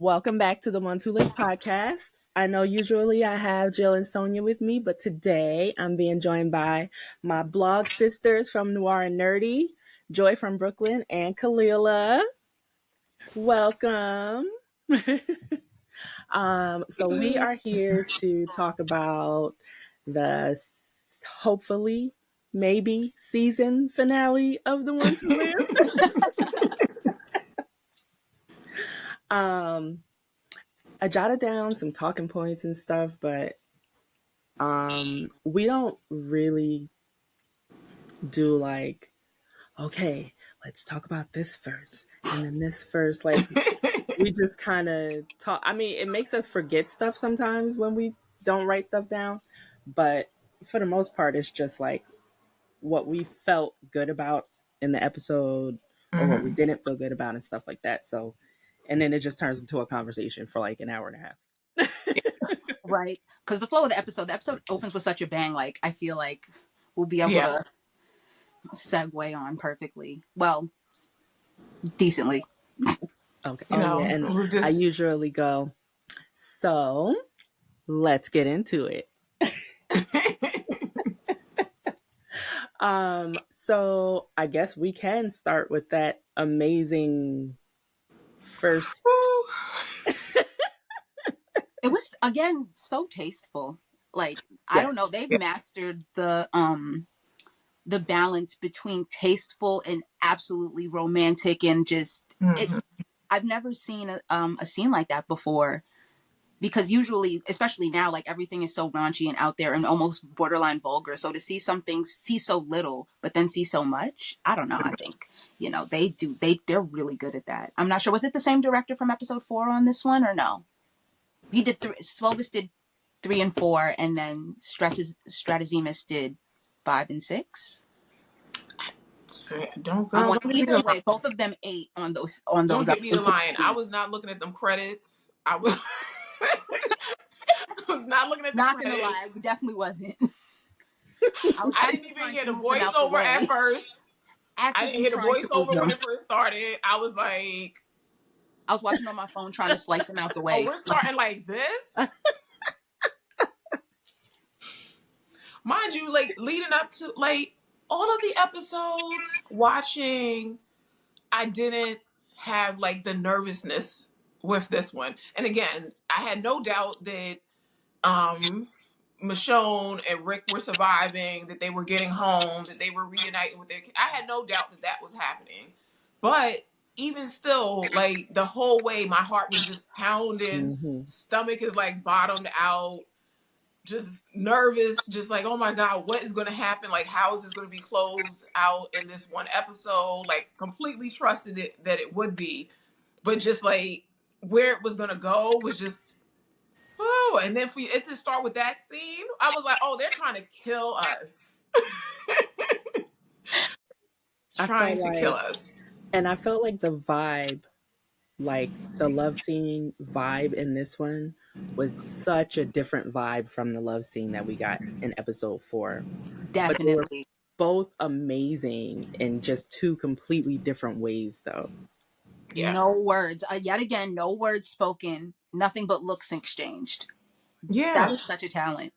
Welcome back to the One Two Live podcast. I know usually I have Jill and Sonia with me, but today I'm being joined by my blog sisters from Noir&Nerdy, Joy from Brooklyn, and Khalilah. Welcome. So we are here to talk about the hopefully, maybe season finale of the One Two Live. I jotted down some talking points and stuff, but we don't really do like, okay, let's talk about this first and then this first. Like, we just kind of talk. I mean, it makes us forget stuff sometimes when we don't write stuff down, but for the most part, it's just like what we felt good about in the episode or what we didn't feel good about and stuff like that. So, and then it just turns into a conversation for like an hour and a half. Right, because the flow of the episode opens with such a bang. Like, I feel like we'll be able to segue on perfectly. Well, decently. Okay. And I usually go, so let's get into it. So I guess we can start with that amazing first. It was, again, so tasteful. Like, I don't know, they've mastered the balance between tasteful and absolutely romantic, and just I've never seen a scene like that before, because usually, especially now, like, everything is so raunchy and out there and almost borderline vulgar. So to see something, see so little, but then see so much, I don't know. I think, they're really good at that. I'm not sure. Was it the same director from episode 4 on this one, or no? He did Slovis did 3 and 4, and then Stratazemus did 5 and 6. Either way, both of them 8 on those. Don't get me lying. I was not looking at them credits. I was not looking at the not credits. Gonna lie, it definitely wasn't. I didn't even hear the voiceover at first. I didn't hear the voiceover when it first started. I was watching on my phone trying to swipe them out the way. Oh, we're starting like this? Mind you, like, leading up to, like, all of the episodes, watching, I didn't have, like, the nervousness with this one. And again, I had no doubt that Michonne and Rick were surviving, that they were getting home, that they were reuniting with their kids. I had no doubt that that was happening. But even still, like, the whole way, my heart was just pounding. Stomach is, like, bottomed out. Just nervous. Just like, oh, my God, what is going to happen? Like, how is this going to be closed out in this one episode? Like, completely trusted it that it would be. But just, like, where it was going to go was just... Oh, and then for it to start with that scene, I was like, oh, they're trying to kill us. Trying to kill us. And I felt like the vibe, like the love scene vibe in this one was such a different vibe from the love scene that we got in episode 4. Definitely. But they were both amazing in just 2 completely different ways, though. Yeah. No words. Yet again, no words spoken. Nothing but looks exchanged. Yeah. That is such a talent.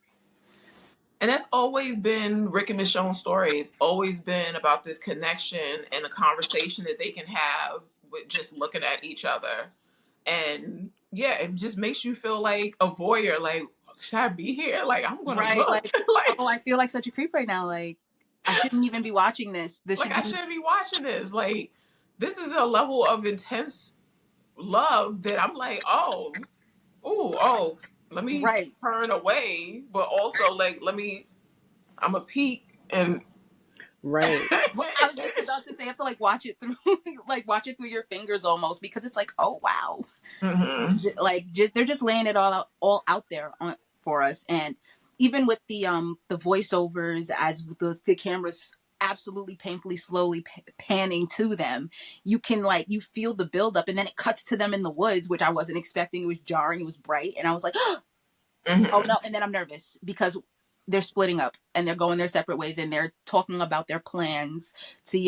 And that's always been Rick and Michonne's story. It's always been about this connection and a conversation that they can have with just looking at each other. And yeah, it just makes you feel like a voyeur. Like, should I be here? Like, I'm going to look. Like, oh, I feel like such a creep right now. Like, I shouldn't even be watching this. I shouldn't be watching this. Like, this is a level of intense love that I'm like, oh, let me turn away, but also, like, I'm a peek and right. Well, I was just about to say, I have to watch it through your fingers almost, because it's like, oh wow, like they're just laying it all out there for us. And even with the voiceovers, as the camera's absolutely painfully slowly panning to them, you can you feel the buildup, and then it cuts to them in the woods, which I wasn't expecting. It was jarring, it was bright, and I was like, oh no. And then I'm nervous because they're splitting up and they're going their separate ways, and they're talking about their plans to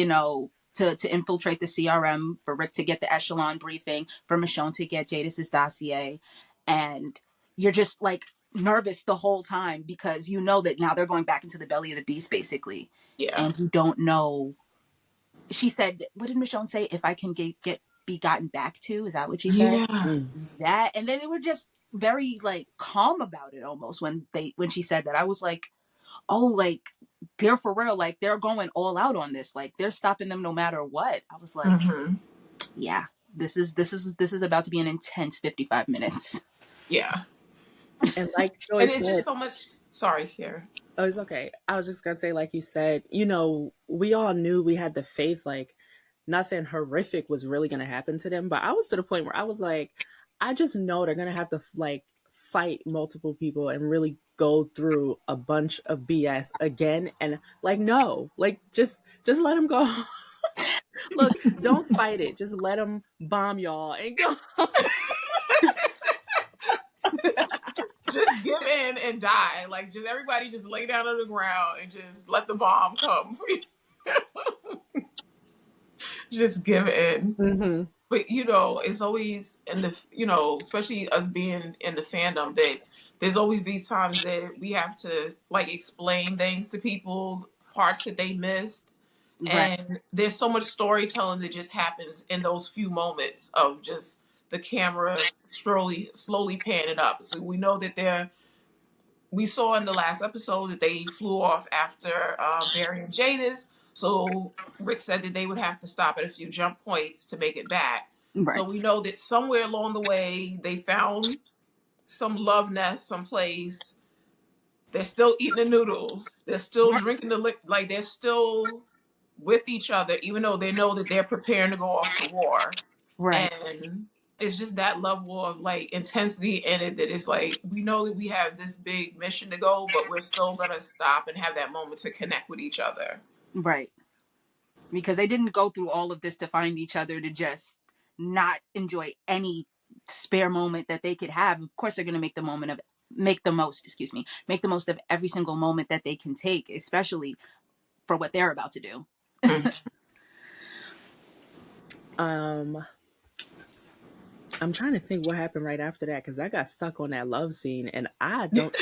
to infiltrate the CRM, for Rick to get the echelon briefing, for Michonne to get Jadis's dossier. And you're just like nervous the whole time because you know that now they're going back into the belly of the beast, basically. Yeah. And you don't know. She said, what did Michonne say? If I can be gotten back to, is that what she said? Yeah. That, and then they were just very like calm about it almost when she said that. I was like, oh, like they're for real, like they're going all out on this, like they're stopping them no matter what. I was like, yeah, this is about to be an intense 55 minutes. Yeah. And like Joy and it's said, just so much. Sorry, Kera. Oh, it's okay. I was just gonna say, like you said, we all knew, we had the faith, like nothing horrific was really gonna happen to them. But I was to the point where I was like, I just know they're gonna have to like fight multiple people and really go through a bunch of BS again. And like, no, like just let them go. Look, don't fight it. Just let them bomb y'all and go. Just give in and die. Like, just everybody just lay down on the ground and just let the bomb come. Just give in. Mm-hmm. But it's always in the especially us being in the fandom, that there's always these times that we have to like explain things to people, parts that they missed. Right. And there's so much storytelling that just happens in those few moments of just the camera slowly panning up. So we know that we saw in the last episode that they flew off after Barry and Jadis. So Rick said that they would have to stop at a few jump points to make it back. Right. So we know that somewhere along the way they found some love nest, someplace. They're still eating the noodles. They're still drinking like they're still with each other, even though they know that they're preparing to go off to war. Right. And it's just that level of like intensity in it that it's like, we know that we have this big mission to go, but we're still gonna stop and have that moment to connect with each other. Right. Because they didn't go through all of this to find each other to just not enjoy any spare moment that they could have. Of course, they're going to make the most of every single moment that they can take, especially for what they're about to do. I'm trying to think what happened right after that, because I got stuck on that love scene and I don't.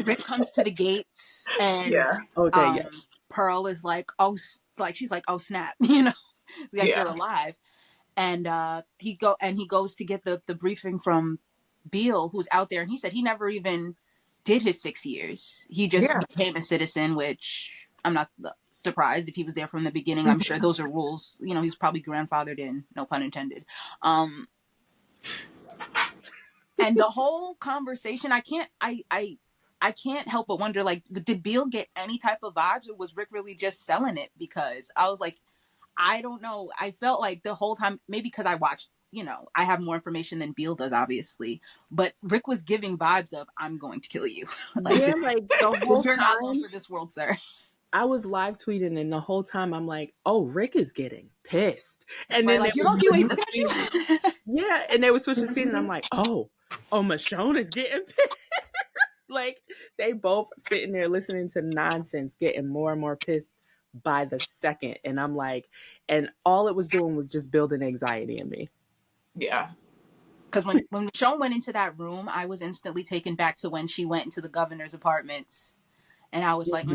Rick comes to the gates and Pearl is like, oh, like she's like, oh snap, like they're alive, and he goes to get the briefing from Beale, who's out there, and he said he never even did his 6 years. He just became a citizen, which I'm not surprised if he was there from the beginning. I'm sure those are rules. He's probably grandfathered in, no pun intended. And the whole conversation, I can't help but wonder, like, did Beale get any type of vibes, or was Rick really just selling it? Because I was like, I don't know. I felt like the whole time, maybe because I watched, I have more information than Beale does, obviously, but Rick was giving vibes of, I'm going to kill you. Like the whole you're time, not long for this world, sir. I was live tweeting, and the whole time I'm like, oh, Rick is getting pissed. And right, then like, you don't see what he's looking at you? Yeah, and they would switch the scene, and I'm like, oh, Michonne is getting pissed. Like, they both sitting there listening to nonsense, getting more and more pissed by the second. And I'm like, and all it was doing was just building anxiety in me. Yeah. Because when Michonne went into that room, I was instantly taken back to when she went into the governor's apartments. And I was like,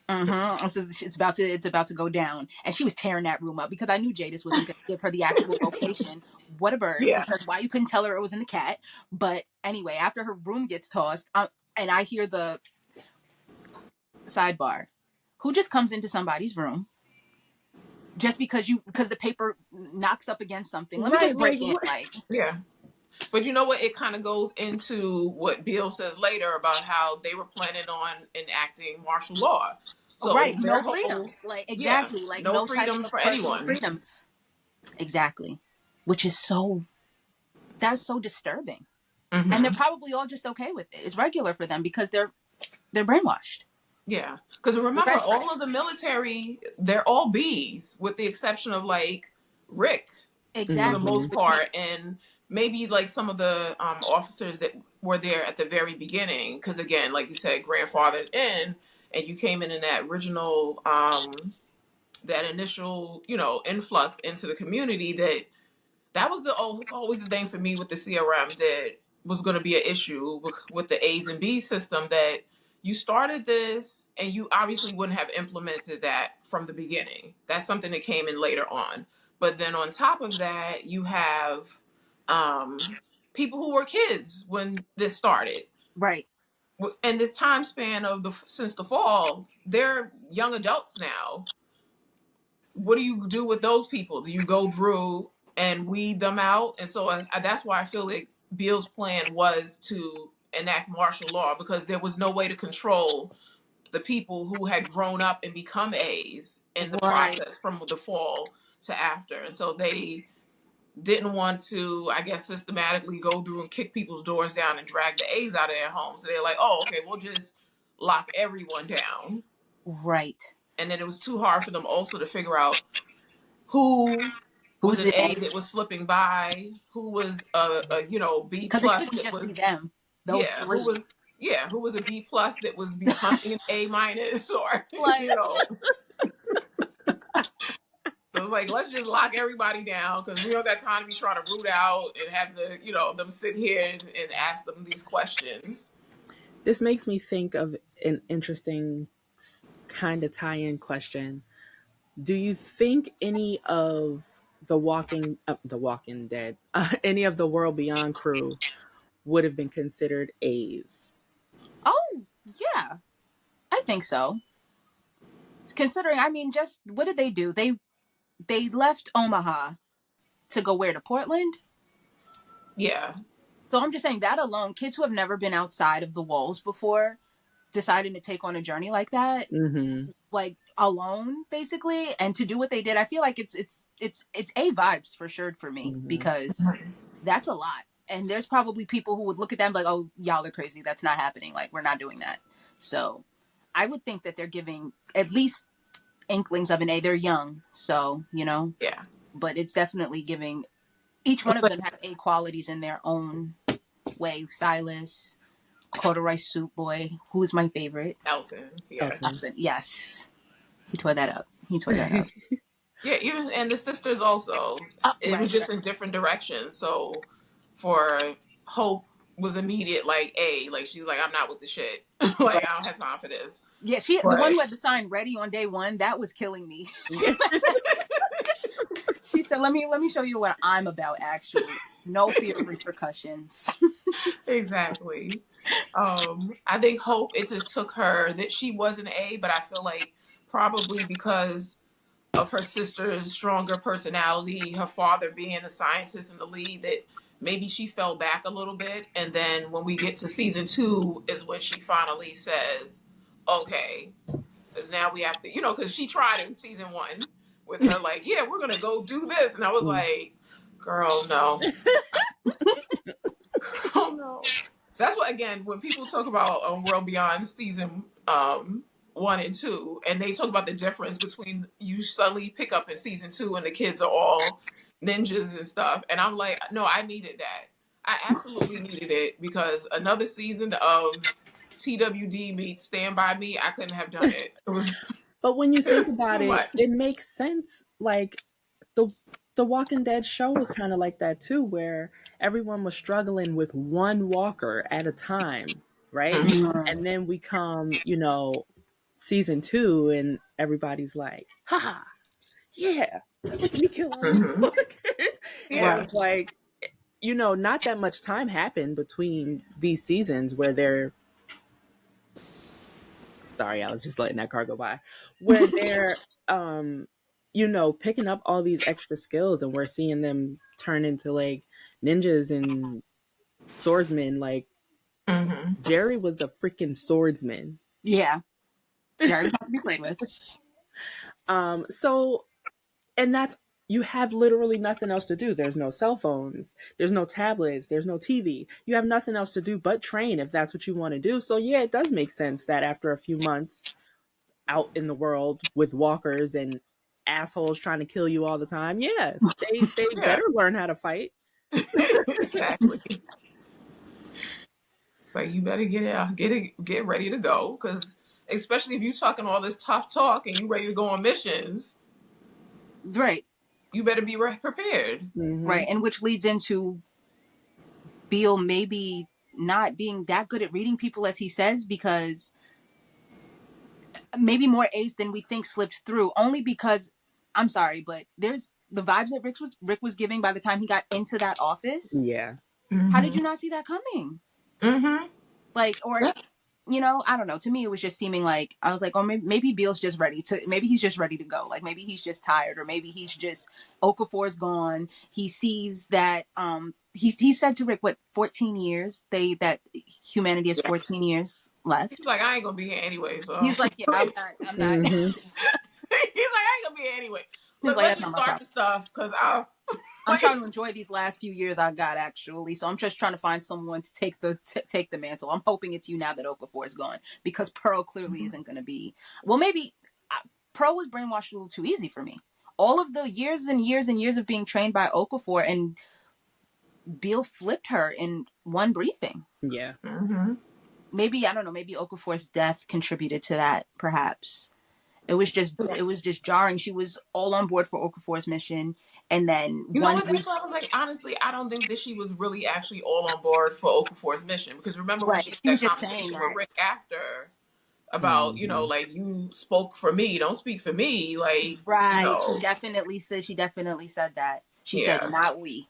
it's about to go down. And she was tearing that room up because I knew Jadis wasn't going to give her the actual location. What a bird. Yeah. Because why you couldn't tell her it was in the cat. But anyway, after her room gets tossed, and I hear the sidebar, who just comes into somebody's room just because the paper knocks up against something? Let me just break in. Yeah. But you know what? It kind of goes into what Beale says later about how they were planning on enacting martial law. So no freedoms. Like, exactly. Yeah, like no freedom for anyone. Freedom. Exactly. Which is that's so disturbing. Mm-hmm. And they're probably all just okay with it. It's regular for them because they're brainwashed. Yeah. Because remember, all of the military, they're all Bs, with the exception of like Rick. Exactly. For the most part. And maybe like some of the officers that were there at the very beginning, because again, like you said, grandfathered in, and you came in that original that initial, influx into the community, that was always the thing for me with the CRM that was going to be an issue with the A's and B's system, that you started this and you obviously wouldn't have implemented that from the beginning. That's something that came in later on. But then on top of that, you have people who were kids when this started. Right. And this time span since the fall, they're young adults now. What do you do with those people? Do you go through and weed them out? And so that's why I feel like Bill's plan was to enact martial law, because there was no way to control the people who had grown up and become A's in the Right. process from the fall to after. And so they didn't want to, I guess, systematically go through and kick people's doors down and drag the A's out of their homes. So they're like, oh, okay, we'll just lock everyone down. Right. And then it was too hard for them also to figure out who was Who's an it? A that was slipping by, who was a B Because it plus couldn't that just was, be them. Those three. who was a B plus that was becoming an A minus, or Like, So it's like, let's just lock everybody down, because we don't got time to be trying to root out and have them sit here and ask them these questions. This makes me think of an interesting kind of tie-in question. Do you think any of the Walking Dead, any of the World Beyond crew would have been considered A's? oh, yeah. I think so. Considering, I mean, just what did they do? They left Omaha to go where? To Portland? Yeah. So I'm just saying that alone, kids who have never been outside of the walls before, deciding to take on a journey like that, like alone, basically, and to do what they did, I feel like it's A vibes for sure for me, because that's a lot. And there's probably people who would look at them like, oh, y'all are crazy. That's not happening. Like, we're not doing that. So I would think that they're giving at least inklings of an A. They're young, so, Yeah. But it's definitely giving, each one of them have A qualities in their own way. Silas, corduroy suit boy, who is my favorite. Elton. Yeah. Elton, yes. He tore that up. Yeah, even and the sisters also. It was just in different directions. So for Hope was immediate like A, like she's like, I'm not with the shit. Like, I don't have time for this. Yeah, the one who had the sign ready on day one, that was killing me. She said, let me show you what I'm about, actually. No fear of repercussions. Exactly. I think Hope, it just took her that she was an A, but I feel like probably because of her sister's stronger personality, her father being a scientist in the lead, that maybe she fell back a little bit. And then when we get to season 2 is when she finally says, okay, now we have to, because she tried in season 1 with her like, yeah, we're going to go do this. And I was like, girl, no. Oh, no. That's what, again, when people talk about World Beyond season 1 and 2, and they talk about the difference between you suddenly pick up in season 2 and the kids are all ninjas and stuff, and I'm like, no, I needed that. I absolutely needed it, because another season of TWD meets Stand By Me, I couldn't have done it. It was. But when you think about it, it makes sense. Like the Walking Dead show was kind of like that too, where everyone was struggling with one walker at a time, right? And then we come, season 2, and everybody's like, haha, yeah, we kill all the walkers. Yeah. And it's like, not that much time happened between these seasons where they're, sorry, I was just letting that car go by, where they're picking up all these extra skills, and we're seeing them turn into like ninjas and swordsmen. Like, Jerry was a freaking swordsman. Yeah. Jerry was not to be played with. So, and that's, you have literally nothing else to do. There's no cell phones, there's no tablets, there's no TV. You have nothing else to do but train if that's what you want to do. So yeah, it does make sense that after a few months out in the world with walkers and assholes trying to kill you all the time, yeah, they better learn how to fight. Exactly. It's like, you better get ready to go, because especially if you're talking all this tough talk and you ready to go on missions, Right. You better be prepared. Right. And which leads into Beale maybe not being that good at reading people as he says, because maybe more A's than we think slipped through, only because I'm sorry, but there's the vibes that Rick was giving by the time he got into that office. Yeah. How did you not see that coming? Like, or I don't know. To me, it was just seeming like I was like, oh, maybe Beale's just maybe he's just ready to go. Like maybe he's just tired, or maybe he's just Okafor's gone. He sees that he said to Rick, what, 14 years that humanity has 14 years left. He's like, I ain't gonna be here anyway. So he's like, yeah, I'm not. Mm-hmm. He's like, I ain't gonna be here anyway. He's Look, like, let's that's just not my start problem. the stuff because I'm trying to enjoy these last few years I got, actually. So I'm just trying to find someone to take the mantle. I'm hoping it's you now that Okafor is gone, because Pearl clearly isn't going to be. Well, maybe Pearl was brainwashed a little too easy for me. All of the years and years and years of being trained by Okafor, and Beale flipped her in one briefing. Yeah. Maybe, I don't know, maybe Okafor's death contributed to that, perhaps. It was just jarring. She was all on board for Okafor's mission, and then you know what? That's why I was like, honestly, I don't think that she was really actually all on board for Okafor's mission, because remember when she had She was that just saying conversation that. with Rick after about like, you spoke for me, don't speak for me, like Right. She definitely said that. She said, not we.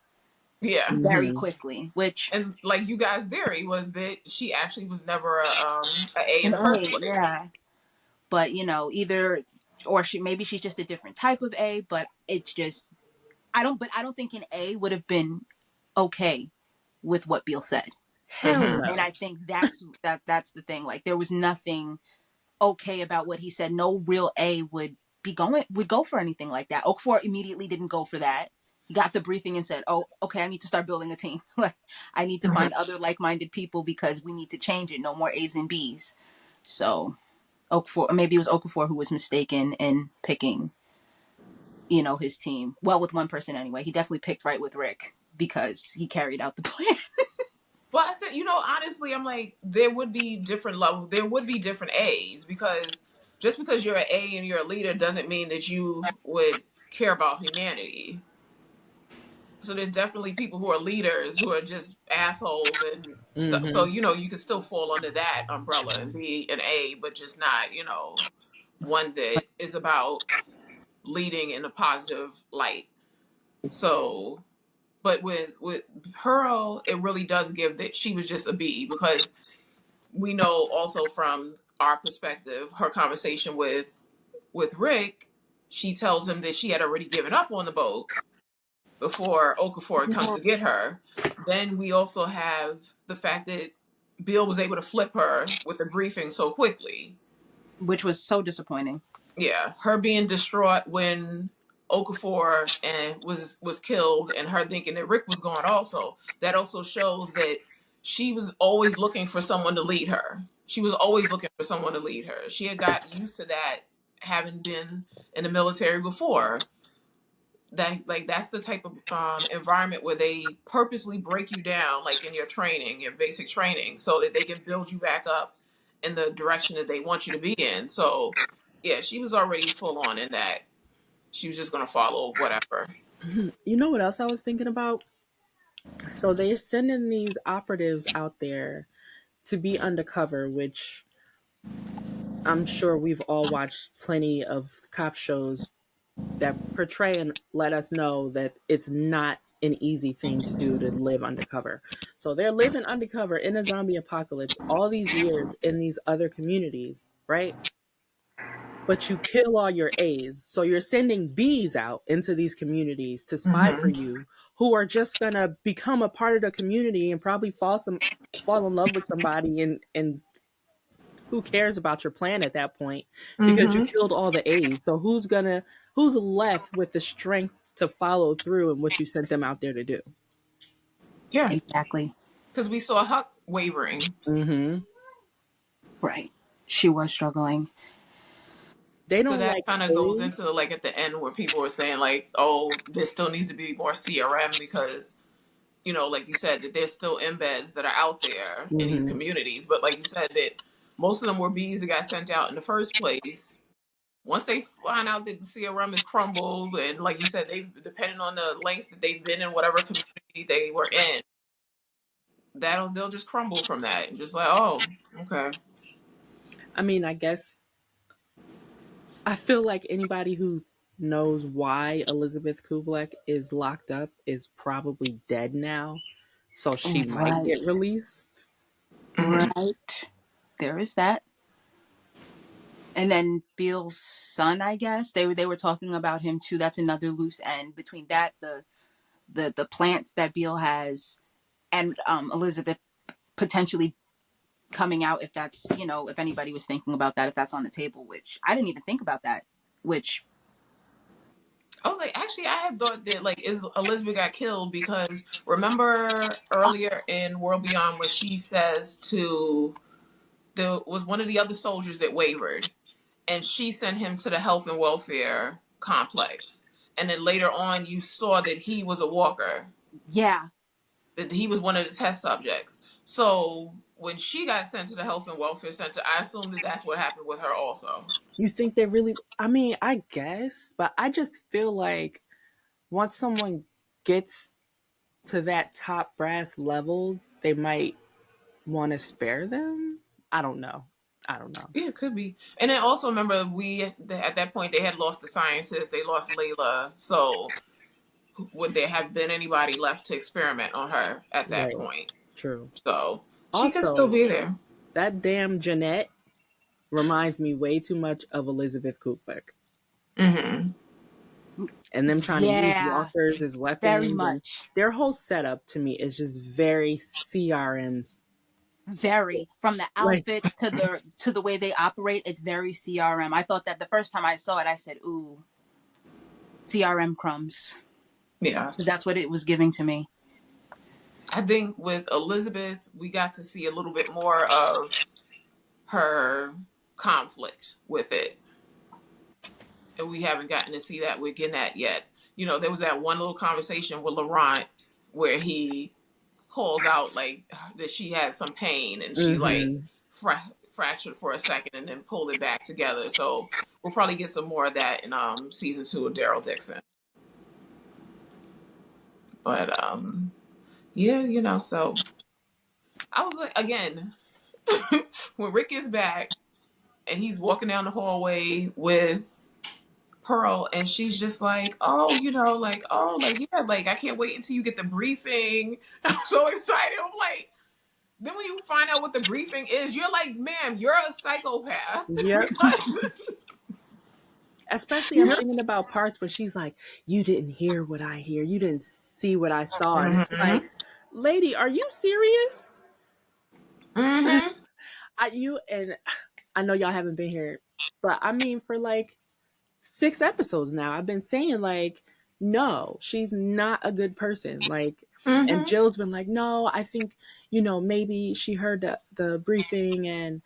Yeah. Very quickly, which, and like you guys' theory was that she actually was never a A in the first place. Yeah. But either, or maybe she's just a different type of A, but it's just I don't think an A would have been okay with what Beale said. Hell no. And I think that's the thing. Like, there was nothing okay about what he said. No real A would go for anything like that. Okafor immediately didn't go for that. He got the briefing and said, oh, okay, I need to start building a team. Like, I need to find other like-minded people because we need to change it. No more A's and B's. So maybe it was Okafor who was mistaken in picking, his team. Well, with one person anyway. He definitely picked right with Rick because he carried out the plan. Well, I said, honestly, I'm like, there would be different levels. There would be different A's, because just because you're an A and you're a leader doesn't mean that you would care about humanity. So there's definitely people who are leaders who are just assholes and stuff. So, you can still fall under that umbrella and be an A, but just not, one that is about leading in a positive light. So, but with Pearl, it really does give that she was just a B, because we know also from our perspective, her conversation with Rick, she tells him that she had already given up on the boat before Okafor comes to get her. Then we also have the fact that Bill was able to flip her with the briefing so quickly, which was so disappointing. Yeah, her being distraught when Okafor was killed, and her thinking that Rick was gone also. That also shows that she was always looking for someone to lead her. She was always looking for someone to lead her. She had got used to that, having been in the military before. That's the type of environment where they purposely break you down, like in your training, your basic training, so that they can build you back up in the direction that they want you to be in. So yeah, she was already full on in that. She was just going to follow whatever. You know what else I was thinking about? So they're sending these operatives out there to be undercover, which I'm sure we've all watched plenty of cop shows that portray and let us know that it's not an easy thing to do to live undercover. So they're living undercover in a zombie apocalypse all these years in these other communities, right? But you kill all your A's. So you're sending B's out into these communities to spy for you, who are just going to become a part of the community and probably fall in love with somebody, and who cares about your plan at that point, because you killed all the A's. So who's left with the strength to follow through in what you sent them out there to do? Yeah, exactly. Because we saw Huck wavering. Right. She was struggling. So that kind of goes into like at the end where people were saying like, oh, there still needs to be more CRM, because like you said, that there's still embeds that are out there in these communities. But like you said, that most of them were Bs that got sent out in the first place. once they find out that the CRM is crumbled, and like you said, they depending on the length that they've been in whatever community they were in, they'll just crumble from that and just like, oh, okay. I mean, I guess I feel like anybody who knows why Elizabeth Kublek is locked up is probably dead now, so she might Right. get released. Mm-hmm. Right. There is that. And then Beale's son, I guess they were talking about him too. That's another loose end between that the plants that Beale has and Elizabeth potentially coming out, if that's, if anybody was thinking about that, if that's on the table, which I didn't even think about that, which I was like, actually, I had thought that like is Elizabeth got killed because remember earlier in World Beyond when she says to there was one of the other soldiers that wavered, and she sent him to the health and welfare complex, and then later on you saw that he was a walker, yeah. that he was one of the test subjects. So when she got sent to the health and welfare center, I assumed that that's what happened with her also. You think they really? I mean, I guess, but I just feel like once someone gets to that top brass level, they might want to spare them. I don't know. I don't know. Yeah, it could be. And then also remember, at that point they had lost the scientists. They lost Layla. So would there have been anybody left to experiment on her at that Right. point? True. So she could still Also, be there. that damn Jeanette reminds me way too much of Elizabeth Kublek. Mm-hmm. And them trying to use Yeah, walkers as very weapons, and much. their whole setup to me is just very CRM. Very, from the Like, outfits to the way they operate, it's very CRM. I thought that the first time I saw it, I said, ooh, CRM crumbs, Yeah. because that's what it was giving to me. I think with Elizabeth, we got to see a little bit more of her conflict with it. And we haven't gotten to see that with Gannett yet. You know, there was that one little conversation with Laurent where he calls out like that she had some pain and she like mm-hmm. fractured for a second and then pulled it back together. So we'll probably get some more of that in season 2 of Daryl Dixon. But yeah, you know, so I was like, again, when Rick is back and he's walking down the hallway with Pearl and she's just like, oh, you know, like, oh, like, yeah, like, I can't wait until you get the briefing. I'm so excited. I'm like, then when you find out what the briefing is, you're like, ma'am, you're a psychopath. Yep. Because Especially, I'm you're. thinking about parts where she's like, "You didn't hear what I hear. You didn't see what I saw," and it's like, Mm-hmm. "Lady, are you serious?" Mm-hmm. You and I know y'all haven't been here, but I mean, for like 6 episodes now, I've been saying like, no, she's not a good person. Like, and Mm-hmm. Jill's been like, no, I think maybe she heard the briefing and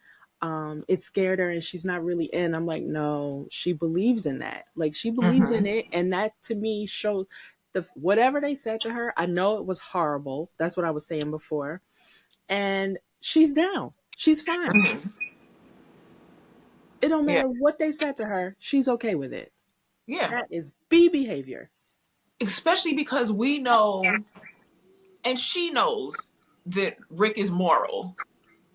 it scared her and she's not really in. I'm like, no, she believes in that. Like, she believes in Mm-hmm. it, and that to me shows whatever they said to her. I know it was horrible. That's what I was saying before, and she's down. She's fine. Mm-hmm. It don't Yeah. matter what they said to her. She's okay with it. Yeah. That is B behavior. Especially because we know, and she knows that Rick is moral.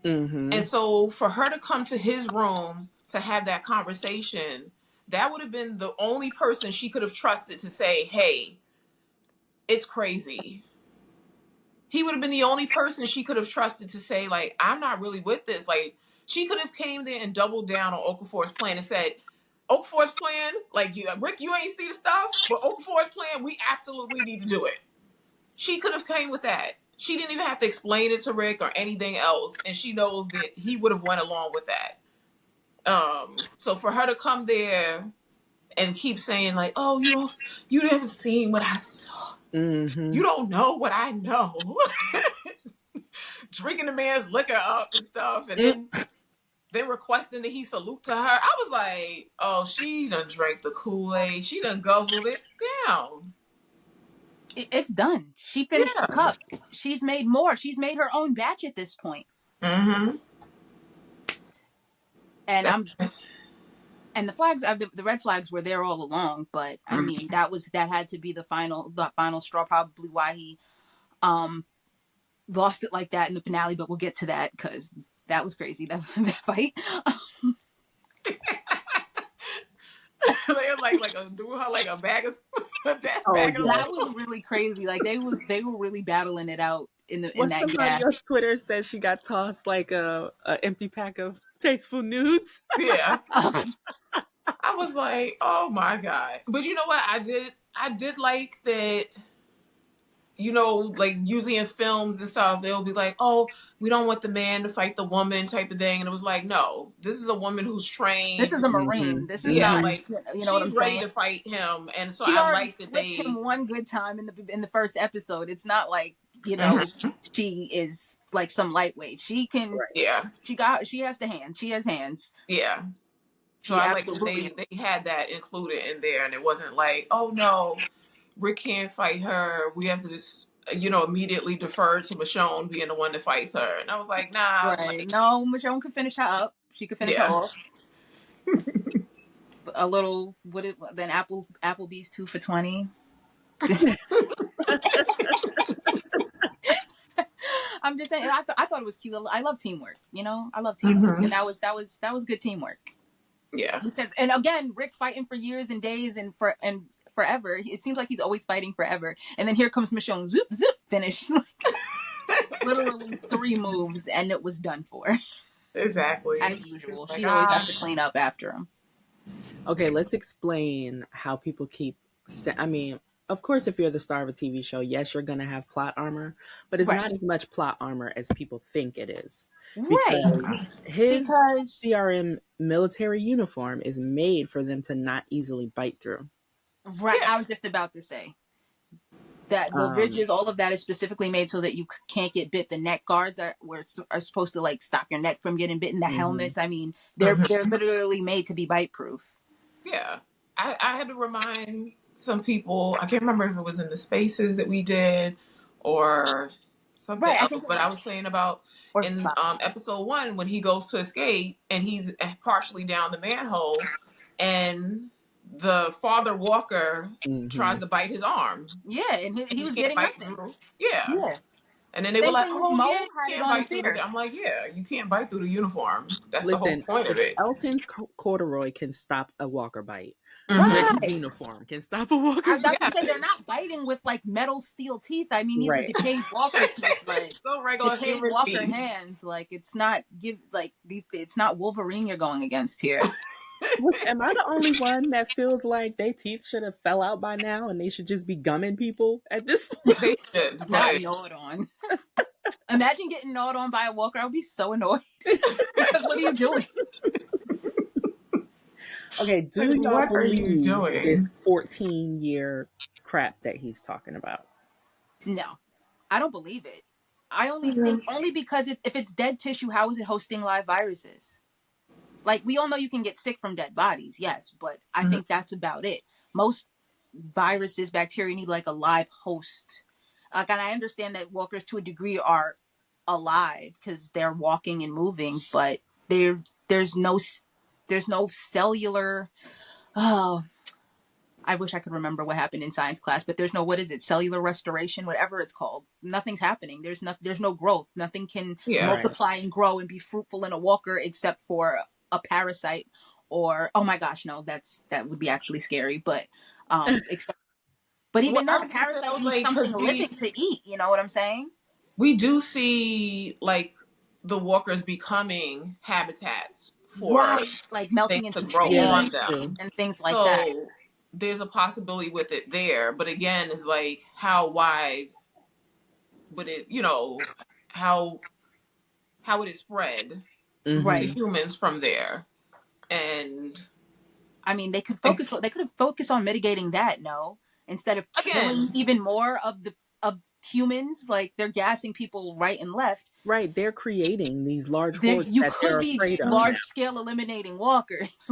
Mm-hmm. And so for her to come to his room to have that conversation, that would have been the only person she could have trusted to say, hey, it's crazy. He would have been the only person she could have trusted to say, like, I'm not really with this. Like, she could have came there and doubled down on Okafor's plan and said, Okafor's plan, like, Rick, you ain't see the stuff, but Okafor's plan, we absolutely need to do it. She could have came with that. She didn't even have to explain it to Rick or anything else, and she knows that he would have went along with that. So for her to come there and keep saying like, "Oh, you haven't seen what I saw. Mm-hmm. You don't know what I know," drinking the man's liquor up and stuff, and then requesting that he salute to her. I was like, "Oh, she done drank the Kool-Aid. She done guzzled it down." It's done. She finished the Yeah. cup. She's made more. She's made her own batch at this point. Mm-hmm. And And the flags, the red flags were there all along, but I mean that had to be the final straw, probably why he lost it like that in the finale. But we'll get to that because that was crazy, that fight. They were like threw her like a bag of Oh, bag of yeah. That was really crazy. Like they were really battling it out in that Somebody on your gas. Twitter says she got tossed like a empty pack of tasteful nudes. Yeah. I was like, oh my God. But you know what? I did like that, you know, like usually in films and stuff, they'll be like, oh, we don't want the man to fight the woman type of thing. And it was like, no, this is a woman who's This trained. is a Mm-hmm. Marine. This is Yeah, not, Mm-hmm. like you know what she's I'm ready saying? to fight him. And so She I already like that flipped they. him one good time in the first episode. It's not like, you know, Mhm. she is like some lightweight. She can, Right. Yeah, she has the hands. She has hands. yeah. So She I like that absolutely. they had that included in there, and it wasn't like, oh no, Rick can't fight her. We have to just, you know, immediately defer to Michonne being the one that fights her. And I was like, nah, Right. like, No, Michonne could finish her up. She could finish her yeah. off. A little, then Applebee's 2 for $20. I'm just saying, I thought it was cute. I love teamwork, you know? I love teamwork. Mm-hmm. And that was good teamwork. Yeah. Because, and again, Rick fighting for years and days and forever. It seems like he's always fighting forever. And then here comes Michonne, zoop, zoop, finish. Literally 3 moves and it was done for. Exactly. As usual. Like, She always has to clean up after him. Okay, let's explain how people keep. I mean, of course, if you're the star of a TV show, yes, you're going to have plot armor, but it's Right. not as much plot armor as people think it is. Right. Because his Because CRM military uniform is made for them to not easily bite through. right, yeah. I was just about to say that the ridges, all of that is specifically made so that you can't get bit. The neck guards are supposed to like stop your neck from getting bitten. The helmets, I mean, they're literally made to be bite proof. Yeah. I had to remind some people, I can't remember if it was in the spaces that we did or something Right, I else, think but I was saying about or in stop. episode 1 when he goes to escape and he's partially down the manhole and the father Walker tries to bite his arm. Yeah, and he was Can't getting bite nothing. through. Yeah. Yeah. And then they were Same like, thing with oh Mo, yeah, you had it can't on bite through Fear. the. I'm like, yeah, you can't bite through the uniform. That's the whole Listen, point of it. Elton's corduroy can stop a Walker bite. Right. Rick's uniform can stop a Walker I was about bite. to say they're not biting with like metal steel teeth. I mean, these are Right. decayed Walker teeth, but So regular decayed human Walker teeth. hands. Like it's not it's not Wolverine you're going against here. Am I the only one that feels like their teeth should have fell out by now and they should just be gumming people at this point? They should, Not but gnawed on. Imagine getting gnawed on by a Walker. I would be so annoyed. Because what are you doing? Okay, do like, y'all what are you believe doing? this 14-year crap that he's talking about? No, I don't believe it. I only think because if it's dead tissue, how is it hosting live viruses? Like we all know you can get sick from dead bodies, yes, but I think that's about it. Most viruses, bacteria need like a live host. And I understand that walkers to a degree are alive because they're walking and moving, but there's no cellular. Oh, I wish I could remember what happened in science class, but there's no, what is it, cellular restoration, whatever it's called. Nothing's happening. There's no growth. Nothing can multiply and grow and be fruitful in a walker except for a parasite or, oh my gosh, no, that would be actually scary. But but even then, a parasite needs like, something living to eat. You know what I'm saying? We do see like the walkers becoming habitats for like melting things to into grow on trees them. and things like that. So there's a possibility with it there, but again, it's like how wide would it, you know, how would it spread to humans from there? And I mean, they could have focused on mitigating that, no, instead of killing even more of humans. Like they're gassing people right and left. Right, they're creating these large hordes You that could they're be afraid of large now. scale eliminating walkers.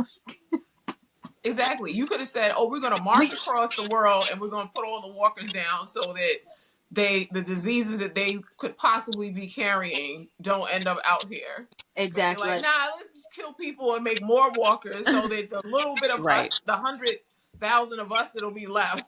Exactly. You could have said, "Oh, we're going to march across the world and we're going to put all the walkers down so that the diseases that they could possibly be carrying don't end up out here." Exactly. Like, nah, let's kill people and make more walkers so that the little bit of Right. us, the 100,000 of us that'll be left,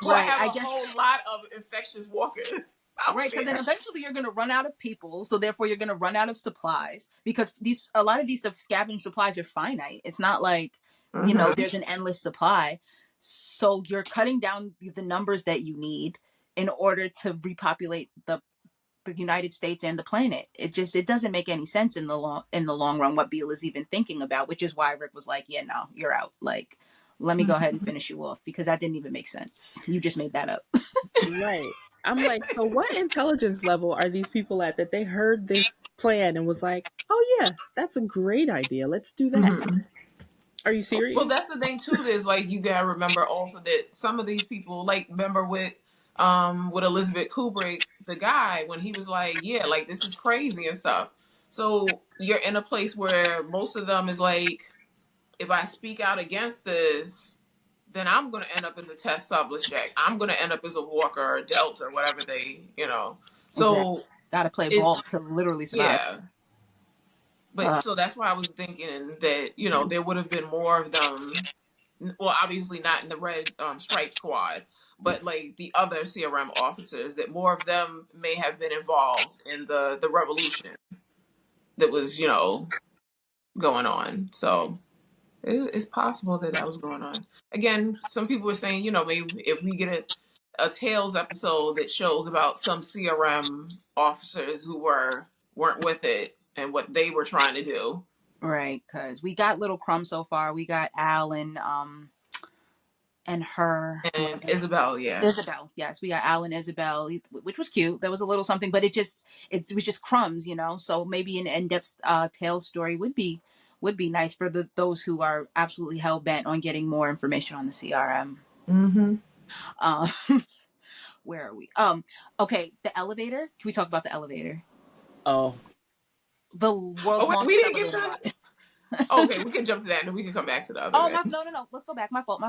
will Right, have I a guess. whole lot of infectious walkers out Right, because then there. eventually you're going to run out of people, so therefore you're going to run out of supplies, because a lot of these scavenged supplies are finite. It's not like, there's an endless supply. So you're cutting down the numbers that you need in order to repopulate the United States and the planet. It doesn't make any sense in the long run what Beale is even thinking about, which is why Rick was like, yeah, no, you're out. Like, let me go ahead and finish you off, because that didn't even make sense. You just made that up. Right. I'm like, so what intelligence level are these people at that they heard this plan and was like, oh yeah, that's a great idea. Let's do that. Are you serious? Well, that's the thing too. Is like you gotta remember also that some of these people, like remember with Elizabeth Kubrick, the guy, when he was like, yeah, like this is crazy and stuff. So you're in a place where most of them is like, if I speak out against this, then I'm going to end up as a test subject. I'm going to end up as a walker or a delta or whatever Exactly. So Got to play it, ball to literally survive. yeah. But so that's why I was thinking that, there would have been more of them. Well, obviously not in the red stripe squad, but like the other CRM officers, that more of them may have been involved in the revolution that was, going on. So it's possible that was going on. Again, some people were saying, maybe if we get a Tales episode that shows about some CRM officers who weren't with it and what they were trying to do. Right, because we got little crumbs so far. We got Al and her And Isabel, yeah. Isabel, yes, we got Al and Isabel, which was cute. There was a little something, but it was just crumbs, So maybe an in-depth Tales story would be nice for those who are absolutely hell bent on getting more information on the CRM. Where are we? Okay, the elevator. Can we talk about the elevator? Oh, The world's longest we didn't elevator. get to okay, we can jump to that and then we can come back to the other. No. Let's go back. My fault.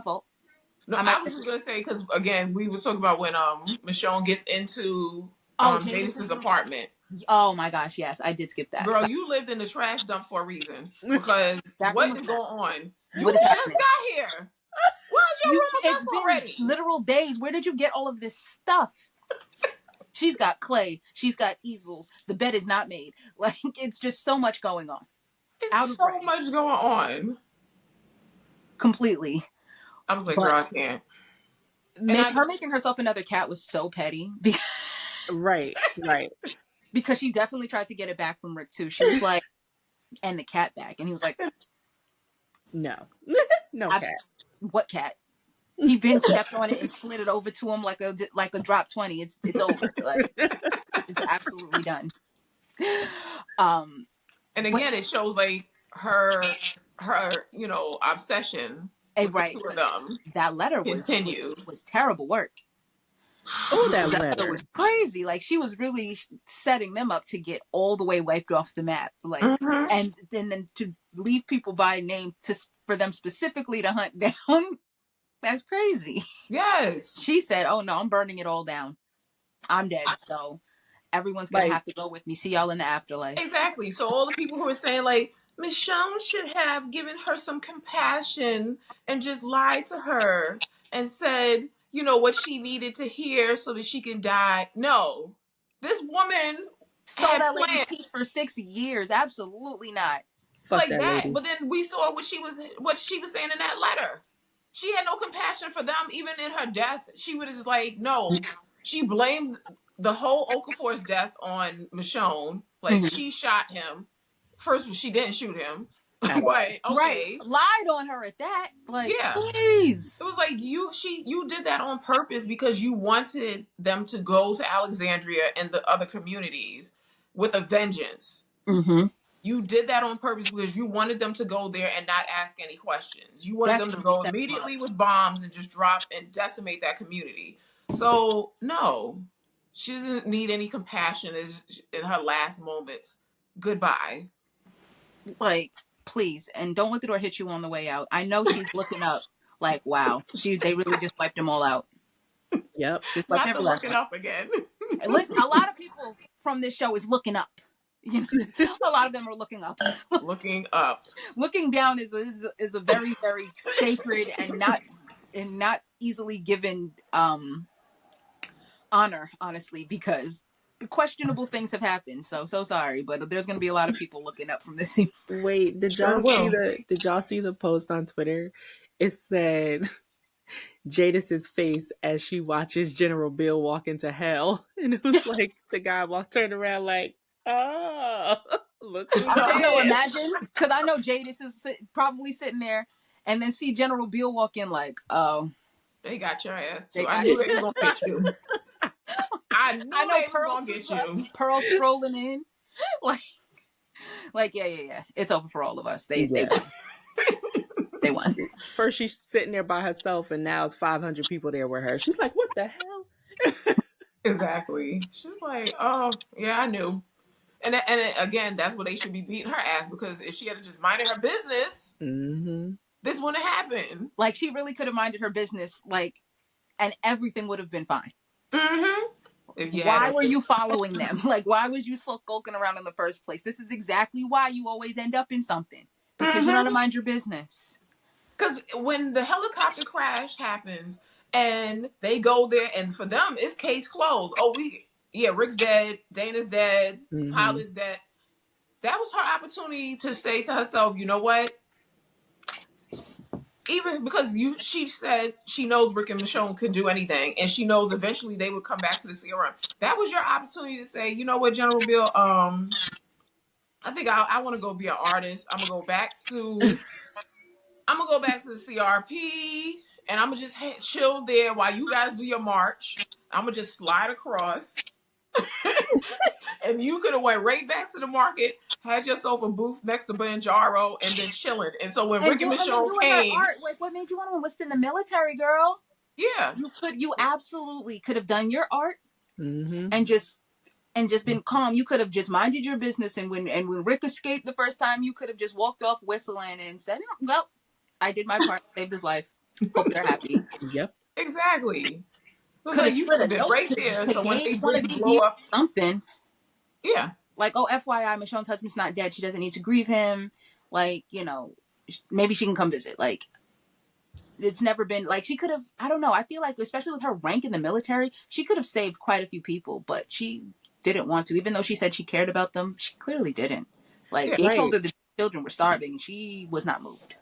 No, I was just gonna say, because again, we were talking about when Michonne gets into Jadis's apartment. Oh my gosh, yes, I did skip that. Girl, you lived in the trash dump for a reason. Because what is going on? You just got here. Where's your room It's been already? literal days. Where did you get all of this stuff? She's got clay. She's got easels. The bed is not made. Like, it's just so much going on. It's so much going on. Completely. I was like, girl, I can't. Making herself another cat was so petty. right. Because she definitely tried to get it back from Rick too. She was like, and the cat back. And he was like, no. No cat. What cat? He been stepped on it and slid it over to him like a drop 20. It's over. Like, it's absolutely done. And again, it shows like her obsession with the two of them. That letter was terrible work. Oh, that letter was crazy. Like, she was really setting them up to get all the way wiped off the map. Like, and then to leave people by name for them specifically to hunt down. That's crazy. Yes. She said, "Oh no, I'm burning it all down. I'm dead. So everyone's gonna have to go with me. See y'all in the afterlife." Exactly. So all the people who are saying like, Michonne should have given her some compassion and just lied to her and said, what she needed to hear so that she can die. No, this woman stole that lady's peace for 6 years. Absolutely not. Fuck like that. Lady. But then we saw what she was saying in that letter. She had no compassion for them, even in her death. She was like, no. She blamed the whole Okafor's death on Michonne. Like, she shot him. First, she didn't shoot him. But, okay. Right. Lied on her at that. Like, please. It was like, you did that on purpose because you wanted them to go to Alexandria and the other communities with a vengeance. Mm-hmm. You did that on purpose because you wanted them to go there and not ask any questions. You wanted them to go immediately with bombs and just drop and decimate that community. So, no, she doesn't need any compassion in her last moments. Goodbye. Like, please. And don't let the door hit you on the way out. I know she's looking up like, wow, they really just wiped them all out. Yep. Just like not looking up again. Listen, a lot of people from this show is looking up. You know, a lot of them are looking up. Looking up. Looking down is a very, very sacred and not easily given honor, honestly, because questionable things have happened. So sorry, but there's going to be a lot of people looking up from this. Wait, did Sure y'all see will. the post on Twitter? It said Jadis's face as she watches General Bill walk into hell, and it was like the guy turned around like, oh, look who's I on know, it. imagine, because I know Jadis is probably sitting there, and then see General Bill walk in like, oh, They got your ass too. they I got knew they were gonna get you. I knew I know they was gonna get you. Pearl strolling in, like yeah. It's over for all of us. They Yeah. won. They won. First she's sitting there by herself, and now it's 500 people there with her. She's like, what the hell? Exactly. She's like, oh yeah, I knew. And again, that's what they should be beating her ass, because if she had just minded her business, this wouldn't happen. Like, she really could have minded her business, like, and everything would have been fine. Why were you following them? Like, why was you skulking around in the first place? This is exactly why you always end up in something, because you don't mind your business. Because when the helicopter crash happens and they go there, and for them it's case closed. Oh, Rick's dead, Dana's dead, Pilot's dead. That was her opportunity to say to herself, you know what? Even because she said she knows Rick and Michonne could do anything, and she knows eventually they would come back to the CRM. That was your opportunity to say, you know what, General Bill, I think I want to go be an artist. I'm gonna go back to the CRP, and I'm gonna just chill there while you guys do your march. I'm gonna just slide across. And you could have went right back to the market, had yourself a booth next to Banjaro, and been chilling. And so when Rick and Michonne came, what made you want to enlist in the military, girl? Yeah, you absolutely could have done your art and just been calm. You could have just minded your business, and when Rick escaped the first time, you could have just walked off whistling and said, "Well, I did my part, saved his life. Hope they're happy." Yep, exactly. Could have You could have been right there. So when they really blow up, something. Yeah. Like, oh, FYI, Michonne's husband's not dead. She doesn't need to grieve him. Like, you know, maybe she can come visit. Like, it's never been, like, she could have, I don't know. I feel like, especially with her rank in the military, she could have saved quite a few people, but she didn't want to. Even though she said she cared about them, she clearly didn't. Like, they told her the children were starving, and she was not moved.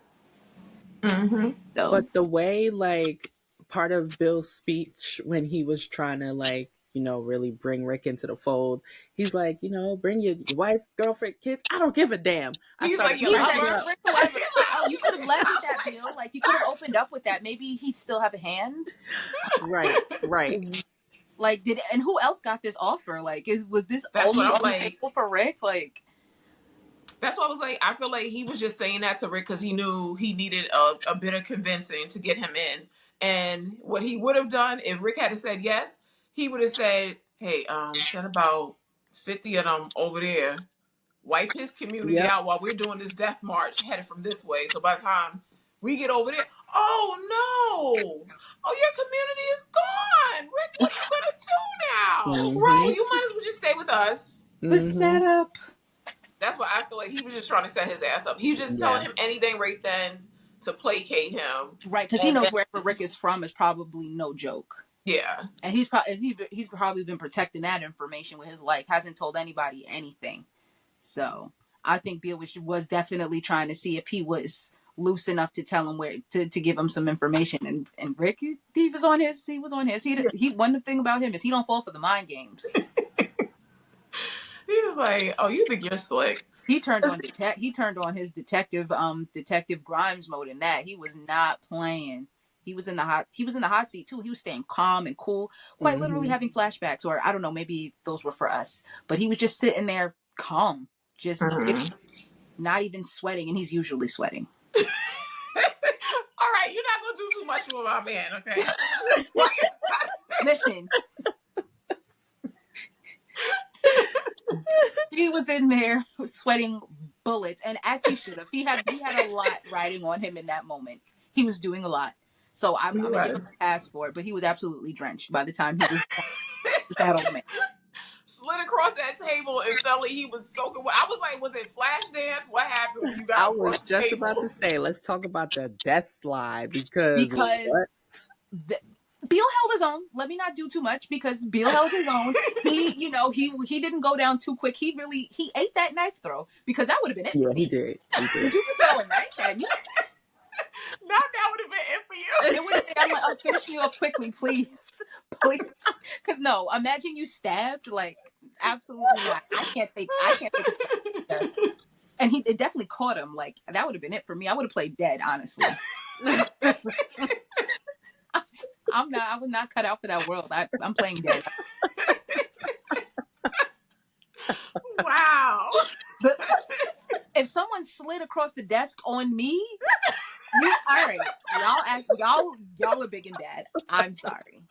So. But the way, like, part of Bill's speech when he was trying to, like, you know, really bring Rick into the fold, he's like, you know, bring your wife, girlfriend, kids. I don't give a damn. He said, you could have led with that, Bill. Like, you could have opened up with that. Maybe he'd still have a hand. Right. Like, and who else got this offer? Like, was this only on the table for Rick? Like, that's what I was like. I feel like he was just saying that to Rick because he knew he needed a bit of convincing to get him in. And what he would have done if Rick had said yes, he would have said, hey, send about 50 of them over there. Wipe his community out while we're doing this death march headed from this way. So by the time we get over there, oh no! Oh, your community is gone! Rick, what are you gonna do now? Right? You might as well just stay with us. The setup. That's what I feel like he was just trying to set his ass up. He was just telling him anything right then to placate him. Right, because he knows wherever Rick is from is probably no joke. Yeah. And he's probably been protecting that information with his life. Hasn't told anybody anything. So I think Bill was definitely trying to see if he was loose enough to tell him where to give him some information. And Rick, he was on his. He one thing about him is he don't fall for the mind games. He was like, "Oh, you think you're slick?" He turned on his detective Grimes mode in that. He was not playing. He was in the hot seat too. He was staying calm and cool, quite literally having flashbacks, or I don't know, maybe those were for us. But he was just sitting there calm, just not even sweating, and he's usually sweating. All right, you're not gonna do too much with my man, okay? Listen. He was in there sweating bullets, and as he should have. He had a lot riding on him in that moment. He was doing a lot. So I'm going to give him a pass for it, but he was absolutely drenched by the time he was that old man. Slid across that table and suddenly he was soaking wet. I was like, was it Flashdance? What happened when you I got across was the just table? about to say, let's talk about the death slide because Because what? Beal held his own. Let me not do too much because Beal held his own. He didn't go down too quick. He ate that knife throw because that would have been it for Yeah, me. he did. If you were throwing knife at me, Not that would have been it for you. it would have been. I'm like, oh, finish me off quickly, please, please. Because no, imagine you stabbed. Like, absolutely not. I can't take a stab to the chest. And it definitely caught him. Like, that would have been it for me. I would have played dead, honestly. I was not cut out for that world. I'm playing dead. Wow. If someone slid across the desk on me, all right, y'all are big and bad. I'm sorry.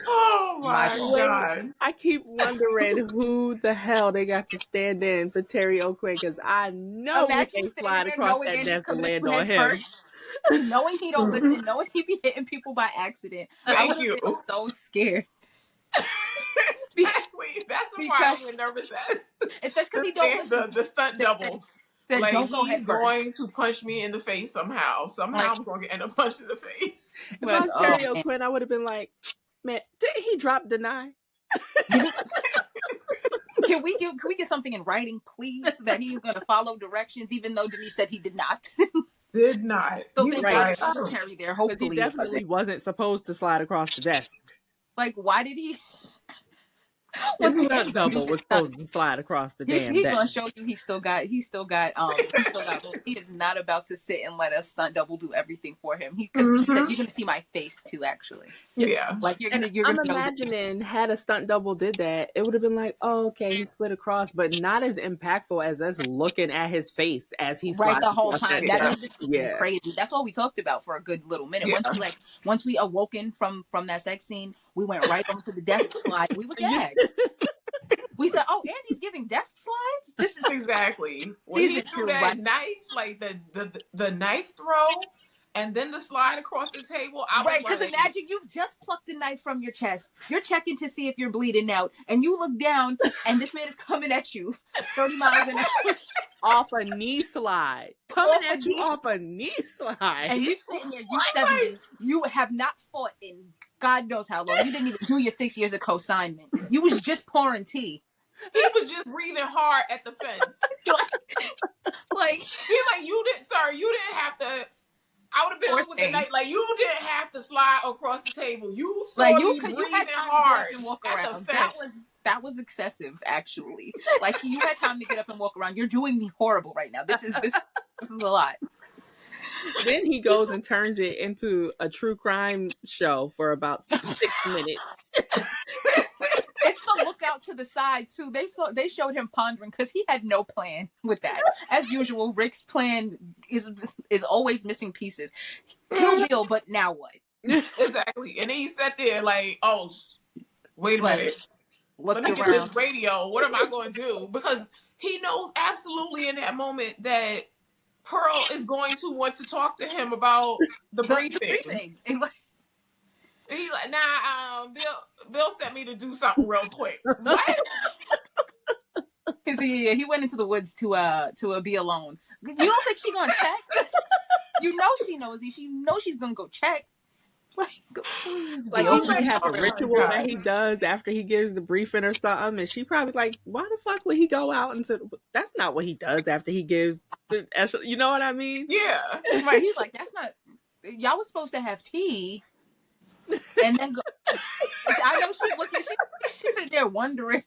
Oh my God. I keep wondering who the hell they got to stand in for Terry O'Quinn because I know when Imagine they standing slide there across knowing that Andy's desk and coming land in on head him. first, knowing he don't listen, knowing he be hitting people by accident. I would Thank have been you. so scared. Exactly. That's why I get nervous especially because he don't listen. the stunt double. Said, like don't go head he's first. going to punch me in the face somehow. Like, I'm going to end up punched in the face. If I was Terry O'Quinn, I would have been like, man, didn't he drop deny? Can we get something in writing, please, that he's going to follow directions, even though Denise said he did not? Did not. So thank God right. for Terry there. Hopefully, he definitely wasn't supposed to slide across the desk. Like, why did he? His stunt double was supposed to slide across the damn He's desk. gonna show you he still got he is not about to sit and let a stunt double do everything for him. Because he said, you're gonna see my face too, actually. Yeah. Like you're gonna I'm imagining had a stunt double did that, it would have been like, oh, okay, he split across, but not as impactful as us looking at his face as he slides the whole time. That made the scene yeah. crazy. That's all we talked about for a good little minute. Yeah. Once we awoken from that sex scene, we went right over to the desk slide. We were gagged. We said, "Oh, Andy's giving desk slides. This is exactly when he threw that knife, like the knife throw, and then the slide across the table." Because imagine you've just plucked a knife from your chest. You're checking to see if you're bleeding out, and you look down, and this man is coming at you, 30 miles an hour, off a knee slide, coming at you off a knee slide, and you sitting there, you 70, you have not fought in God knows how long. You didn't even do your 6 years of consignment. You was just pouring tea. He was just breathing hard at the fence. like he's like, you didn't have to. I would have been up with the night. Like, you didn't have to slide across the table. You saw me breathing hard and walk at around. the fence. That was excessive, actually. Like, you had time to get up and walk around. You're doing me horrible right now. This is a lot. Then he goes and turns it into a true crime show for about 6 minutes. It's the look out to the side too. They showed him pondering because he had no plan with that. As usual, Rick's plan is always missing pieces. Kill Bill, but now what? Exactly. And then he sat there like, oh, wait a minute. Let me get this radio. What am I going to do? Because he knows absolutely in that moment that Pearl is going to want to talk to him about the briefing. He's like, nah, Bill sent me to do something real quick. What? He went into the woods to be alone. You don't think she's gonna check? You know she knows he. She knows she's gonna go check. Please, like he might have a ritual that he does after he gives the briefing or something, and she probably like, why the fuck would he go out into? That's not what he does after he gives the. You know what I mean? Yeah. Right. He's like, that's not. Y'all was supposed to have tea. And then go. I know she's looking. She's sitting there wondering,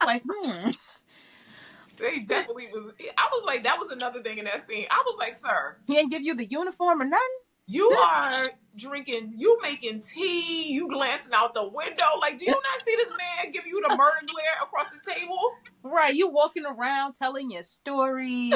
like, They definitely was. I was like, that was another thing in that scene. I was like, sir, he ain't give you the uniform or nothing. You are drinking. You making tea. You glancing out the window. Like, do you not see this man give you the murder glare across the table? Right. You walking around telling your story.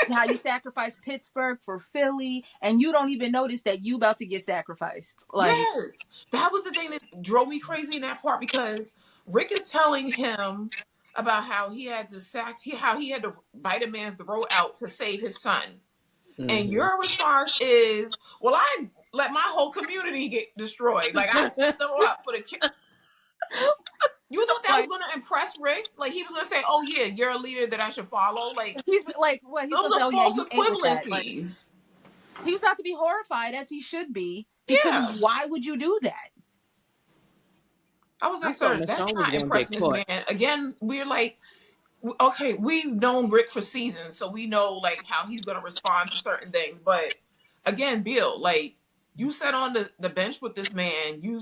How you sacrificed Pittsburgh for Philly, and you don't even notice that you about to get sacrificed. Like, yes, that was the thing that drove me crazy in that part, because Rick is telling him about how he had to bite a man's throat out to save his son, and your response is, "Well, I let my whole community get destroyed. Like, I set them up for the kid." You thought that was gonna impress Rick. Like he was gonna say, "Oh yeah, you're a leader that I should follow." Like He's like, what? He's those supposed to are say, oh yeah, false you ate with that. Like equivalencies. he was about to be horrified, as he should be, because Yeah, why would you do that? I was I like, thought "Sir, that's Michonne was not gonna get impressing this caught. man." Again, we're like, okay, we've known Rick for seasons, so we know like how he's gonna respond to certain things. But again, Bill, like you sat on the bench with this man, you're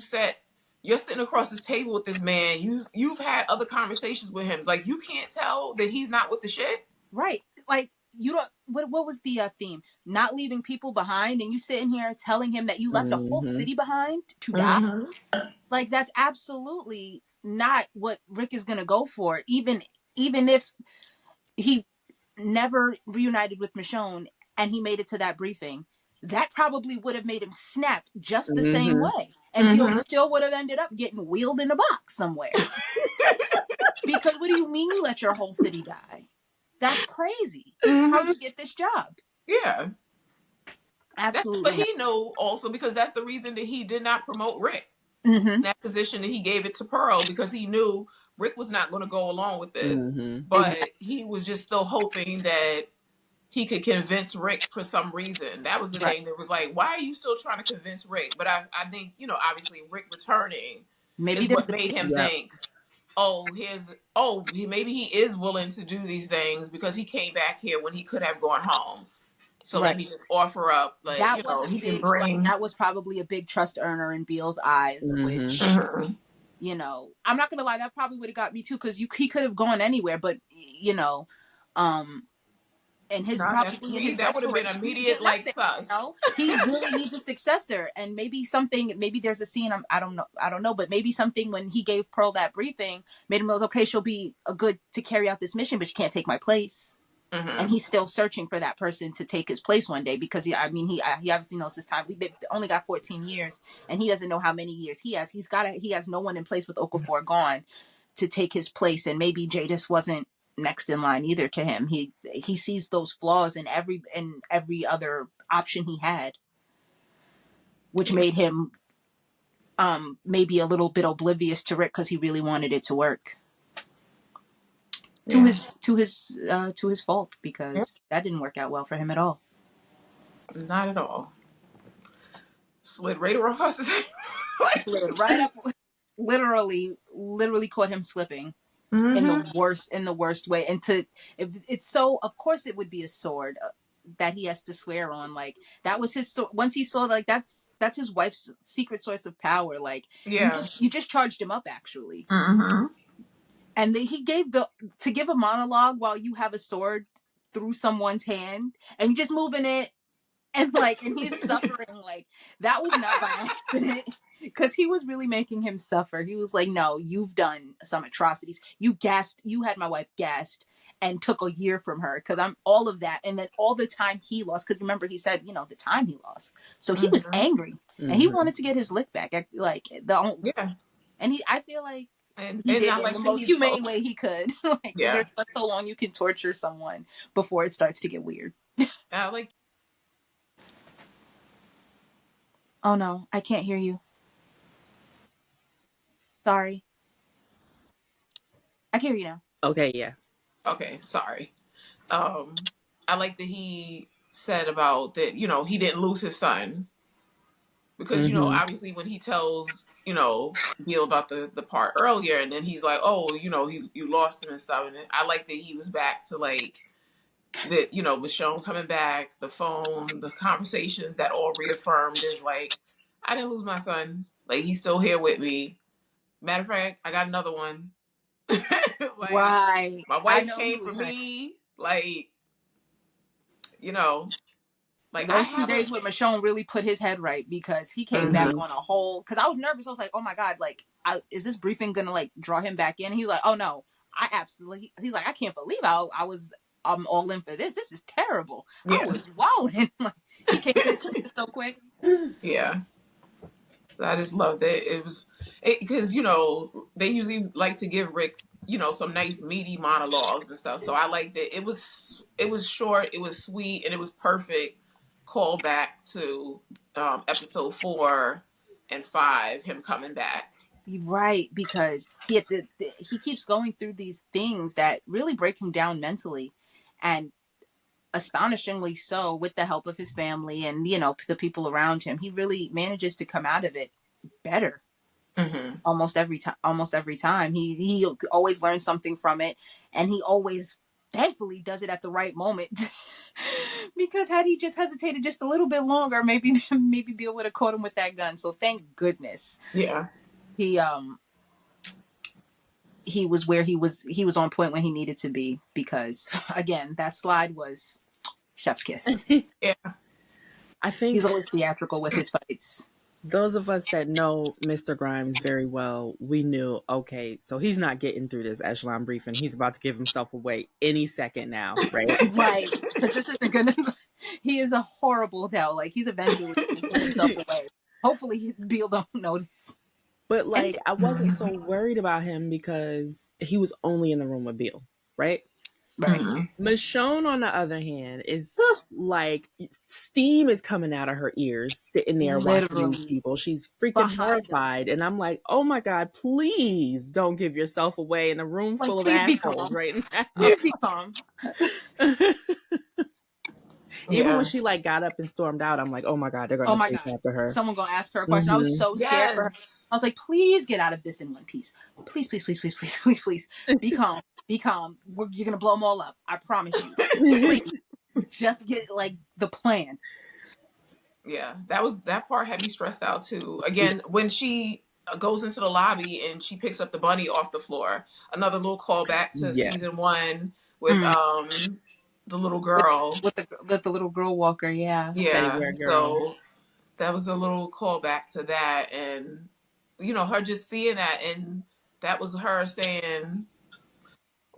sitting across this table with this man, you've had other conversations with him. Like you can't tell that he's not with the shit. Right. Like you don't what was the theme? Not leaving people behind, and you sitting here telling him that you left a whole Mm-hmm. city behind to die? Mm-hmm. Like that's absolutely not what Rick is gonna go for. Even if he never reunited with Michonne and he made it to that briefing, that probably would have made him snap just the same Mm-hmm. way. And Bill Mm-hmm. still would have ended up getting wheeled in a box somewhere. Because what do you mean you let your whole city die? That's crazy. How'd Mm-hmm. you get this job? Yeah. But Absolutely not. he knew also because that's the reason that he did not promote Rick Mm-hmm. in that position, that he gave it to Pearl, because he knew Rick was not going to go along with this. Mm-hmm. But he was just still hoping that he could convince Rick for some reason. That was the Right. thing that was like, why are you still trying to convince Rick? But I think, obviously Rick returning Maybe is there's what made him Yep. think, maybe he is willing to do these things because he came back here when he could have gone home. So right. let me just offer up, like, That was a he can big like bring. that was probably a big trust earner in Beale's eyes, Mm-hmm. which Mhm. I'm not gonna lie, that probably would have got me too, because he could have gone anywhere, but and his Not that for probably in me. his That would have been desperation, he's immediate, getting up like, there. sus. He really needs a successor, and maybe there's a scene, I don't know, but maybe something when he gave Pearl that briefing made him realize, okay, she'll be a good to carry out this mission, but she can't take my place. Mm-hmm. And he's still searching for that person to take his place one day, because he obviously knows his time. They've only got 14 years, and he doesn't know how many years he has. He has no one in place with Okafor gone to take his place, and maybe Jadis wasn't next in line either to him. He sees those flaws in every other option he had, which made him maybe a little bit oblivious to Rick, because he really wanted it to work. To his fault, because that didn't work out well for him at all. Not at all. Slid right across the table. Slid right up, literally caught him slipping Mm-hmm. in the worst way. And it's so, of course it would be a sword that he has to swear on. Like that was his once he saw, like that's his wife's secret source of power. Like Yeah. you just charged him up, actually. Mm-hmm. And he gave to give a monologue while you have a sword through someone's hand and you're just moving it, and he's suffering. Like that was not by accident, because he was really making him suffer. He was like, no, you've done some atrocities. You had my wife gassed and took a year from her, because I'm all of that. And then all the time he lost, because remember he said, the time he lost. So he was angry, and he wanted to get his lick back. Yeah. And I feel like And he did I in like the that most he's humane both. way he could. Yeah. There's but so long you can torture someone before it starts to get weird. I like. Oh no, I can't hear you. Sorry. I can hear you now. Okay, yeah. Okay, sorry. I like that he said about that. He didn't lose his son because Mm-hmm. obviously when he tells Beal about the part earlier, and then he's like, oh, you lost him and stuff. And I like that he was back to like that. Michonne coming back, the phone, the conversations, that all reaffirmed is like, I didn't lose my son. Like he's still here with me. Matter of fact, I got another one. Like, Right. my I wife know came he for was right. me. Like, like I Those few have days with Michonne really put his head right, because he came back on a whole. Because I was nervous. I was like, "Oh my god! Like, is this briefing gonna like draw him back in?" He's like, "Oh no, I absolutely." He's like, "I can't believe I'm all in for this. This is terrible. Yeah. I was wilding." Like, he came to his senses so quick. Yeah. So I just loved it. It was because they usually like to give Rick some nice meaty monologues and stuff. So I liked it. It was short. It was sweet, and it was perfect. Call back to episode 4 and 5, him coming back. Right, because he keeps going through these things that really break him down mentally, and astonishingly so, with the help of his family and the people around him, he really manages to come out of it better. Mm-hmm. Almost every time he always learns something from it, and he always thankfully does it at the right moment. Because had he just hesitated just a little bit longer, maybe Bill would have caught him with that gun. So thank goodness Yeah. he was where he was on point when he needed to be, because again, that slide was chef's kiss. Yeah. I think He's always theatrical with his fights. those of us that know Mr. Grimes very well, we knew, okay, so he's not getting through this echelon briefing. He's about to give himself away any second now, right? Right, because this isn't gonna. He is a horrible towel. Like, he's eventually giving himself away. Hopefully, Beal don't notice. But like, I wasn't so worried about him because he was only in the room with Beal, right? Right. Michonne, on the other hand, is like steam is coming out of her ears, sitting there watching these people. She's freaking horrified, and I'm like, "Oh my god, please don't give yourself away in a room full of assholes right now." Please be calm. Even when she like got up and stormed out, I'm like, "Oh my god, they're gonna chase after her. Someone gonna ask her a question." I was so scared for her. I was like, "Please get out of this in one piece. Please, please, please, please, please, please, please. Be calm. Be calm. You're gonna blow them all up. I promise you. Please, just get like the plan." Yeah, that part had me stressed out too. Again, when she goes into the lobby and she picks up the bunny off the floor, another little callback to season 1 with the little girl with the little girl walker. Yeah. So that was a little callback to that, and her just seeing that, and that was her saying,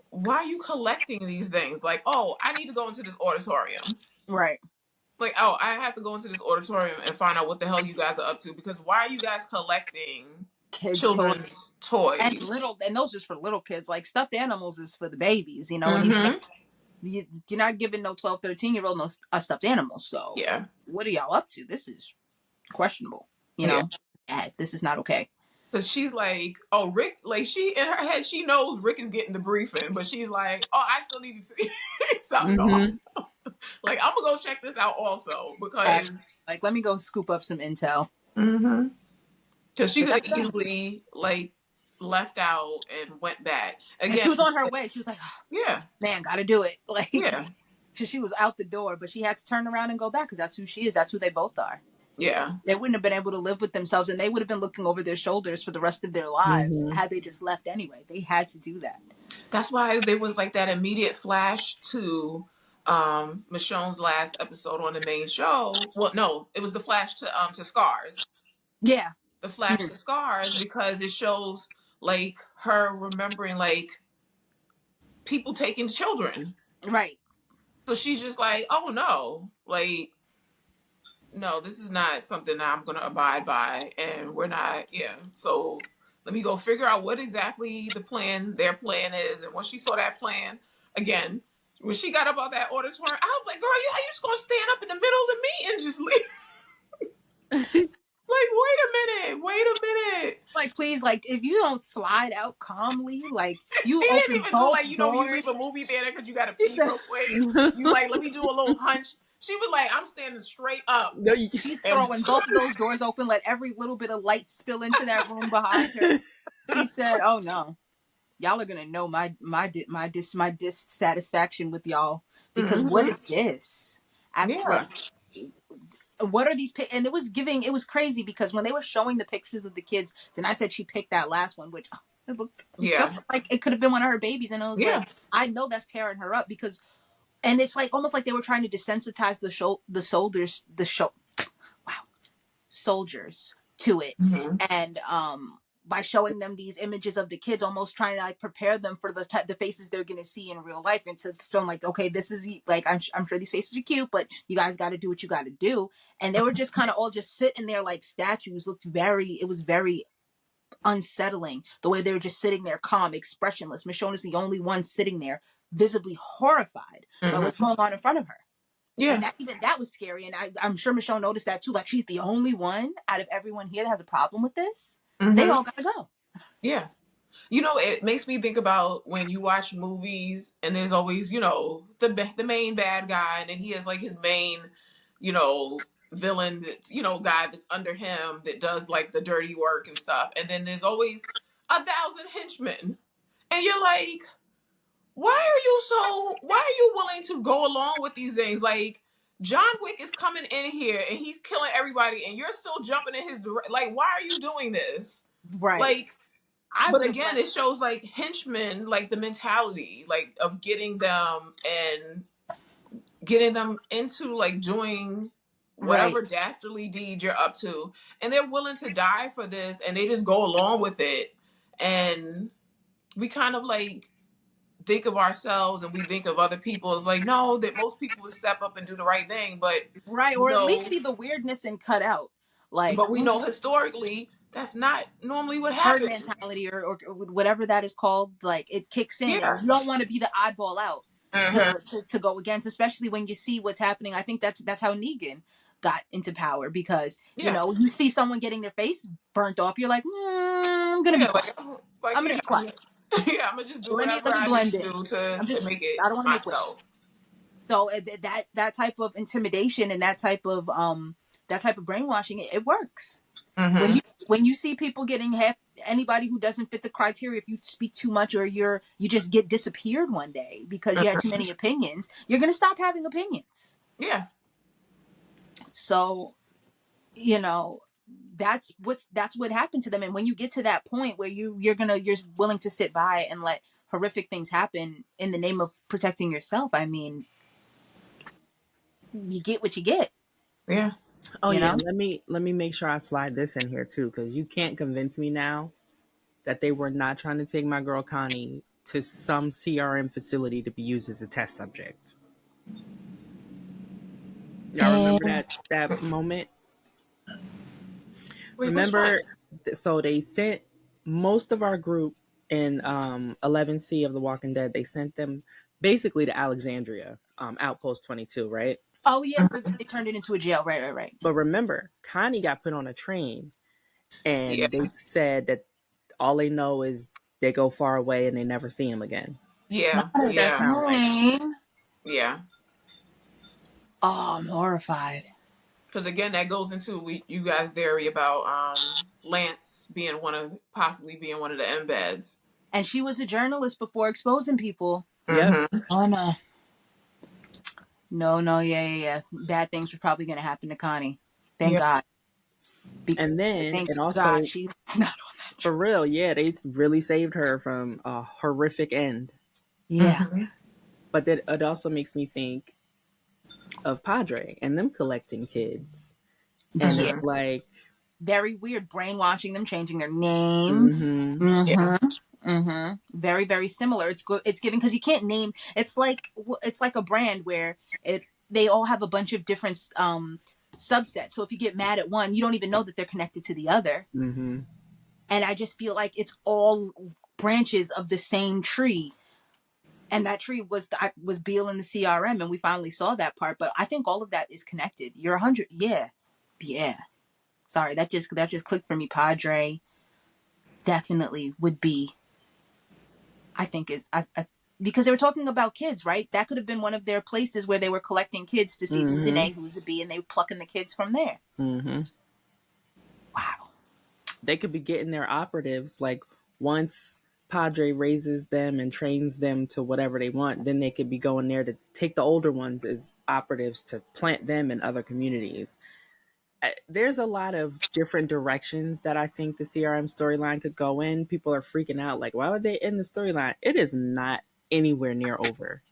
"Why are you collecting these things? Like, oh, I need to go into this auditorium." Right. Like, oh, I have to go into this auditorium and find out what the hell you guys are up to, because why are you guys collecting kids' children's toys? And those just for little kids. Like, stuffed animals is for the babies, and you're not giving no 12, 13-year-old a stuffed animal. So yeah, what are y'all up to? This is questionable. This is not okay. Because she's like, oh, Rick, like, she, in her head, she knows Rick is getting the briefing, but she's like, oh, I still need to see something else. Like, I'm gonna go check this out also, because like, let me go scoop up some intel. Because she could have easily like left out and went back. Again, and she was on her way. She was like, oh, yeah, man, gotta do it. Like, yeah. She was out the door, but she had to turn around and go back, because that's who she is. That's who they both are. Yeah. They wouldn't have been able to live with themselves, and they would have been looking over their shoulders for the rest of their lives had they just left anyway. They had to do that. That's why there was like that immediate flash to Michonne's last episode on the main show. Well, no, it was the flash to Scars. Yeah. The flash to Scars, because it shows like her remembering like people taking children. Right. So she's just like, oh no, like, no, this is not something that I'm going to abide by. And we're not, So let me go figure out what exactly their plan is. And when she saw that plan, again, when she got up out that auditorium, I was like, girl, how you just going to stand up in the middle of the meeting and just leave? Like, wait a minute. Like, please, like, if you don't slide out calmly, like, you she open didn't even do, like, you doors. leave a movie theater because you got to pee real quick. You like, let me do a little hunch. She was like, I'm standing straight up. She's throwing both of those doors open, let every little bit of light spill into that room behind her. She said, oh no, y'all are going to know my dissatisfaction with y'all, because what is this? What are these? And it was crazy, because when they were showing the pictures of the kids, and I said she picked that last one, which it looked just like it could have been one of her babies. And I was like, I know that's tearing her up, because, and it's like almost like they were trying to desensitize soldiers to it. And by showing them these images of the kids, almost trying to like prepare them for the faces they're going to see in real life, and to show them like, okay, this is like, I'm sure these faces are cute, but you guys got to do what you got to do. And they were just kind of all just sitting there like statues. It was very unsettling the way they were just sitting there, calm, expressionless. Michonne is the only one sitting there, visibly horrified by what's going on in front of her. Yeah, and that was scary. And I'm sure Michonne noticed that too. Like, she's the only one out of everyone here that has a problem with this. They all gotta go. Yeah. You know, it makes me think about when you watch movies and there's always, you know, the main bad guy, and then he has like his main, you know, villain that's, you know, guy that's under him that does like the dirty work and stuff. And then there's always 1,000 henchmen. And you're like, why are you willing to go along with these things? Like John Wick is coming in here and he's killing everybody and you're still jumping in his like, why are you doing this? Right. Like, I but would have again, it shows like henchmen, like the mentality, like of getting them and getting them into like doing right. whatever dastardly deed you're up to, and they're willing to die for this, and they just go along with it. And we kind of like think of ourselves and we think of other people as like, no, that most people would step up and do the right thing, but Right. you Or at least know, see the weirdness and cut out. Like but we know historically that's not normally what herd happens. mentality or whatever that is called, like it kicks in and Yeah. you don't want to be the oddball out Hmm. to go against, especially when you see what's happening. I think that's how Negan got into power, because you Yeah. know, you see someone getting their face burnt off, you're like, I'm gonna be Yeah. quiet. Like I'm gonna yeah. be quiet. Yeah, I'm gonna just do Let whatever me I need blend to in. do I'm to just make it I don't want to make waves. myself. So that type of intimidation and that type of brainwashing, it works. Hmm. When you see people getting anybody who doesn't fit the criteria, if you speak too much or you just get disappeared one day because you had too many opinions, you're gonna stop having opinions. Yeah. So you know, that's what happened to them. And when you get to that point where you're willing to sit by and let horrific things happen in the name of protecting yourself, I mean, you get what you get. Yeah. Oh You yeah, know. let me make sure I slide this in here too, because you can't convince me now that they were not trying to take my girl Connie to some CRM facility to be used as a test subject. Y'all remember And that moment? Wait, which Remember, one? so they sent most of our group in 11C of The Walking Dead. They sent them basically to Alexandria, Outpost 22, right? oh yeah, they turned it into a jail. Right, right, right. But remember, Connie got put on a train, Yeah. and they said that all they know is they go far away and they never see him again. Yeah. What does that Yeah. sound like? Yeah. Oh, I'm horrified. Because again, that goes into you guys' theory about Lance possibly being one of the embeds. And she was a journalist before exposing people. Yep. Mm-hmm. Oh no. No, yeah. Bad things were probably going to happen to Connie. Thank Yeah. God. And then Thank it God also, she's not on that. for real, yeah, they really saved her from a horrific end. Yeah. Mm-hmm. But that it also makes me think of Padre and them collecting kids. And Yeah. it's like, Very weird. Brainwashing them, changing their name. mm-hmm, Yeah. Very, very similar. It's good. It's giving, because you can't name. It's like a brand where they all have a bunch of different subsets. So if you get mad at one, you don't even know that they're connected to the other. mm-hmm. And I just feel like it's all branches of the same tree. And that tree was Beale in the CRM, and we finally saw that part. But I think all of that is connected. You're 100, yeah. Sorry, that just clicked for me. Padre definitely would be. I think is because they were talking about kids, right? That could have been one of their places where they were collecting kids to see who's an A, who's a B, and they were plucking the kids from there. Mm-hmm. Wow. They could be getting their operatives, like once Padre raises them and trains them to whatever they want, then they could be going there to take the older ones as operatives to plant them in other communities. There's a lot of different directions that I think the CRM storyline could go in. People are freaking out, like, why would they end the storyline? It is not anywhere near over.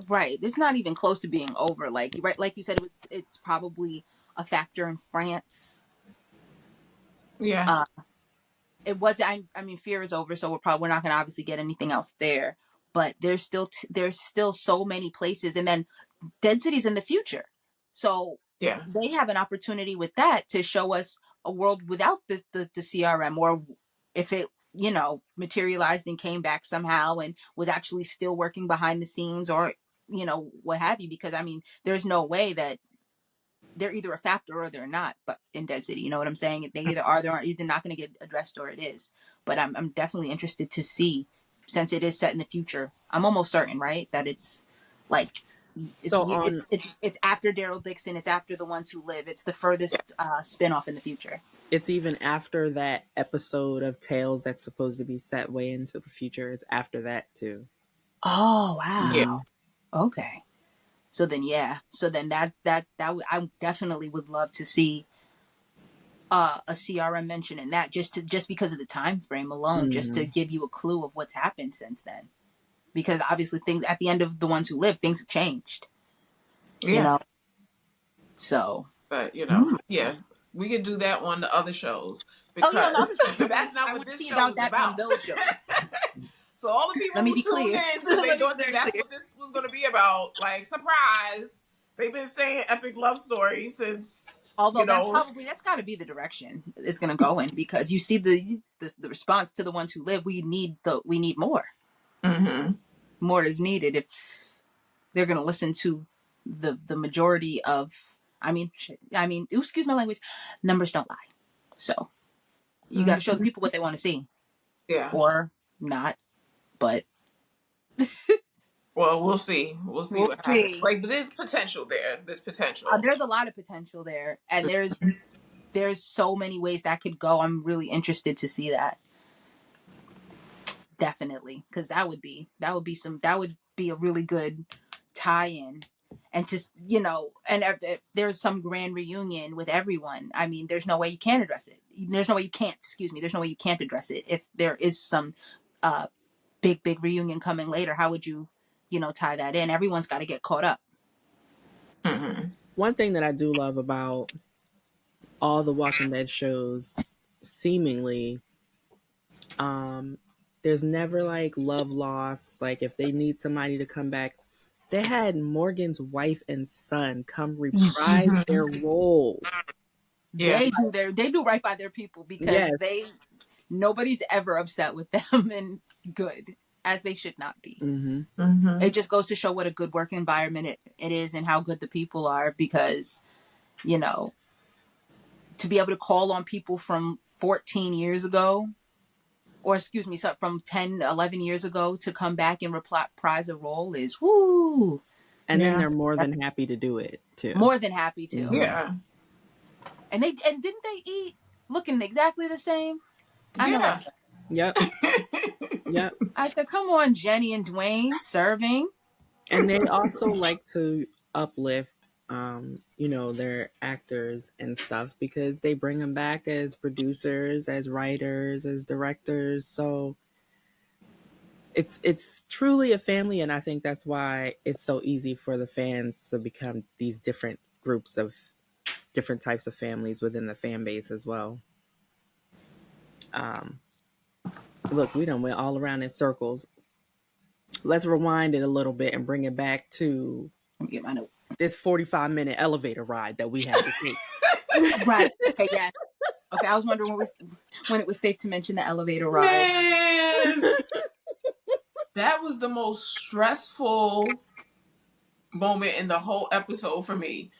Right. It's not even close to being over. Like you said, it's probably a factor in France. Yeah. It was. I mean, Fear is over, so we're not going to obviously get anything else there. But there's still so many places, and then Dead City's in the future, so Yeah. they have an opportunity with that to show us a world without the CRM, or if it materialized and came back somehow and was actually still working behind the scenes, or what have you. Because I mean, there's no way that they're either a factor or they're not. But in Dead City, you know what I'm saying? They either are, they aren't. Either not going to get addressed or it is. But I'm definitely interested to see, since it is set in the future. I'm almost certain, right, that it's like So on it's after Daryl Dixon. It's after The Ones Who Live. It's the furthest spinoff in the future. it's even after that episode of Tales that's supposed to be set way into the future. It's after that too. Oh wow. Yeah. Mhm. Okay. So then, yeah. So then I definitely would love to see a CRM mention in that, just because of the time frame alone, just to Mhm. give you a clue of what's happened since then. Because obviously things at the end of The Ones Who Live, things have changed. You Yeah. know. So. But yeah, we could do that on the other shows Oh yeah, on the because other shows. that's not I what want to this see show about is that on about. those shows. So all the people Let me who be tuned clear. in because they Let me thought be that very that's clear. what this was going to be about, like surprise, they've been saying epic love stories since Although that's got to be the direction it's going to go in, because you see the response to The Ones Who Live. We need more. Mm-hmm. More is needed if they're going to listen to the majority of. Excuse my language. Numbers don't lie. So you got to show the people what they want to see, Yeah. or not. But Well, we'll see. We'll see we'll what happens. see. Like, but there's potential there. There's potential. There's a lot of potential there, and there's so many ways that could go. I'm really interested to see that. Definitely, because that would be a really good tie-in, and just and if there's some grand reunion with everyone. I mean, there's no way you can't address it. There's no way you can't. Excuse me. There's no way you can't address it if there is some uh big reunion coming later. How would you tie that in? Everyone's got to get caught up. Mm-hmm. One thing that I do love about all the Walking Dead shows, seemingly, um, there's never like love lost. Like if they need somebody to come back, they had Morgan's wife and son come reprise their roles. Yeah. They do right by their people, because Yes. nobody's ever upset with them, and good, as they should not be. Mm-hmm. Mm-hmm. It just goes to show what a good work environment it is, and how good the people are, because to be able to call on people from 14 years ago, or excuse me, so from 10, 11 years ago, to come back and reprise a role is woo. And then they're more than happy to do it too. More than happy to. Mhm. Yeah. And didn't they eat looking exactly the same? I know. Yeah. Yep. Yep. I said, come on, Jenny and Dwayne serving. And they also like to uplift their actors and stuff, because they bring them back as producers, as writers, as directors. So it's truly a family, and I think that's why it's so easy for the fans to become these different groups of different types of families within the fan base as well. Look, we done went all around in circles. Let's rewind it a little bit and bring it back to Let me get my note. this 45-minute elevator ride that we had to take. Right. Okay, yeah. Okay, I was wondering when it was safe to mention the elevator ride. Man, that was the most stressful moment in the whole episode for me.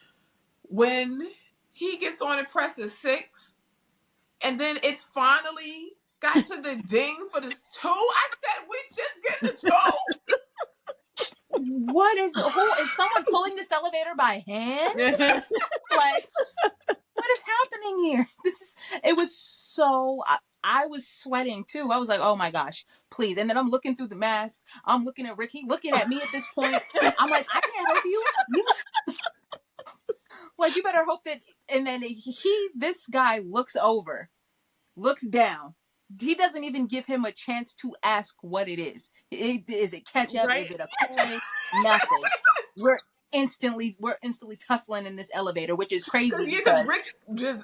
When he gets on and presses 6, and then it finally got to the ding for this 2. I said, we just getting the 2. Who is someone pulling this elevator by hand? Like, what is happening here? It was so, I was sweating too. I was like, oh my gosh, please. And then I'm looking through the mask. I'm looking at Ricky, looking at me at this point. I'm like, I can't help you. Like, you better hope that, and then this guy looks down. He doesn't even give him a chance to ask what it is. Is it ketchup? Right? Is it a Kool-Aid? Nothing. We're instantly tussling in this elevator, which is crazy. Because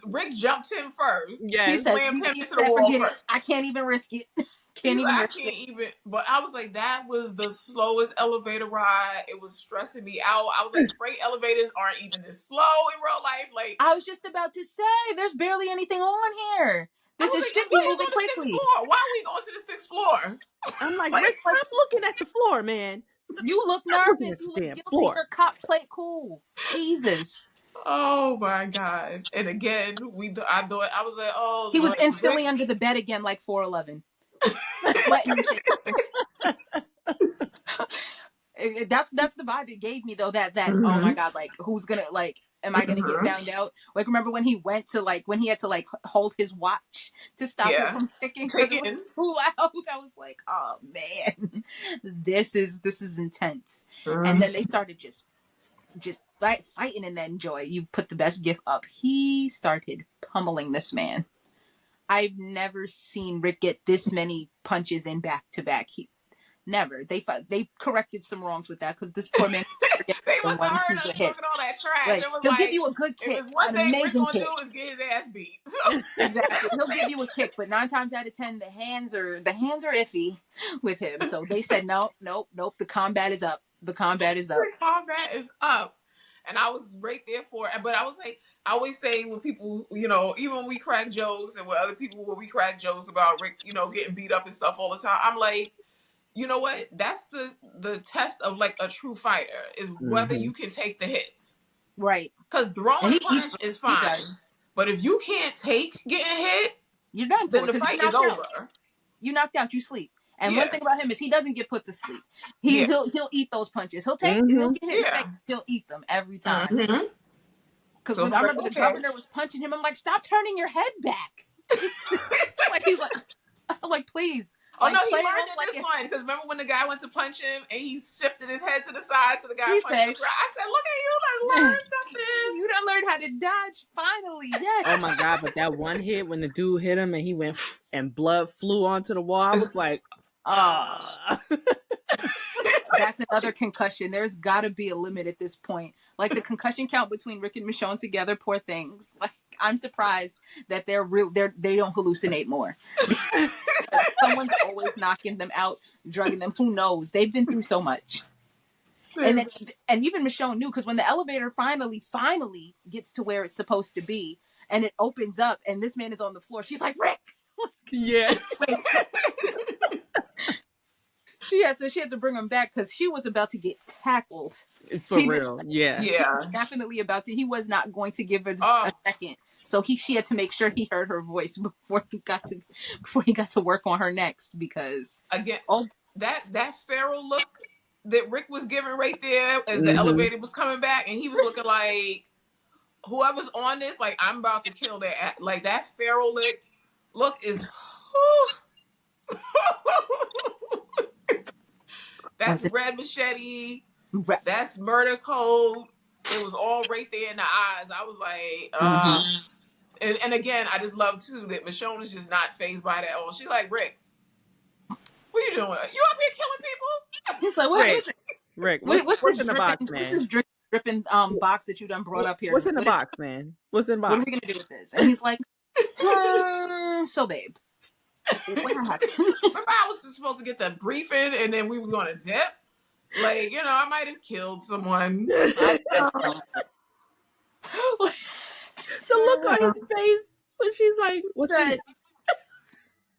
Rick jumped him first. Yes. He said, slammed him into the wall forget first. it. I can't even risk it. Can't even risk it. But I was like, that was the slowest elevator ride. It was stressing me out. I was like, freight elevators aren't even this slow in real life. Like, I was just about to say, there's barely anything on here. This should be moving quickly. Floor? Why are we going to the 6th floor? I'm like, Rick, stop looking at the floor, man. You look nervous. You look damn guilty. floor. Your cop plate cool. Jesus. Oh my god! And again, I thought I was like, oh, He was like instantly Rick. under the bed again, like 411, sweating and shaking. That's the vibe it gave me though. That oh my Mm-hmm. god, like who's gonna like. Am I gonna get Mm-hmm. found out? Like, remember when he went to like when he had to like hold his watch to stop it Yeah, from ticking because it was taken. too loud? I was like, oh man, this is intense. And Mm-hmm. then they started just fighting, and then Joy, you put the best gif up. He started pummeling this man. I've never seen Rick get this many punches in back to back. He never. They corrected some wrongs with that because this poor man forget They the must have ones he heard us get hit. talking all that trash. Right, It was he'll give like, you a good if kick, it's one an thing Rick amazing gonna kick. do is get his ass beat. Exactly, he'll give you a kick, but 9 times out of 10, the hands are iffy with him. So they said no, nope. The combat is up. The combat is up. The combat is up. And I was right there for it. But I was like, I always say when people, even when we crack jokes and with other people, when we crack jokes about Rick, getting beat up and stuff all the time, I'm like, you know what? That's the test of like a true fighter is whether Mm-hmm. you can take the hits. Right, Because and throwing he punch eats. is He fine. does. But if you can't take getting hit, You're done then for the because you fight is knocked out. over. You knocked out. You sleep. And one Yeah. thing about him is he doesn't get put to sleep. Yeah. He'll eat those punches. He'll get Mm-hmm. hit in the face. Yeah. He'll eat them every time. Mm-hmm. Because So when it's I like, remember the okay. governor was punching him, I'm like, stop turning your head back. Like he's like, I'm like, please. Oh Like no, he play it learned off in like this one because remember when the guy went to punch him and he shifted his head to the side so the guy he punched said, him. I said, "Look at you, learn something." you done learned how to dodge. Finally, Oh yes. my god! But that one hit when the dude hit him and he went and blood flew onto the wall, I was like, Uh, that's another concussion. There's got to be a limit at this point. Like the concussion count between Rick and Michonne together, poor things. Like I'm surprised that they don't hallucinate more. Someone's always knocking them out, drugging them. Who knows? They've been through so much. And even Michonne knew because when the elevator finally gets to where it's supposed to be and it opens up and this man is on the floor, she's like, Rick. yeah. She had to bring him back because she was about to get tackled. For real, yeah. Yeah. Definitely about to. He was not going to give her Oh. a second. So she had to make sure he heard her voice before he got to work on her next because Again, that feral look that Rick was giving right there as the Mm-hmm. elevator was coming back, and he was looking like whoever's on this, like I'm about to kill that. Like that feral look is. That's Red Machete. That's Murder Code. It was all right there in the eyes. I was like, and again, I just love too that Michonne is just not phased by that at all. She like, Rick, what are you doing? You up here killing people? He's like, what is it? Rick, What's what's this in the box, man? What's this dripping box that you done brought up here? What's in the box, man? What's in the box? What are we gonna do with this? And he's like, so babe, what happened? Remember I was supposed to get the briefing and then we were going to dip? Like, I might have killed someone. The look on his face when she's like, what's that?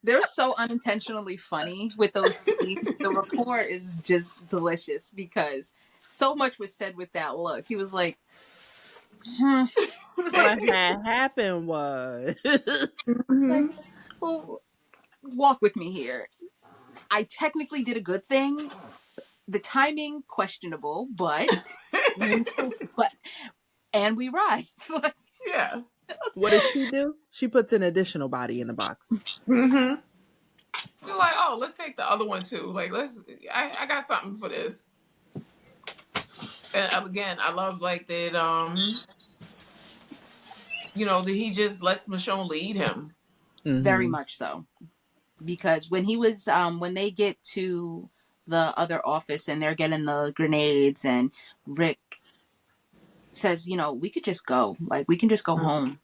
They're so unintentionally funny with those scenes. The rapport is just delicious because so much was said with that look. He was like, What had happened was like, well, walk with me here. I technically did a good thing. The timing questionable, but and we rise. Yeah. What does she do? She puts an additional body in the box. Mm-hmm. We're like, oh, let's take the other one too. Like, I got something for this. And again, I love like that. That he just lets Michonne lead him. Mm-hmm. Very much so, because when he was when they get to the other office and they're getting the grenades and Rick says, we could just go. Like, we can just go home.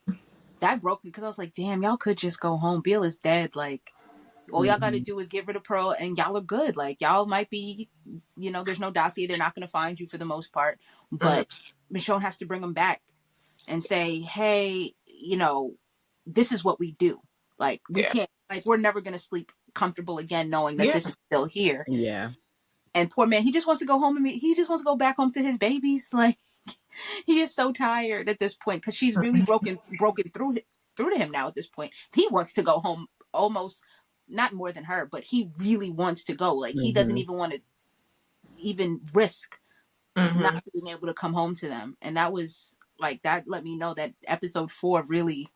That broke me because I was like, damn, y'all could just go home. Beale is dead. Like, all y'all got to do is get rid of Pearl and y'all are good. Like, y'all might be, there's no dossier. They're not going to find you for the most part. But Michonne has to bring them back and say, hey, this is what we do. Like, we can't, like, we're never going to sleep comfortable again knowing that this is still here. Yeah. And poor man, he just wants to go home he just wants to go back home to his babies. Like, He is so tired at this point because she's really broken through to him now at this point. He wants to go home almost, not more than her, but he really wants to go. Like he doesn't even want to even risk not being able to come home to them. And that was like, that let me know that episode 4 really,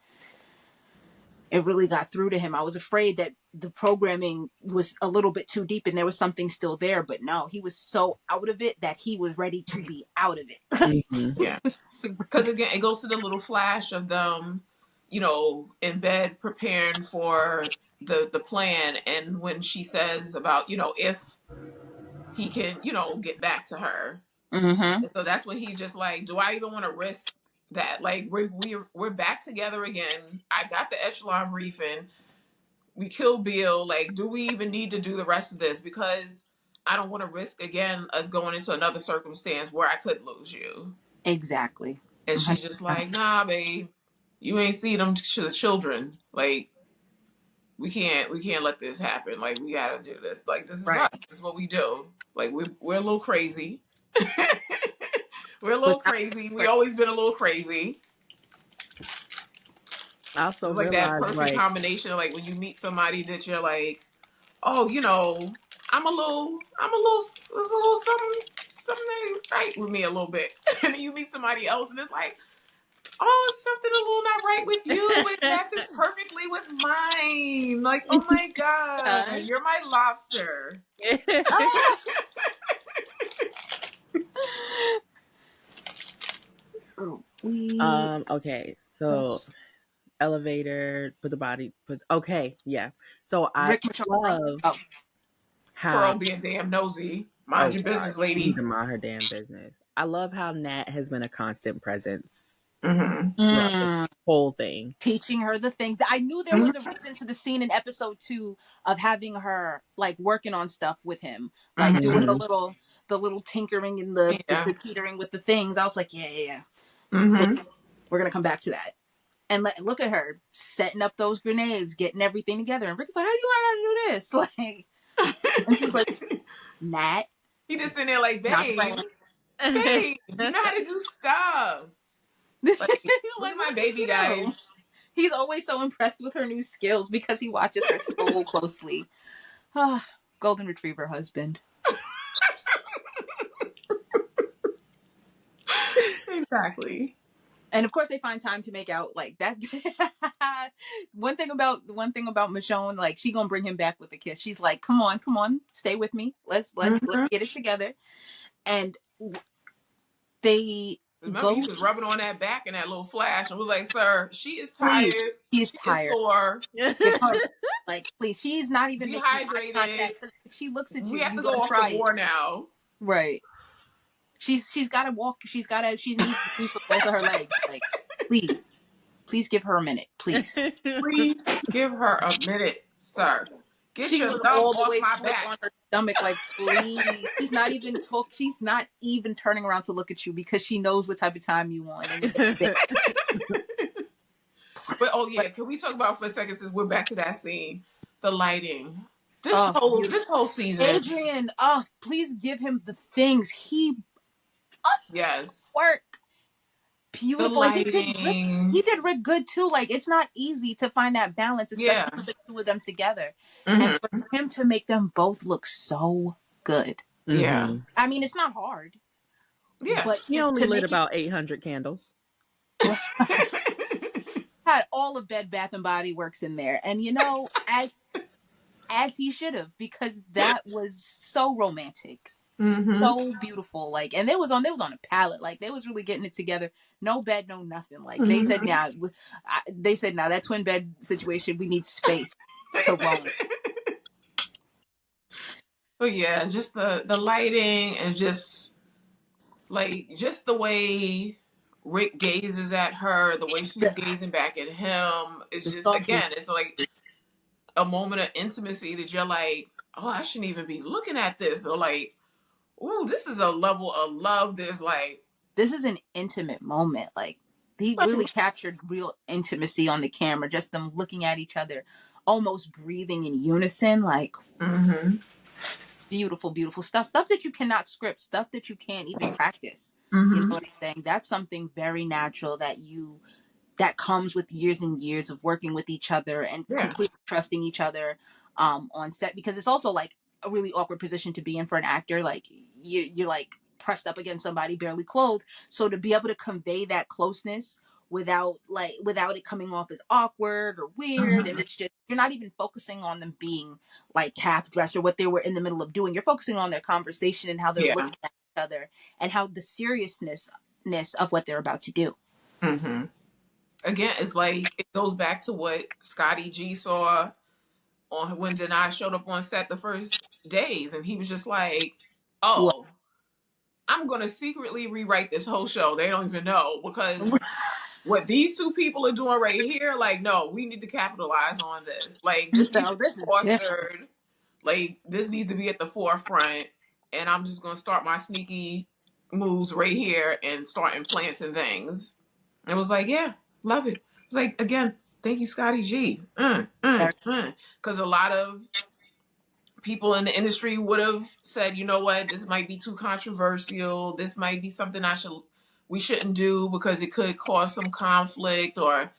it really got through to him. I was afraid that the programming was a little bit too deep and there was something still there, but no, he was so out of it that he was ready to be out of it. Yeah. Because again, it goes to the little flash of them, you know, in bed preparing for the plan. And when she says about, you know, if he can, you know, get back to her. And so that's when he's just like, do I even want to risk that? Like we're back together again. I got the echelon briefing. We killed Bill. Like, do we even need to do the rest of this? Because I don't want to risk again us going into another circumstance where I could lose you. Exactly. And she's just like, nah, babe, you ain't see them children. Like, we can't let this happen. Like, we gotta do this. Like, this is us. This is what we do. Like, we're a little crazy. We're a little crazy. We always been a little crazy. I also it's like that perfect like, combination of like when you meet somebody that you're like, oh, you know, there's a little something right with me a little bit. And then you meet somebody else and it's like, oh, it's something a little not right with you, but it matches perfectly with mine. Like, oh my God, you're my lobster. Okay, so elevator, put the body, okay, yeah. So I love how Pearl being damn nosy. Mind your business, lady. She need to mind her damn business. I love how Nat has been a constant presence throughout the whole thing, teaching her the things that I knew there was a reason to the scene in episode 2 of having her like working on stuff with him, like doing the little tinkering and the teetering with the things. I was like, yeah. We're gonna come back to that. And look at her setting up those grenades, getting everything together. And Rick's like, how do you learn how to do this? Like, and she's like, Nat. He just sitting there like, babe, you know how to do stuff. Like, look at my baby, guys. He's always so impressed with her new skills because he watches her so closely. Golden Retriever husband. Exactly. And of course, they find time to make out like that. One thing about Michonne, like she gonna bring him back with a kiss. She's like, "Come on, stay with me. Let's get it together." And they he was rubbing on that back in that little flash, and was like, "Sir, she is tired. She's tired. Sore. Like, please, she's not even dehydrated. Making eye contact. She looks at you. We have to go off the war now, right?" She's got to walk. She needs to use both of her legs. Like, please give her a minute. Please give her a minute, sir. Get your thumb all the off way my back. On her stomach, like, please. She's not even turning around to look at you because she knows what type of time you want. But can we talk about for a second since we're back to that scene? The lighting. This whole season. Adrian, please give him the things. He work. Beautiful. Like, he did Rick good too. Like, it's not easy to find that balance, especially with the two of them together. And for him to make them both look so good. Yeah. I mean, it's not hard. Yeah. But he only lit about 800 candles. Had all of Bed Bath and Body Works in there. And you know, as he should have, because that was so romantic. So beautiful. Like, and they was on a palette. Like, they was really getting it together. No bed, no nothing. Like, they said, that twin bed situation, we need space to roam. But yeah, just the lighting and just the way Rick gazes at her, the way she's gazing back at him. It's just, again, it's like a moment of intimacy that you're like, oh, I shouldn't even be looking at this. Or like, ooh, this is a level of love that's like... This is an intimate moment. Like, he really captured real intimacy on the camera. Just them looking at each other, almost breathing in unison. Like, Beautiful, beautiful stuff that you cannot script, stuff that you can't even practice. You know Mm-hmm. what I'm saying? That's something very natural that comes with years and years of working with each other and Yeah. completely trusting each other on set, because it's also like a really awkward position to be in for an actor. Like you're like pressed up against somebody barely clothed, so to be able to convey that closeness without it coming off as awkward or weird, and Mm-hmm. it's just, you're not even focusing on them being like half dressed or what they were in the middle of doing. You're focusing on their conversation and how they're Yeah. looking at each other and how the seriousness of what they're about to do. Mm-hmm. Again, it's like it goes back to what Scotty G saw on when Denai showed up on set the first days, and he was just like, What? "Oh, I'm gonna secretly rewrite this whole show. They don't even know because what these two people are doing right here, like, no, we need to capitalize on this. Like, this needs to So be this is different. fostered. Like, this needs to be at the forefront. And I'm just gonna start my sneaky moves right here and start implanting things." It was like, yeah, love it. It's like, again, thank you, Scotty G. Because a lot of people in the industry would have said, you know what, this might be too controversial. This might be something we shouldn't do because it could cause some conflict or,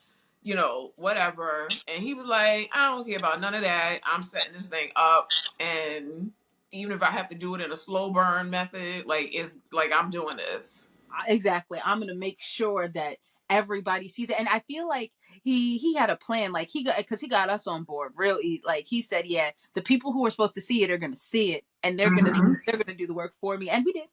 whatever. And he was like, I don't care about none of that. I'm setting this thing up, and even if I have to do it in a slow burn method, like it's like I'm doing this. Exactly. I'm gonna make sure that everybody sees it, and I feel like he had a plan. Like he got us on board. Really, like he said, yeah, the people who are supposed to see it are gonna see it, and Mm-hmm. they're gonna do the work for me, and we did.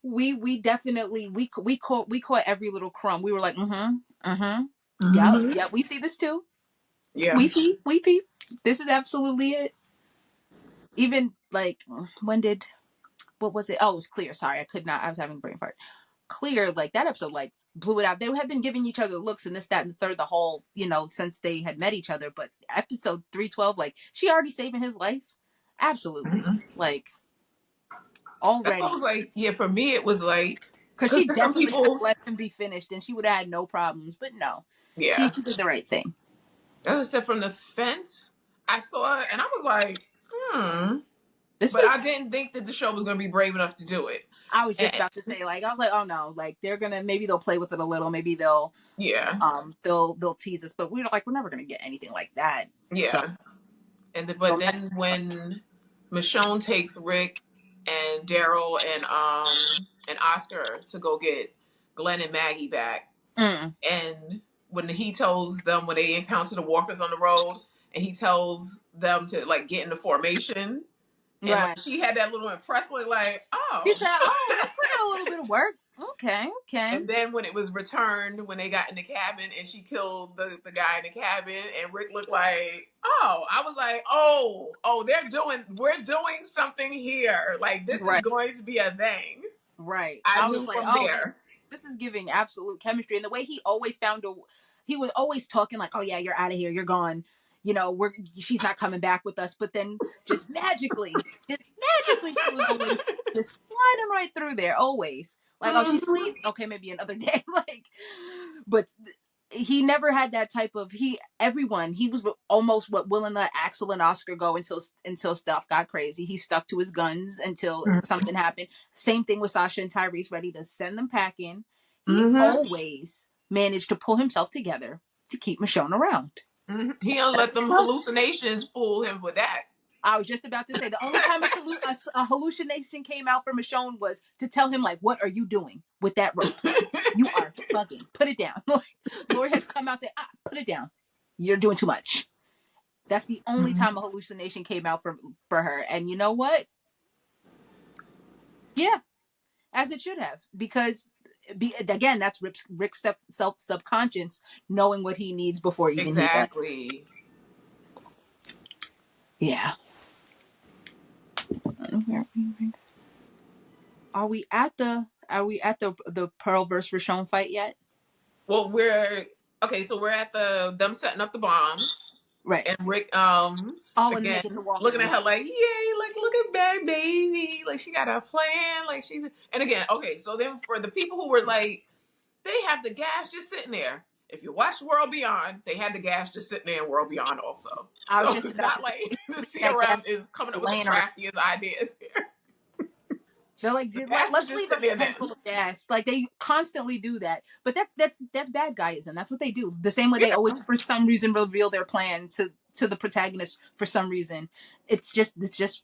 We definitely we caught every little crumb. We were like, yeah, Mm-hmm. yeah, we see this too. Yeah. We peep. This is absolutely it. Even like when did what was it? Oh, it was Clear. Sorry, I could not. I was having a brain fart. Clear, like that episode, like blew it out. They had been giving each other looks and this, that, and the third the whole, since they had met each other. But episode 312, like she already saving his life. Absolutely, Mm-hmm. like That's what I already, was like. Yeah, for me, it was like, because because she there's some definitely could have people, let him be finished and she would have had no problems. But no, yeah. she did the right thing. As I said, from the fence, I saw it and I was like, hmm. This But I is. didn't think that the show was going to be brave enough to do it. I was just And about to say, like, I was like, oh no, like they're gonna, maybe they'll play with it a little, maybe yeah, they'll tease us, but we're never gonna get anything like that. So yeah. But no then when Michonne takes Rick and Daryl and Oscar to go get Glenn and Maggie back, matter. and when he tells them when they encounter the walkers on the road, and he tells them to like get into formation, and like Right. she had that little impressed look, like, She oh. said, "Oh, let's put in a little bit of work." Okay, okay. And then when it was returned, when they got in the cabin and she killed the guy in the cabin, and Rick looked like, oh, I was like, oh, we're doing something here. Like this is Right, going to be a thing. right. I I knew was like, from "Oh, there. this is giving absolute chemistry." And the way he was always talking like, "Oh yeah, you're out of here, you're gone." She's not coming back with us. But then just magically, she was always just sliding right through there. Always like, oh, she's Mm-hmm. asleep. Okay, maybe another day. Like, but he never had that type of he was almost what Will and let Axel and Oscar go until stuff got crazy. He stuck to his guns until something happened. Same thing with Sasha and Tyrese, ready to send them packing. He Mm-hmm. always managed to pull himself together to keep Michonne around. Mm-hmm. He don't let them hallucinations fool him with that. I was just about to say the only time a hallucination came out for Michonne was to tell him, like, what are you doing with that rope? You are bugging. Put it down. Lori had to come out and say, put it down. You're doing too much. That's the only Mm-hmm. time a hallucination came out for her. And you know what? Yeah, as it should have. Because, again, that's Rick's subconscious knowing what he needs before even he does. Exactly. Yeah. Are we at the Pearl versus Rashomon fight yet? Well, so we're at them setting up the bombs. Right. And Rick, Oh, and they get to again, walk looking at those. her like, yay, like, look at that baby. Like, she got a plan. Like, and again, okay, so then for the people who were like, they have the gas just sitting there. if you watch World Beyond, they had the gas just sitting there in World Beyond also. I was So just it's about not to say, like the that gas CRM is coming up with the laying around. craftiest ideas here. They're like, The dude, gas was let's just leave a sitting there tank then. full of gas. Like they constantly do that, but that's bad guyism. That's what they do. The same way they Yeah. always, for some reason, reveal their plan to the protagonist. For some reason, it's just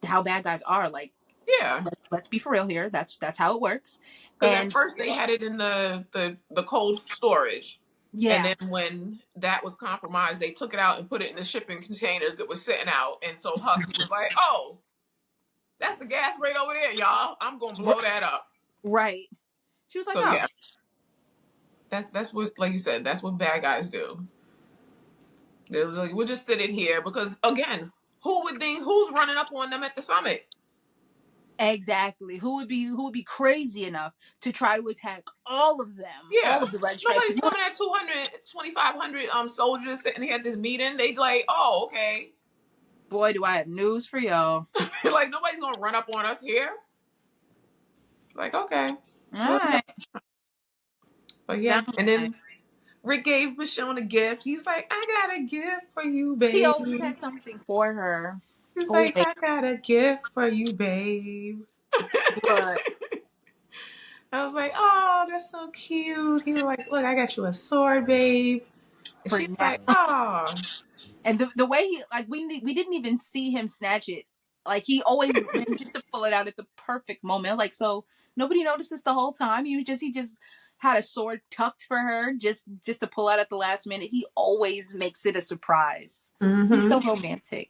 how bad guys are. Like, Yeah. let's be for real here. That's how it works. Because at And first they had it in the cold storage. And yeah, then when that was compromised, they took it out and put it in the shipping containers that was sitting out. And so Hux was like, oh, that's the gas right over there, y'all. I'm going to blow that up. right. She was like, So oh, yeah, that's what, like you said, that's what bad guys do. They're like, we're just sitting here because, again, who would think, who's running up on them at the summit? exactly. Who would be crazy enough to try to attack all of them, all Yeah. of the red stripes? Nobody's coming at 200, 2,500 soldiers sitting here at this meeting. They like, oh, okay. Boy, do I have news for y'all. Like, nobody's going to run up on us here. Like, okay. All right. But yeah. Sounds And nice. then Rick gave Michonne a gift. He's like, I got a gift for you, He always baby. has something for her. He's like, Always. I got a gift for you, babe. But I was like, oh, that's so cute. He was like, look, I got you a sword, babe. And for she's now. like, oh. And the way he, like, we didn't even see him snatch it. Like, he always manages to pull it out at the perfect moment. Like, so nobody noticed this the whole time. He just had a sword tucked for her just to pull out at the last minute. He always makes it a surprise. Mm-hmm. He's so romantic.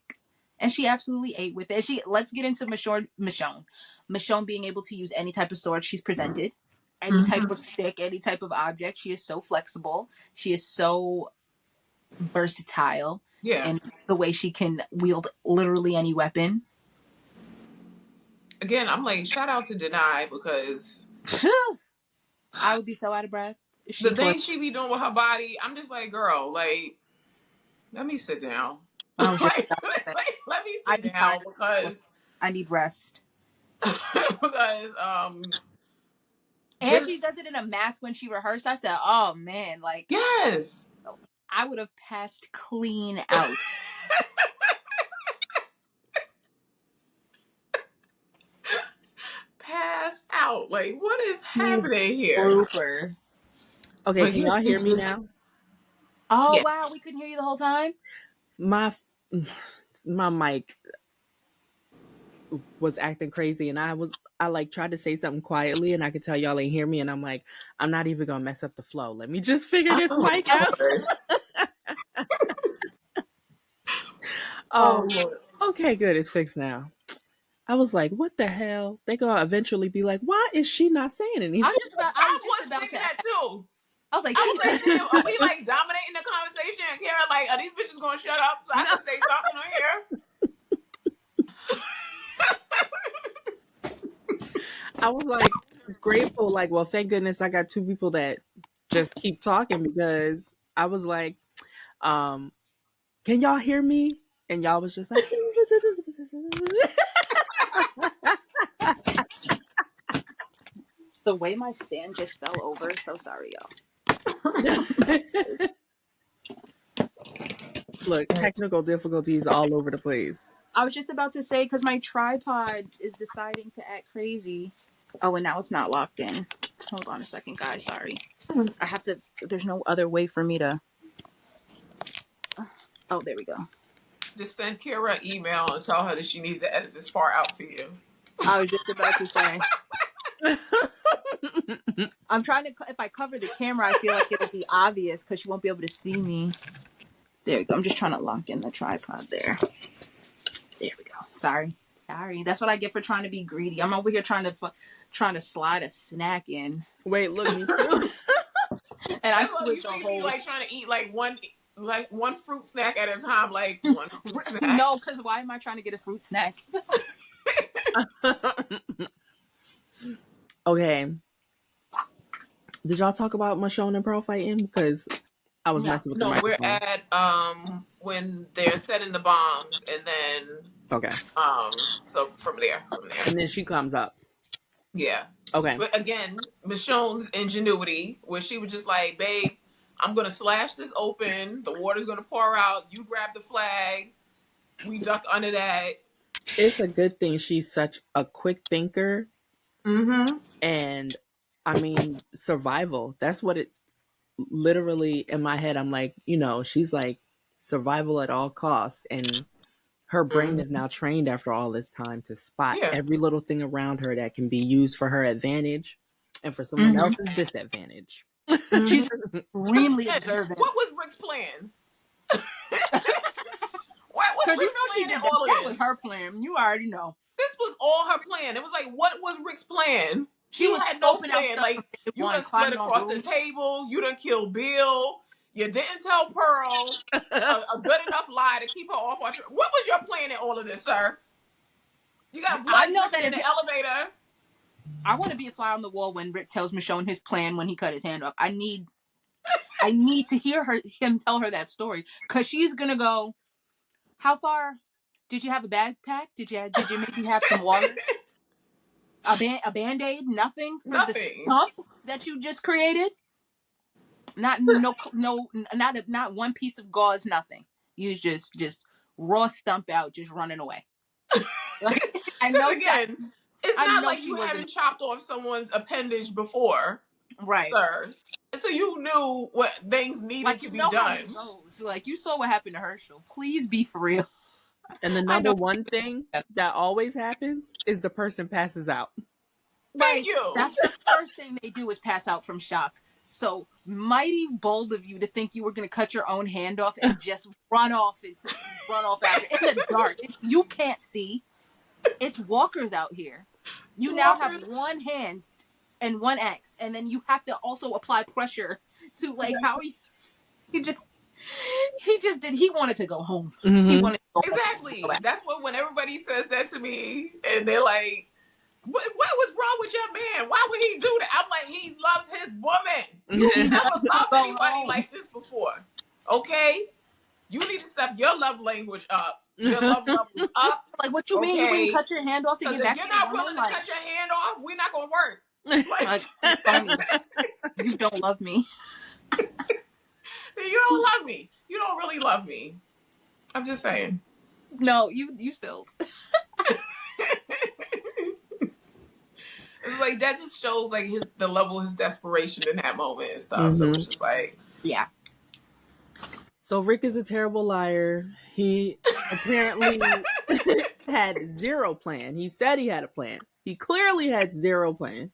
And she absolutely ate with it. Let's get into Michonne. Michonne being able to use any type of sword she's presented, any type of stick, any type of object. She is so flexible. She is so versatile. Yeah. In the way she can wield literally any weapon. Again, I'm like, shout out to Deny because I would be so out of breath. the things she be doing with her body, I'm just like, girl, like, let me sit down. Like, let me sit down because I need rest. because and she does it in a mask when she rehearsed. I said, oh man, like, yes, I would have passed clean out. passed out. Like, what is happening here? Trooper. Okay, But can y'all hear me now? Oh Yeah. wow, we couldn't hear you the whole time. My mic was acting crazy, and I like tried to say something quietly, and I could tell y'all ain't hear me, and I'm like, I'm not even gonna mess up the flow. Let me just figure this mic out. Lord. Okay, good, it's fixed now. I was like, what the hell? They gonna eventually be like, why is she not saying anything? I was was thinking that too. I was like, are we like dominating the conversation? And Kara, like, are these bitches gonna shut up so I can say something on here? I was like grateful, like, well, thank goodness I got two people that just keep talking because I was like, can y'all hear me? And y'all was just like, the way my stand just fell over. So sorry, y'all. Look, technical difficulties all over the place. I was just about to say, because my tripod is deciding to act crazy. Oh, and now it's not locked in. Hold on a second, guys. Sorry. I have to, there's no other way for me to. Oh, there we go. Just send Kara an email and tell her that she needs to edit this part out for you. I was just about to say. I'm trying to, if I cover the camera, I feel like it'll be obvious because she won't be able to see me. There we go. I'm just trying to lock in the tripod there. There we go. Sorry. That's what I get for trying to be greedy. I'm over here trying to slide a snack in. Wait, look, me too. And I slid the whole. Like trying to eat like one fruit snack at a time, like one fruit snack. No, because why am I trying to get a fruit snack? Okay. Did y'all talk about Michonne and Pearl fighting? Because I was messing with the microphone. We're at when they're setting the bombs, and then okay. So from there, and then she comes up. Yeah. Okay. But again, Michonne's ingenuity, where she was just like, "Babe, I'm gonna slash this open. The water's gonna pour out. You grab the flag. We duck under that. It's a good thing she's such a quick thinker. Mm-hmm. And I mean, survival. That's what it literally in my head. I'm like, she's like survival at all costs. And her brain is Mm-hmm. now trained after all this time to spot Yeah. every little thing around her that can be used for her advantage and for someone Mm-hmm. else's disadvantage. Mm-hmm. She's extremely Again, observant. what was Rick's plan? What was Because you Rick's know she plan did in that. all of That this? was her plan. You already know. This was all her plan. It was like, what was Rick's plan? She was had no scoping out plan. stuff Like, from day you one, done slid climbing on across the roofs. table. You done killed Bill. You didn't tell Pearl a good enough lie to keep her off. What was your plan in all of this, sir? You got blood dripping in the elevator. I want to be a fly on the wall when Rick tells Michonne his plan when he cut his hand off. I need to hear him tell her that story, because she's gonna go, how far? Did you have a backpack? Did you maybe have some water? A Band-Aid? Nothing for the stump that you just created? Not one piece of gauze, nothing. You just raw stump out, just running away. Like, I know again, it's not like you haven't chopped off someone's appendage before, right, sir. So you knew what things needed to be done. How it goes. Like, you saw what happened to Herschel. Please be for real. And the number one thing that always happens is the person passes out. Thank you. That's the first thing they do, is pass out from shock. So mighty bold of you to think you were going to cut your own hand off and just run off after in the dark. You can't see. It's walkers out here. You now have one hand and one axe, and then you have to also apply pressure to, like, how he wanted to go home. Mm-hmm. He wanted to go exactly home. That's what, when everybody says that to me and they're like, what was wrong with your man? Why would he do that? I'm like, he loves his woman. You never loved anybody like this before. Okay? You need to step your love language up. Your love level up. Like, what you mean you wouldn't cut your hand off to get back to your woman? If you're not willing to cut your hand off, we're not going to work. Like, you don't love me. You don't love me. You don't really love me. I'm just saying. No, you spilled. It's like, that just shows like the level of his desperation in that moment and stuff. Mm-hmm. So it's just like, yeah. So Rick is a terrible liar. He apparently had zero plan. He said he had a plan. He clearly had zero plan.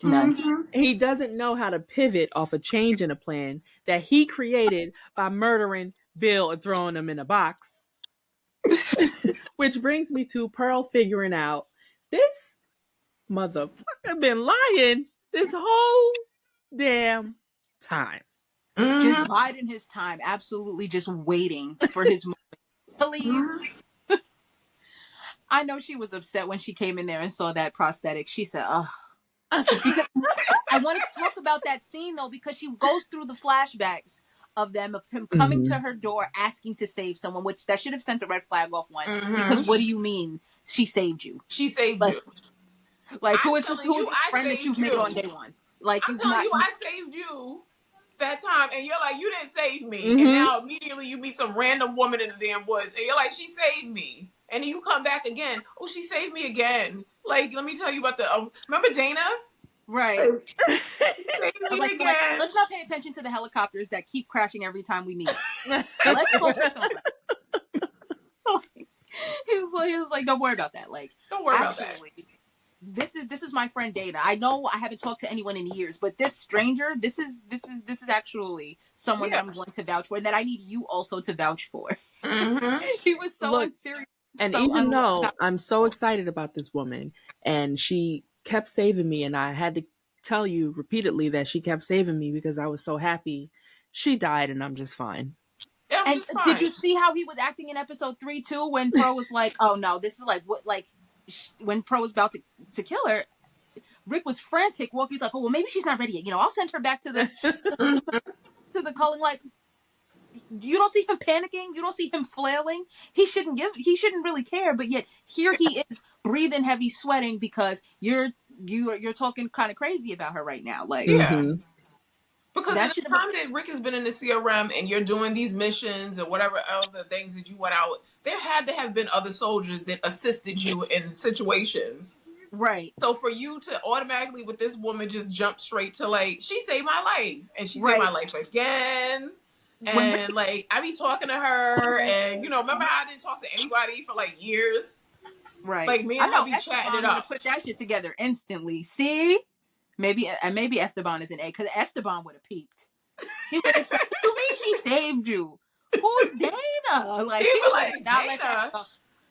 None. Mm-hmm. He doesn't know how to pivot off a change in a plan that he created by murdering Bill and throwing him in a box. Which brings me to Pearl figuring out this motherfucker been lying this whole damn time. Mm-hmm. Just biding his time, absolutely just waiting for his moment to leave. I know she was upset when she came in there and saw that prosthetic. She said, "Oh." Because I wanted to talk about that scene though, because she goes through the flashbacks of him coming to her door asking to save someone, which that should have sent the red flag off one. Mm-hmm. Because what do you mean she saved you? She saved you. Like, who is this friend that you've made on day one? Like, I'm telling you, I saved you that time, and you're like, you didn't save me. Mm-hmm. And now immediately you meet some random woman in the damn woods, and you're like, she saved me. And then you come back again. Oh, she saved me again. Like, let me tell you about remember Dana? Right. Like, let's not pay attention to the helicopters that keep crashing every time we meet. Let's focus on that. He was like, don't worry about that. Like, don't worry about that. This is my friend Dana. I know I haven't talked to anyone in years, but this stranger, this is actually someone that I'm going to vouch for, and that I need you also to vouch for. Mm-hmm. He was so unserious. And even though I'm so excited about this woman, and she kept saving me, and I had to tell you repeatedly that she kept saving me because I was so happy, she died, and I'm just fine. Yeah, and just fine. Did you see how he was acting in episode 3 too, when Pearl was like, "Oh no, this is like what like." When Pearl was about to kill her, Rick was frantic. He's like, "Oh well, maybe she's not ready yet. I'll send her back to the calling." Like, you don't see him panicking. You don't see him flailing. He shouldn't really care. But yet here he is, breathing heavy, sweating because you're talking kind of crazy about her right now. Like, yeah. Because in That the should have time that Rick has been in the CRM and you're doing these missions or whatever other things that you went out, there had to have been other soldiers that assisted you in situations. right. So for you to automatically with this woman just jump straight to like, she saved my life and she saved Right. my life again. When Rick, And like I be talking to her and remember how I didn't talk to anybody for like years? right. Like me I and her know be chatting it Esteban would have up. put that shit together instantly. See? Maybe Esteban is an A because Esteban would have peeped. He would have said, "You mean she saved you? Who's Dana?" Like He he be would have like, not let that Dana, go.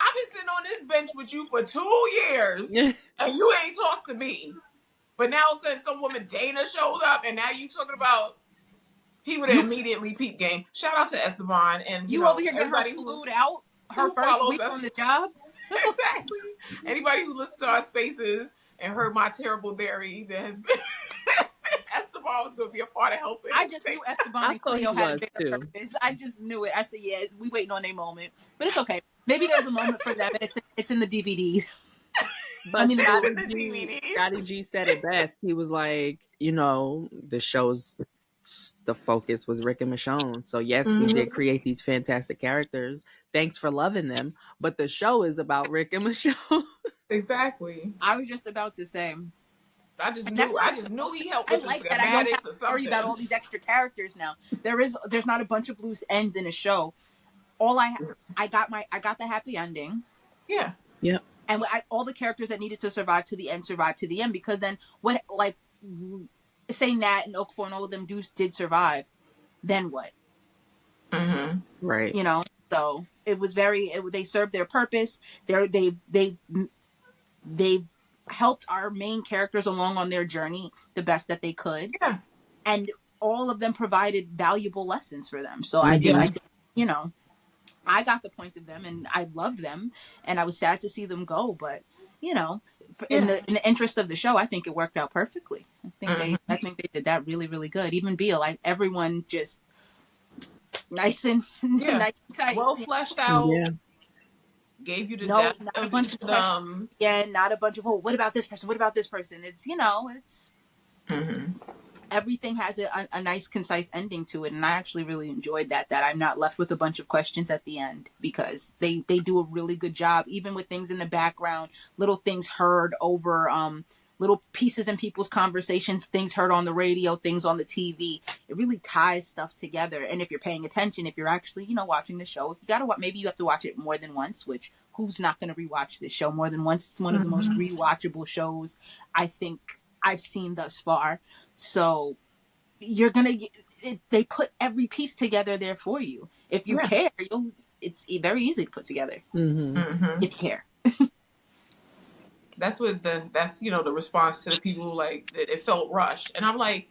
I've been sitting on this bench with you for 2 years and you ain't talked to me. But now since some woman Dana showed up and now you talking about, he would have You immediately peep game. Shout out to Esteban and you over here get her everybody flued out her who first follows week on us. the job. Exactly. Anybody who listens to our spaces and heard my terrible theory that has been Esteban was going to be a part of helping. I just knew Esteban I and thought he Cleo had a was bigger too. purpose. I just knew it. I said, "Yeah, we waiting on a moment," but it's okay. Maybe there's a moment for them, and it's in the DVDs. But It's in the Scotty DVDs. G said it best. He was like, the show's the focus was Rick and Michonne. So yes, we did create these fantastic characters. Thanks for loving them. But the show is about Rick and Michonne. Exactly. I was just about to say, I just and that's knew. how I it's just knew supposed to he be. helped I with the like that I don't have schematics to or worry about all something. these extra characters now. There's not a bunch of loose ends in a show. All I got the happy ending. Yeah. Yeah. And all the characters that needed to survive to the end survived to the end, because then what, like, say Nat and Okafor and all of them did survive, then what? Mm-hmm. Right. So it was they served their purpose. They helped our main characters along on their journey the best that they could, Yeah. and all of them provided valuable lessons for them. So Mhm. I got the point of them, and I loved them, and I was sad to see them go. But in Yeah. the interest of the show, I think it worked out perfectly. Mm-hmm. I think they did that really, really good. Even Beale, like everyone, just nice and Yeah. nice and tight. Well fleshed out. Yeah. Gave you the No, depth not a of bunch each of of questions. them. Again, not a bunch of what about this person? What about this person? It's it's Mm-hmm. everything has a nice concise ending to it, and I actually really enjoyed that I'm not left with a bunch of questions at the end, because they do a really good job, even with things in the background, little things heard over little pieces in people's conversations, things heard on the radio, things on the TV. It really ties stuff together. And if you're paying attention, if you're actually watching the show, if you gotta maybe you have to watch it more than once, which who's not going to rewatch this show more than once? It's one of the most rewatchable shows I think I've seen thus far. So you're gonna they put every piece together there for you. If you care, it's very easy to put together. Mm-hmm. Mm-hmm. If you care. That's the response to the people who like that it felt rushed. And I'm like,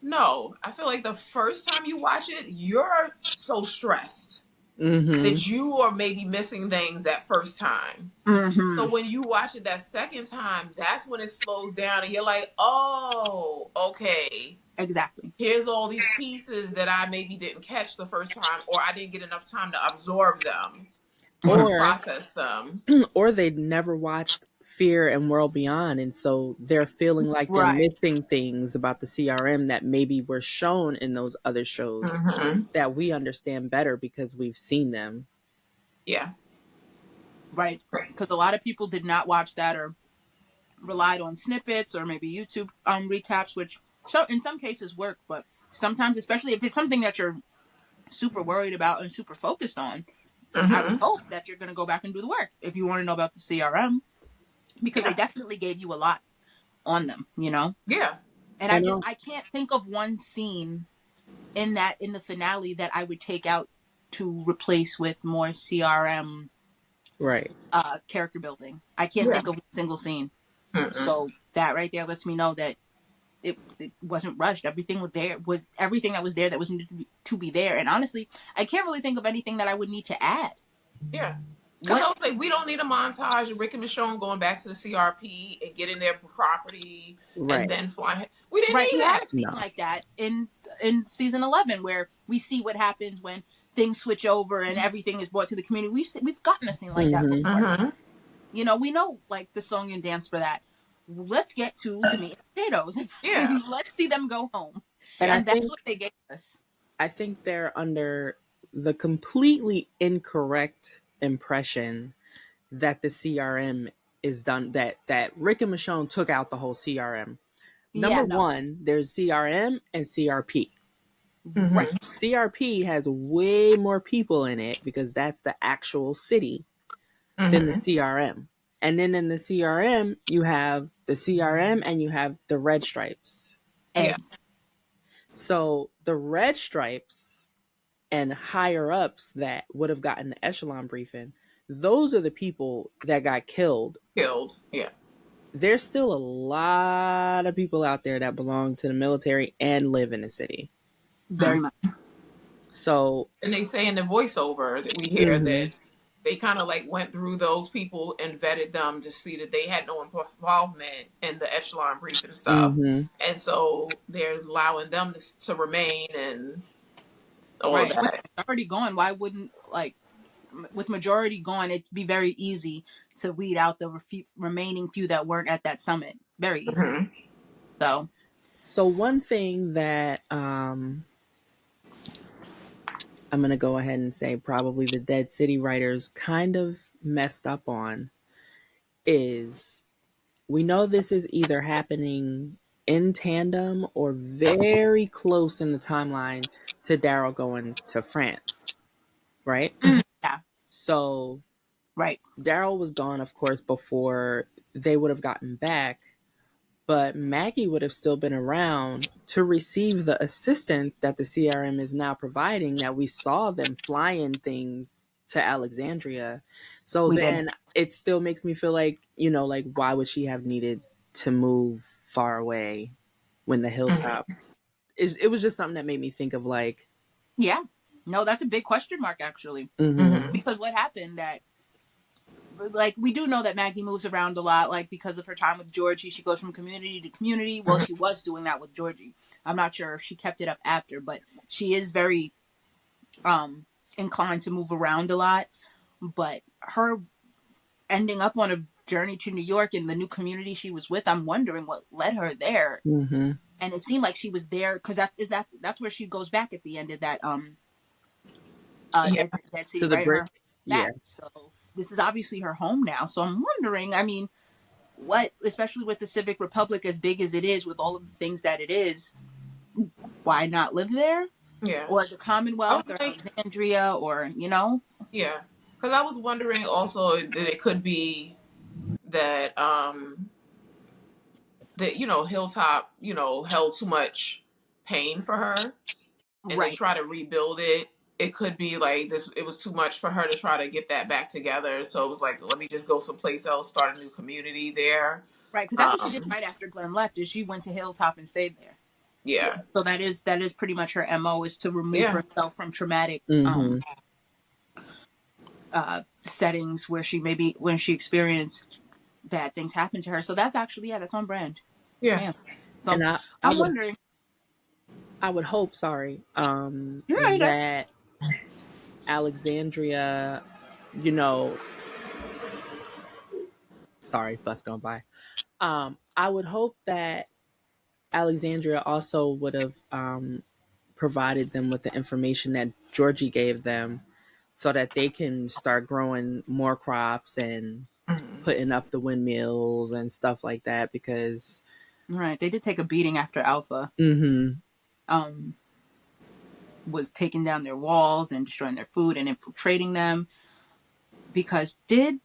no, I feel like the first time you watch it, you're so stressed Mm-hmm. that you are maybe missing things that first time. Mm-hmm. So when you watch it that second time, that's when it slows down and you're like, oh, okay. Exactly. Here's all these pieces that I maybe didn't catch the first time, or I didn't get enough time to absorb them or to process them. Or they'd never watched Fear and World Beyond, and so they're feeling like they're Right. missing things about the CRM that maybe were shown in those other shows that we understand better because we've seen them. Yeah. Right. Because a lot of people did not watch that, or relied on snippets or maybe YouTube recaps, which in some cases work, but sometimes, especially if it's something that you're super worried about and super focused on, I would hope that you're going to go back and do the work if you want to know about the CRM, because they definitely gave you a lot on them, Yeah. And I can't think of one scene in the finale that I would take out to replace with more CRM character building. I can't think of one single scene. So that right there lets me know that it wasn't rushed. Everything was there, with everything that was there that was needed to be there. And honestly, I can't really think of anything that I would need to add. Yeah. Because I was like, we don't need a montage of Rick and Michonne going back to the CRP and getting their property and then flying. We didn't need We that. have a scene like that in season 11 where we see what happens when things switch over and everything is brought to the community. We've gotten a scene like that before. We know like the song and dance for that. Let's get to the meat and potatoes. Yeah. Let's see them go home. And Yeah. And that's what they gave us. I think they're under the completely incorrect impression that the CRM is done, that Rick and Michonne took out the whole CRM. Number Yeah, no. one, there's CRM and CRP. Right. CRP has way more people in it because that's the actual city than the CRM. And then in the CRM, you have the CRM and you have the red stripes. Yeah. So the red stripes and higher ups that would have gotten the echelon briefing, those are the people that got killed. Killed. Yeah. There's still a lot of people out there that belong to the military and live in the city. Very much. So, And they say in the voiceover that we hear that they kind of like went through those people and vetted them to see that they had no involvement in the echelon briefing stuff. And so they're allowing them to remain and all of that. With majority gone, why wouldn't, like, with majority gone, it'd be very easy to weed out the remaining few that weren't at that summit. Very easy. So one thing that I'm going to go ahead and say probably the Dead City writers kind of messed up on is we know this is either happening in tandem or very close in the timeline to Daryl going to France, right? Yeah. So right. Daryl was gone, of course, before they would have gotten back, but Maggie would have still been around to receive the assistance that the CRM is now providing, that we saw them flying things to Alexandria. So then it still makes me feel like, you know, like, why would she have needed to move far away when the hilltop? It was just something that made me think of, like... Yeah. No, that's a big question mark, actually. Because what happened that... Like, we do know that Maggie moves around a lot, like, because of her time with Georgie. She goes from community to community. Well, she was doing that with Georgie. I'm not sure if she kept it up after, but she is very inclined to move around a lot. But her ending up on a journey to New York in the new community she was with, I'm wondering what led her there. And it seemed like she was there because that's where she goes back at the end of that Dead City, to the right? bricks. Yeah. So this is obviously her home now. So I'm wondering, I mean, what, especially with the Civic Republic as big as it is, with all of the things that it is, why not live there? Yeah. Or the Commonwealth, or Alexandria, or, you know? Yeah. Because I was wondering also that it could be that, that, you know, Hilltop, you know, held too much pain for her. And they try to rebuild it. It could be like this. It was too much for her to try to get that back together. So it was like, let me just go someplace else, start a new community there. Right, because that's what she did right after Glenn left. Is she went to Hilltop and stayed there. Yeah. So that is pretty much her MO, is to remove herself from traumatic settings where she when she experienced bad things happen to her. So that's actually that's on brand. Yeah. So And I'm wondering. I would hope, that Alexandria, you know, sorry, bus going by. I would hope that Alexandria also would have provided them with the information that Georgie gave them so that they can start growing more crops and putting up the windmills and stuff like that, because... Right, they did take a beating after Alpha. Was taking down their walls and destroying their food and infiltrating them. Because they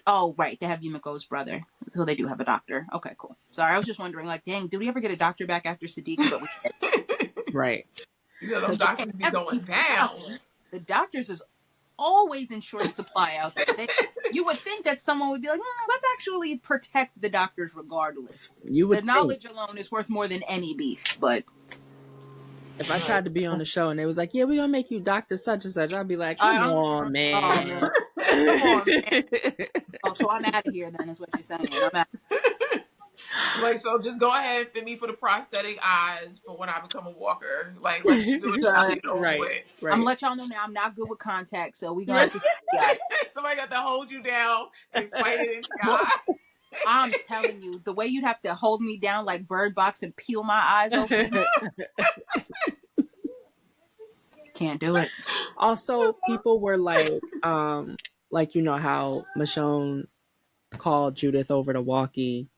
have Yumiko's brother. So they do have a doctor. Okay, cool. Sorry, I was just wondering, like, dang, did we ever get a doctor back after Sadiq? But we did. Right. You know, those doctors be going down. The doctors is always in short supply out there. You would think that someone would be like, let's actually protect the doctors regardless. The knowledge alone is worth more than any beef, but... If I tried to be on the show and they was like, yeah, we're going to make you Dr. such and such, I'd be like, come on, man. Come on, man. So I'm out of here then, is what you're saying. I'm out. Like, so just go ahead and fit me for the prosthetic eyes for when I become a walker. Like, let's just do it now. Right. I'm going to let y'all know now I'm not good with contacts, so we're going to have to see. Somebody got to hold you down and fight it into your eye. I'm telling you, the way you'd have to hold me down like Bird Box and peel my eyes open. Can't do it. Also, people were like you know how Michonne called Judith over to walkie.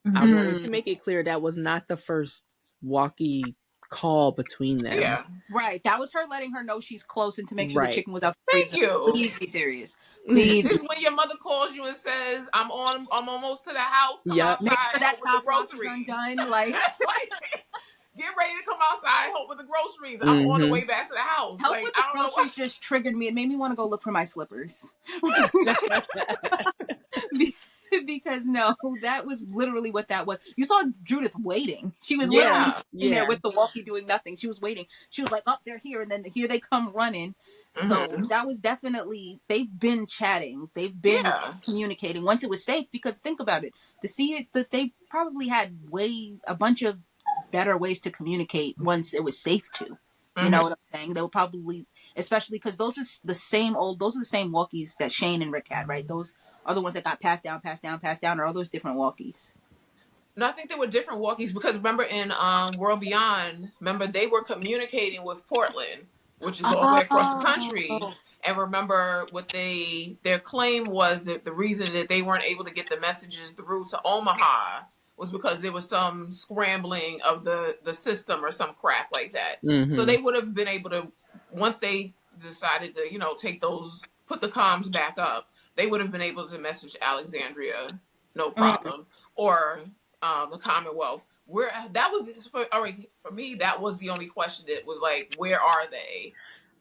I wanted to make it clear that was not the first walkie call between them. Yeah. Right. That was her letting her know she's close and to make sure the chicken was out the Thank freezer. you. Please be serious. Please. This is when your mother calls you and says, I'm almost to the house. Come outside. Make sure that help with the top lock is groceries. undone. Like, get ready to come outside, help with the groceries. I'm on the way back to the house. Help like, with the groceries just triggered me. It made me want to go look for my slippers. Because no, that was literally what that was. You saw Judith waiting. She was literally sitting there with the walkie doing nothing. She was waiting. She was like, oh, they're here. And then here they come running. So that was definitely, they've been chatting. They've been communicating once it was safe. Because think about it. That they probably had a bunch of better ways to communicate once it was safe to. You know what I'm saying? They were probably, especially because those are the same walkies that Shane and Rick had, right? Those are the ones that got passed down, or are those different walkies? No, I think they were different walkies because remember in World Beyond, they were communicating with Portland, which is all the way across the country. And remember what their claim was that the reason that they weren't able to get the messages through to Omaha was because there was some scrambling of the system or some crap like that. So they would have been able to, once they decided to, put the comms back up, they would have been able to message Alexandria, no problem, or the Commonwealth. For me, that was the only question that was like, where are they?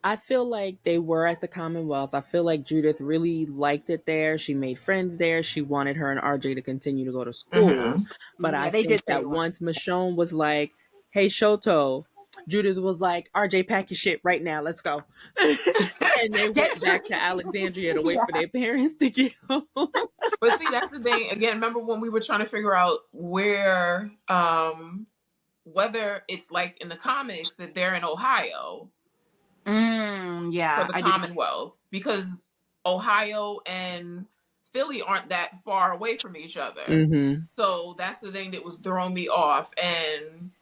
I feel like they were at the Commonwealth. I feel like Judith really liked it there. She made friends there. She wanted her and RJ to continue to go to school. But I think that once Michonne was like, hey, Shoto, Judith was like, RJ, pack your shit right now. Let's go. And they went back to Alexandria to wait for their parents to get home. But see, that's the thing. Again, remember when we were trying to figure out where, whether it's like in the comics that they're in Ohio. For the Commonwealth, because Ohio and Philly aren't that far away from each other. So that's the thing that was throwing me off. And,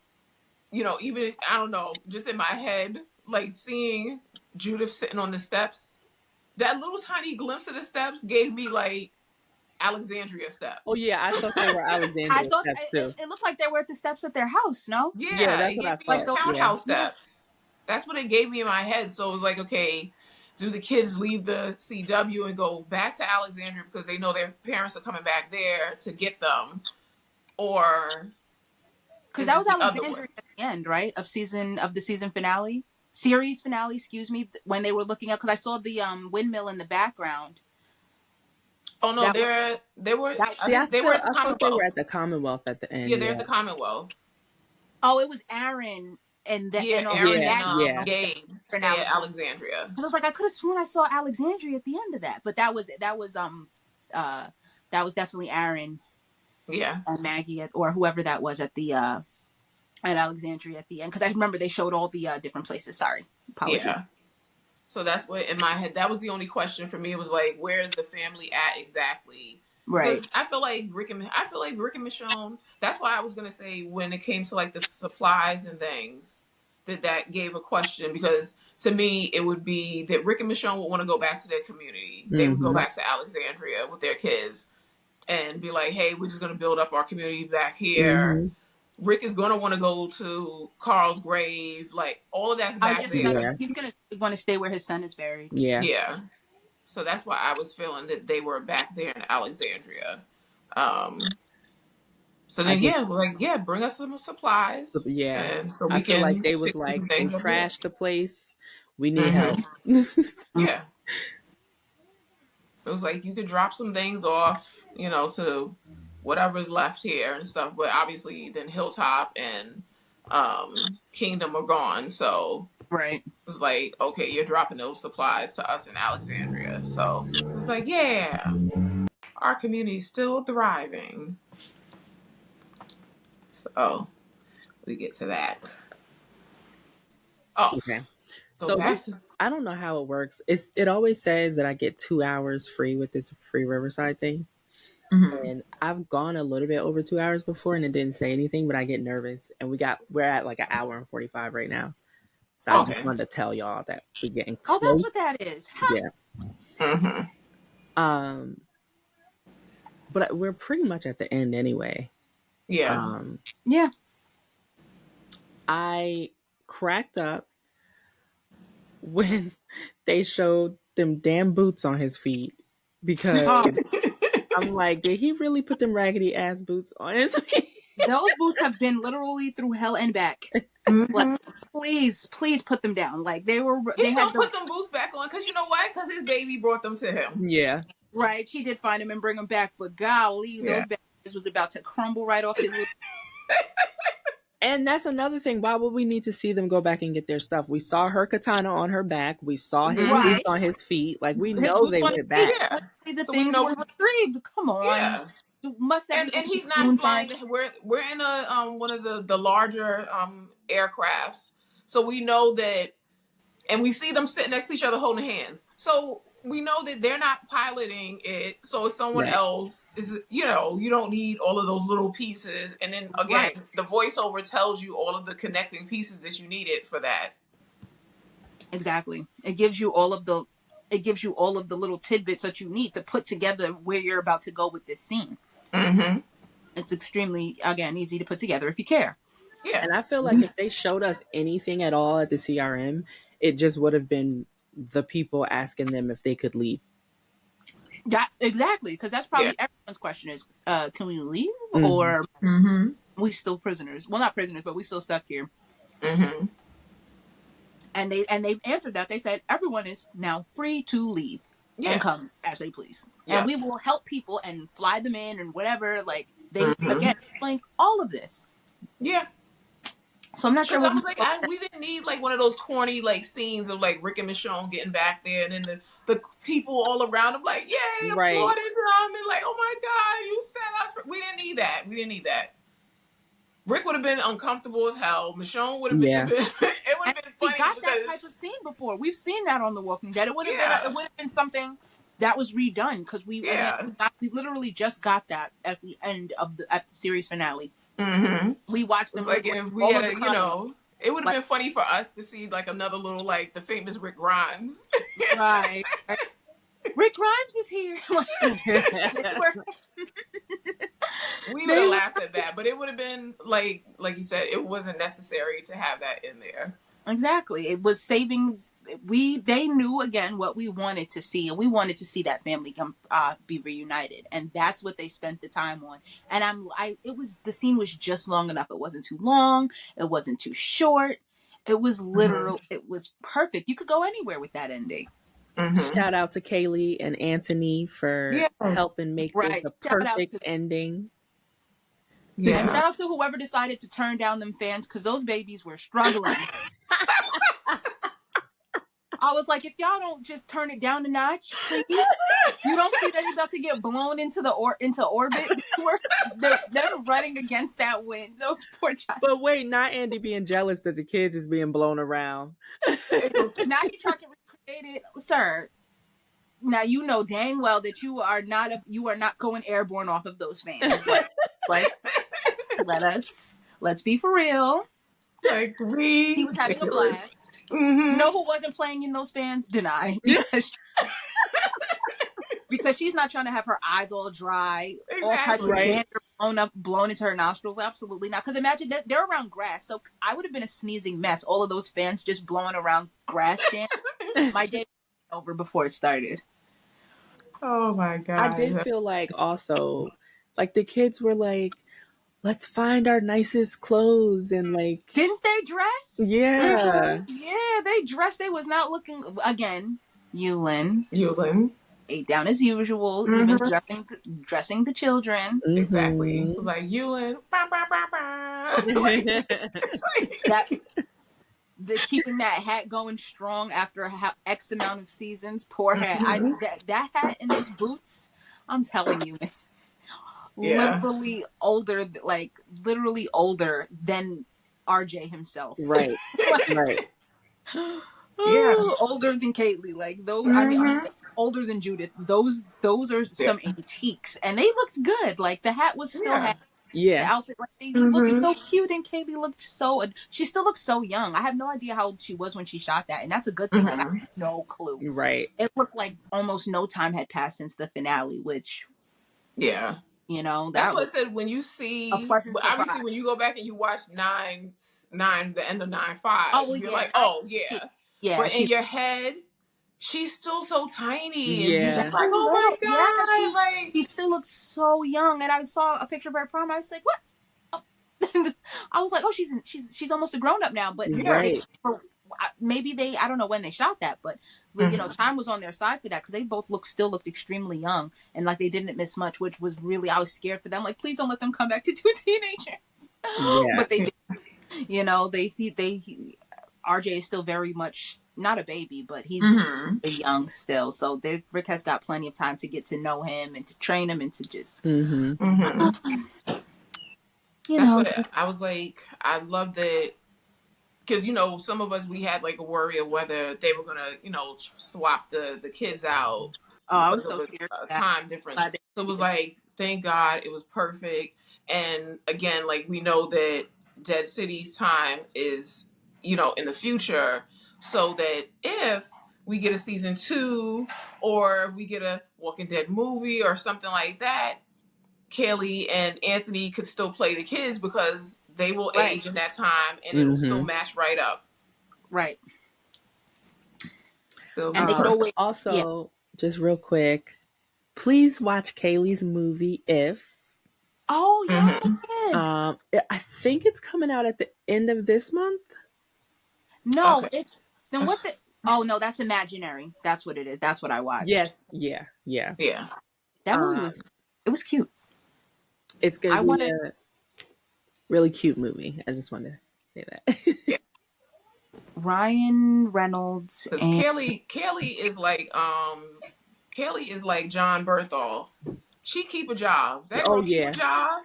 even, I don't know, just in my head, like seeing Judith sitting on the steps, that little tiny glimpse of the steps gave me like Alexandria steps. Oh yeah, I thought they were Alexandria steps too. It looked like they were at the steps at their house, no? Yeah, that's what I thought. Like townhouse steps. That's what it gave me in my head. So it was like, okay, do the kids leave the CW and go back to Alexandria because they know their parents are coming back there to get them? Or because that was Alexandria at the end, right? Of the season finale? Series finale, excuse me, when they were looking up, because I saw the windmill in the background. Oh no, they were at the Commonwealth. They were at the Commonwealth at the end. Yeah, they're at the Commonwealth. Oh, it was Aaron and Aaron and Gabe stay at Alexandria. And I was like, I could have sworn I saw Alexandria at the end of that, but that was definitely Aaron. Yeah, and Maggie or whoever that was at Alexandria at the end, because I remember they showed all the different places. Sorry, apologies. Yeah. So that's what in my head. That was the only question for me. It was like, where's the family at exactly? Right. I feel like Rick and Michonne. That's why I was gonna say when it came to like the supplies and things, that gave a question, because to me it would be that Rick and Michonne would want to go back to their community. They would go back to Alexandria with their kids and be like, hey, we're just gonna build up our community back here. Rick is gonna want to go to Carl's grave, like all of that's back there. He's gonna want to stay where his son is buried. Yeah. So that's why I was feeling that they were back there in Alexandria. So then, bring us some supplies. Yeah. And so I feel like they was like, we trashed the place. We need help. Yeah. It was like, you could drop some things off, to whatever's left here and stuff. But obviously then Hilltop and Kingdom are gone. So right. It's like, okay, you're dropping those supplies to us in Alexandria. So it's like, yeah, our community's still thriving. So we get to that. Oh, okay. So I don't know how it works. It always says that I get 2 hours free with this free Riverside thing. Mm-hmm. And I've gone a little bit over 2 hours before and it didn't say anything, but I get nervous. And we're at like an hour and 45 right now. So I just Okay. wanted to tell y'all that we're getting Oh, that's close. what that is. Huh. Yeah. Mm-hmm. Um, but we're pretty much at the end anyway. Yeah. Yeah. I cracked up when they showed them damn boots on his feet because Oh, I'm like, did he really put them raggedy ass boots on his feet? those boots have been literally through hell and back. Like, Mm-hmm. please, please put them down. Like they He's had gonna the put them boots back on because you know why? Because his baby brought them to him. Yeah. right. She did find him and bring him back, but golly, Yeah. those bags was about to crumble right off his little. And that's another thing. Why would we need to see them go back and get their stuff? We saw her katana on her back. We saw his Mhm. boots Right. on his feet. Like, we His know boots they on his went feet. back. Yeah. Clearly, the So we things know. were retrieved. Come on. Yeah. Must have And been he's not spoon flying. fed. We're in a one of the larger aircrafts, so we know that, and we see them sitting next to each other holding hands. So we know that they're not piloting it. So someone Right. else is. You don't need all of those little pieces. And then again, Right. the voiceover tells you all of the connecting pieces that you needed for that. Exactly. It gives you all of the little tidbits that you need to put together where you're about to go with this scene. Mm-hmm. It's extremely, again, easy to put together if you care. Yeah. And I feel like if they showed us anything at all at the CRM, it just would have been the people asking them if they could leave. Yeah, exactly. Because that's probably everyone's question is, can we leave or Mm-hmm. we still prisoners? Well, not prisoners, but we still stuck here. Mm-hmm. And they answered that. They said everyone is now free to leave and come as they please, and we will help people and fly them in and whatever. Like they again explain all of this. Yeah. So I'm not sure Because what I was like, we didn't need like one of those corny like scenes of like Rick and Michonne getting back there, and then the people all around them like, yay, Right. applauding them, and like, oh my god, you set us. We didn't need that. We didn't need that. Rick would have been uncomfortable as hell. Michonne would have been. Yeah. It would have been we funny got because that type of scene before. We've seen that on The Walking Dead. It would have been something that was redone because we literally just got that at the end of the series finale. Mm-hmm. We watched them like if we all had of the it would have been funny for us to see like another little like the famous Rick Grimes. Right. Rick Grimes is here. We would have laughed at that, but it would have been like you said, it wasn't necessary to have that in there. Exactly. It was saving. They knew again what we wanted to see, and we wanted to see that family be reunited, and that's what they spent the time on. And the scene was just long enough. It wasn't too long. It wasn't too short. It was literal. It was perfect. You could go anywhere with that ending. Mm-hmm. Shout out to Kaylee and Anthony for helping make this a perfect ending. Yeah. And shout out to whoever decided to turn down them fans because those babies were struggling. I was like, if y'all don't just turn it down a notch, please. You don't see that he's about to get blown into orbit. They're running against that wind. Those poor child. But wait, not Andy being jealous that the kids is being blown around. Now he tried to recreate it, sir. Now you know dang well that you are not going airborne off of those fans. Like let's be for real. Like he was having a blast. Mm-hmm. You know who wasn't playing in those fans? Deny. Because she's not trying to have her eyes all dry, all types of dander blown into her nostrils. Absolutely not. Because imagine that they're around grass. So I would have been a sneezing mess. All of those fans just blowing around grass. My day was over before it started. Oh my god! I did feel like also, like the kids were like, let's find our nicest clothes and like. Didn't they dress? Yeah. Yeah, they dressed. They was not looking again. Yulin. Ate down as usual, even dressing the children. Exactly. It was like Yulin. Keeping that hat going strong after X amount of seasons. Poor hat. That hat and those boots. I'm telling you, literally older than RJ himself. Right. Right. Older than Caitlyn. Like though. I mean, older than Judith. Those are some antiques, and they looked good. Like the hat was still had the Yeah. outfit. Like they looked so cute, and Kaylee looked so. She still looks so young. I have no idea how old she was when she shot that, and that's a good thing because I have no clue. Right. It looked like almost no time had passed since the finale, which you know That's that what I was said. When you a see, pleasant surprise. obviously, when you go back and you watch nine, the end of 9-5, Oh well, you're yeah, like, oh yeah. yeah, But in she's your head, she's still so tiny, and you're Yeah. just like, oh my little. Yeah, god, like she still looks so young. And I saw a picture of her at prom. I was like, what? I was like, oh, she's almost a grown up now. But Right. maybe they, I don't know when they shot that, but you know, time was on their side for that because they both still looked extremely young and like they didn't miss much, which was really, I was scared for them. Like, please don't let them come back to two teenagers. Yeah. But they did. You know, RJ is still very much not a baby, but he's young still. So Rick has got plenty of time to get to know him and to train him and to just, you that's know. what I was like. I loved it. Because, you know, some of us, we had like a worry of whether they were going to, you know, swap the kids out Oh, I was because of so a scared of that. time difference. So it was like, thank God it was perfect. And again, like we know that Dead City's time is, you know, in the future. So that if we get a season 2 or we get a Walking Dead movie or something like that, Kelly and Anthony could still play the kids because they will age in that time and it'll still match right up. Right. And they could always also just real quick, please watch Kaylee's movie If. Oh yeah, I think it's coming out at the end of this month. No, it's then what the oh no, that's Imaginary. That's what it is. That's what I watched. Yes, yeah. That movie was cute. It's gonna be a really cute movie. I just wanted to say that. Ryan Reynolds and Kelly is like John Berthal. She keep a job. That girl keep a job.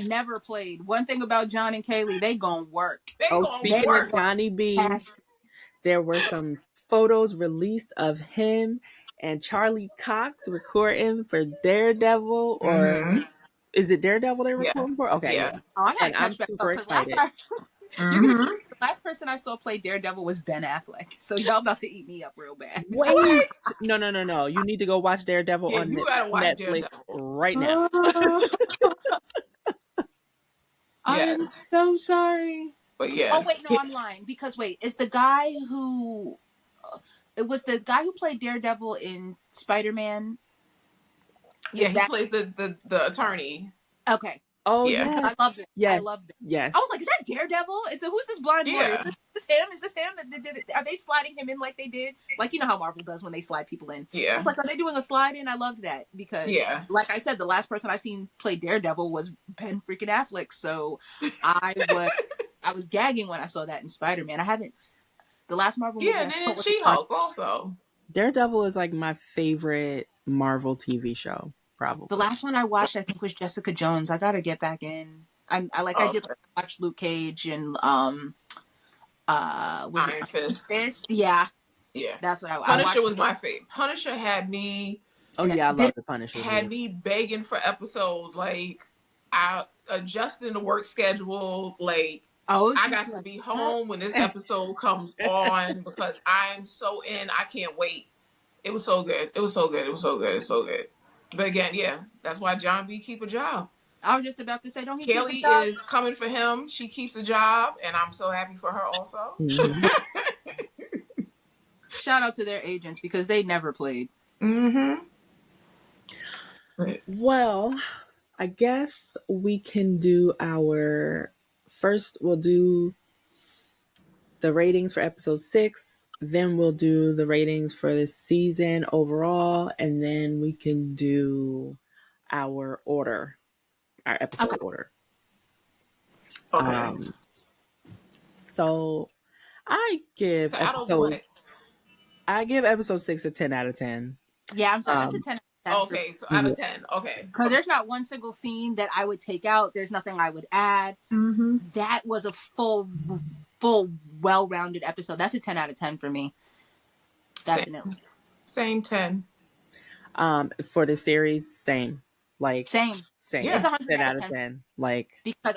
Never played. One thing about John and Kaylee, they gonna work. Speaking of Johnny B, there were some photos released of him and Charlie Cox recording for Daredevil, or is it Daredevil they're recording for? Okay, yeah. Oh, I gotta catch back super up excited. The last person I saw play Daredevil was Ben Affleck, so y'all about to eat me up real bad. Wait, no! You need to go watch Daredevil on Netflix right now. I am so sorry. But yeah. Oh wait, no, I'm lying because it's the guy who it was the guy who played Daredevil in Spider-Man. Yeah, he plays the attorney. Okay. Oh yeah, I loved it. Yes. I loved it. Yes. I was like, is that Daredevil? Who's this blind lawyer? Is this him? Are they sliding him in like they did? Like, you know how Marvel does when they slide people in. Yeah. I was like, are they doing a slide in? I loved that because, like I said, the last person I seen play Daredevil was Ben freaking Affleck. So I was gagging when I saw that in Spider-Man. I haven't. The last Marvel movie. Yeah, and then She-Hulk also. Daredevil is like my favorite Marvel TV show. Probably. The last one I watched, I think, was Jessica Jones. I gotta get back in. I did watch Luke Cage and Iron Fist. Yeah. That's what I watched. Punisher was my favorite. Punisher had me. Oh yeah, I love the Punisher. Had me begging for episodes. Like I adjusting the work schedule. Like I got to be home when this episode comes on because I'm so in. I can't wait. It was so good. It was so good. It was so good. It's so good. But again, that's why John B keep a job. I was just about to say, don't he? Kelly keep a job? is coming for him. She keeps a job, and I'm so happy for her also. Shout out to their agents because they never played. Well, I guess we can do we'll do the ratings for episode 6. Then we'll do the ratings for this season overall, and then we can do our episode order. Okay. So I give episode 6 a 10 out of 10. Yeah, I'm sorry. That's a 10 out of 10. Okay, so out of 10. Okay. Because there's not one single scene that I would take out. There's nothing I would add. That was a full, well-rounded episode. That's a 10 out of 10 for me. Definitely. Same 10. For the series, same. Like Same. same. It's Yeah. 100 10 out of out of 10 10. Like because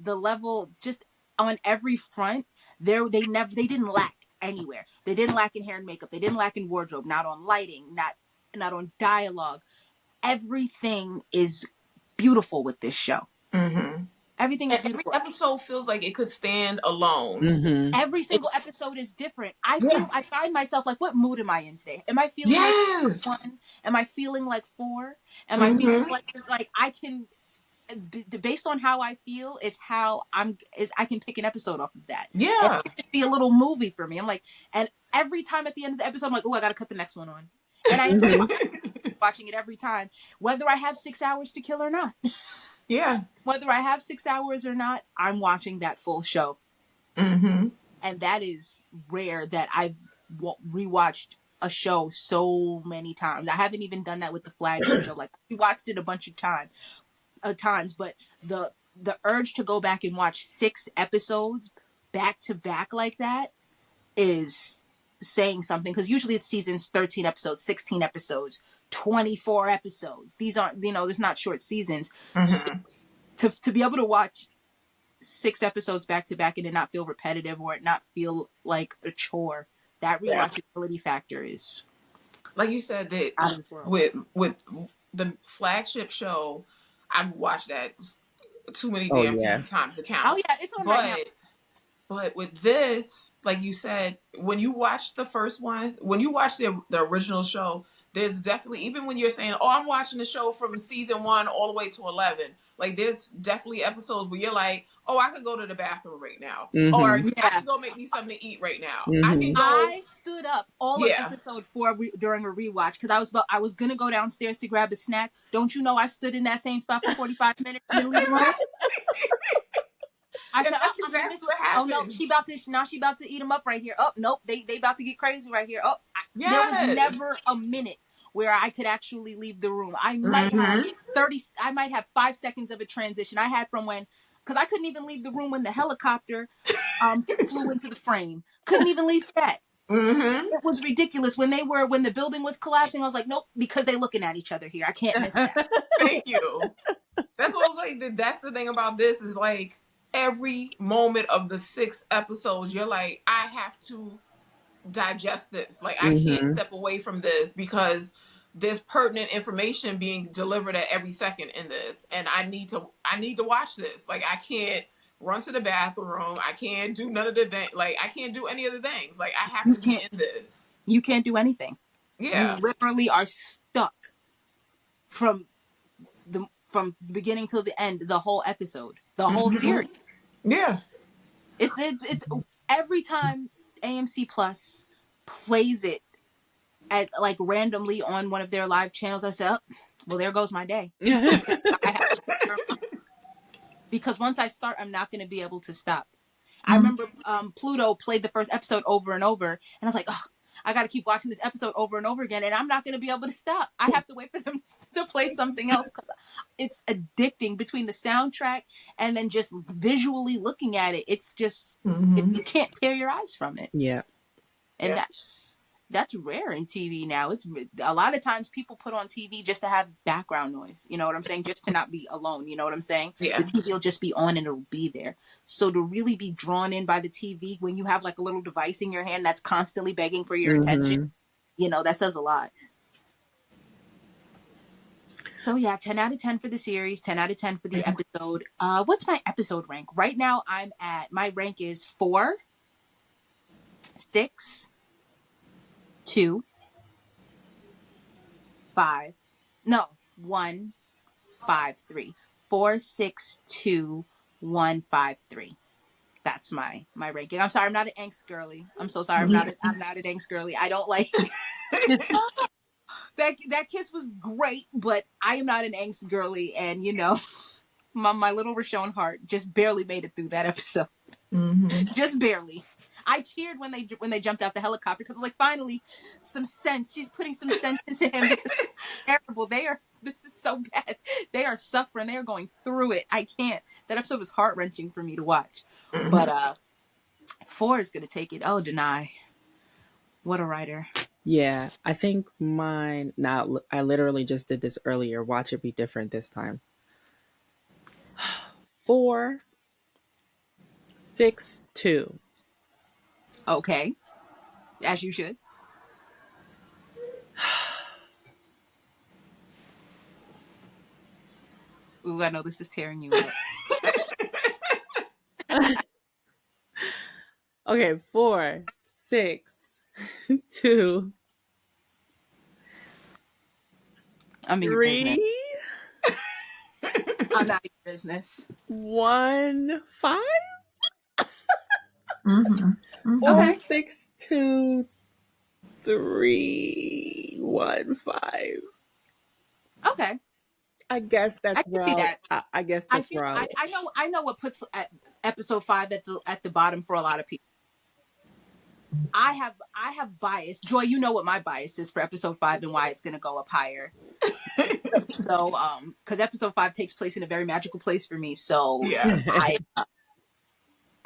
the level just on every front they didn't lack anywhere. They didn't lack in hair and makeup. They didn't lack in wardrobe. Not on lighting. Not on dialogue. Everything is beautiful with this show. Mm-hmm. Everything is And every beautiful. episode feels like it could stand alone. mm-hmm. Every single It's episode is different. yeah. I find myself like, what mood am I in today? Am I feeling like Yes. 1? Am I feeling like 4? Am I feeling Mm-hmm. like I can based on how I feel is how I can pick an episode off of that. And Yeah. it could just be a little movie for me. I'm like, and every time at the end of the episode, I'm like, oh, I gotta cut the next one on. And I end up watching it every time, whether I have 6 hours to kill or not. Yeah. Whether I have 6 hours or not, I'm watching that full show. Mm-hmm. And that is rare that I've rewatched a show so many times. I haven't even done that with the flagship show. Like, we watched it a bunch of times, but the urge to go back and watch 6 episodes back to back like that is saying something, because usually it's seasons 13 episodes, 16 episodes, 24 episodes. These aren't, there's not short seasons. Mm-hmm. So to be able to watch 6 episodes back to back and it not feel repetitive or it not feel like a chore, that rewatchability factor is Like you said, that out of this world. with the flagship show, I've watched that too many Oh, damn yeah. times to count. Oh yeah, it's on right now. But with this, like you said, when you watch the first one, when you watch the original show, there's definitely, even when you're saying, "Oh, I'm watching the show from season 1 all the way to 11," like there's definitely episodes where you're like, "Oh, I could go to the bathroom right now," or Mm-hmm. "I can go make me something to eat right now." I Mm-hmm. can go. I stood up all of Yeah. episode 4 during a rewatch because I was gonna go downstairs to grab a snack. Don't you know I stood in that same spot for 45 minutes and didn't leave the room? I said, That's exactly what oh happened. no, she about to eat them up right here. Oh nope, they about to get crazy right here. Oh, Yes. There was never a minute where I could actually leave the room. I might have 5 seconds of a transition. I had from when, because I couldn't even leave the room when the helicopter flew into the frame. Couldn't even leave that. Mm-hmm. It was ridiculous when the building was collapsing. I was like, nope, because they looking at each other here. I can't miss that. Thank you. That's what I was like. That's the thing about this is like every moment of the 6 episodes, you're like, I have to digest this. Like I can't step away from this because there's pertinent information being delivered at every second in this, and I need to watch this. Like I can't run to the bathroom. I can't do none of the things. Like I can't do any of the things. Like I have to be in this. You can't do anything. Yeah. You literally are stuck from the beginning till the end, the whole episode, the whole series. Yeah. It's every time AMC Plus plays it at like randomly on one of their live channels, I say, oh, well, there goes my day. Because once I start, I'm not going to be able to stop. I remember Pluto played the first episode over and over, and I was like, oh, I got to keep watching this episode over and over again, and I'm not going to be able to stop. I have to wait for them to play something else because it's addicting between the soundtrack and then just visually looking at it. It's just, you can't tear your eyes from it. Yeah. And that's rare in TV now. It's a lot of times people put on TV just to have background noise. You know what I'm saying? Just to not be alone. You know what I'm saying? Yeah. The TV will just be on and it'll be there. So to really be drawn in by the TV when you have like a little device in your hand that's constantly begging for your attention, that says a lot. So yeah, 10 out of 10 for the series, 10 out of 10 for the episode. What's my episode rank? Right now my rank is 4, 6, 2, 5, no, 1, 5, 3. 4, 6, 2, 1, 5, 3. That's my ranking. I'm sorry, I'm not an angst girly. I'm so sorry, I'm not an angst girly. I don't like that kiss was great, but I am not an angst girly, and my little Rashone heart just barely made it through that episode. Just barely. I cheered when they jumped out the helicopter because like finally some sense. She's putting some sense into him. Because it's terrible. This is so bad. They are suffering. They are going through it. I can't. That episode was heart wrenching for me to watch. But 4 is gonna take it. Oh, Deny. What a writer. Yeah, I think mine. Now, I literally just did this earlier. Watch it be different this time. 4, 6, 2. Okay, as you should. Ooh, I know this is tearing you up. Okay, 4, 6, 2, I'm in your business. 3, I'm not in your business. 1, 5. Four, Okay. 6, 2, 3, 1, 5. Okay. I guess that's I can where see that. I guess I that's feel where I'll. I know what puts episode 5 at the bottom for a lot of people. I have bias. Joy, you know what my bias is for episode 5 and why it's gonna go up higher. So because episode 5 takes place in a very magical place for me. So Yeah.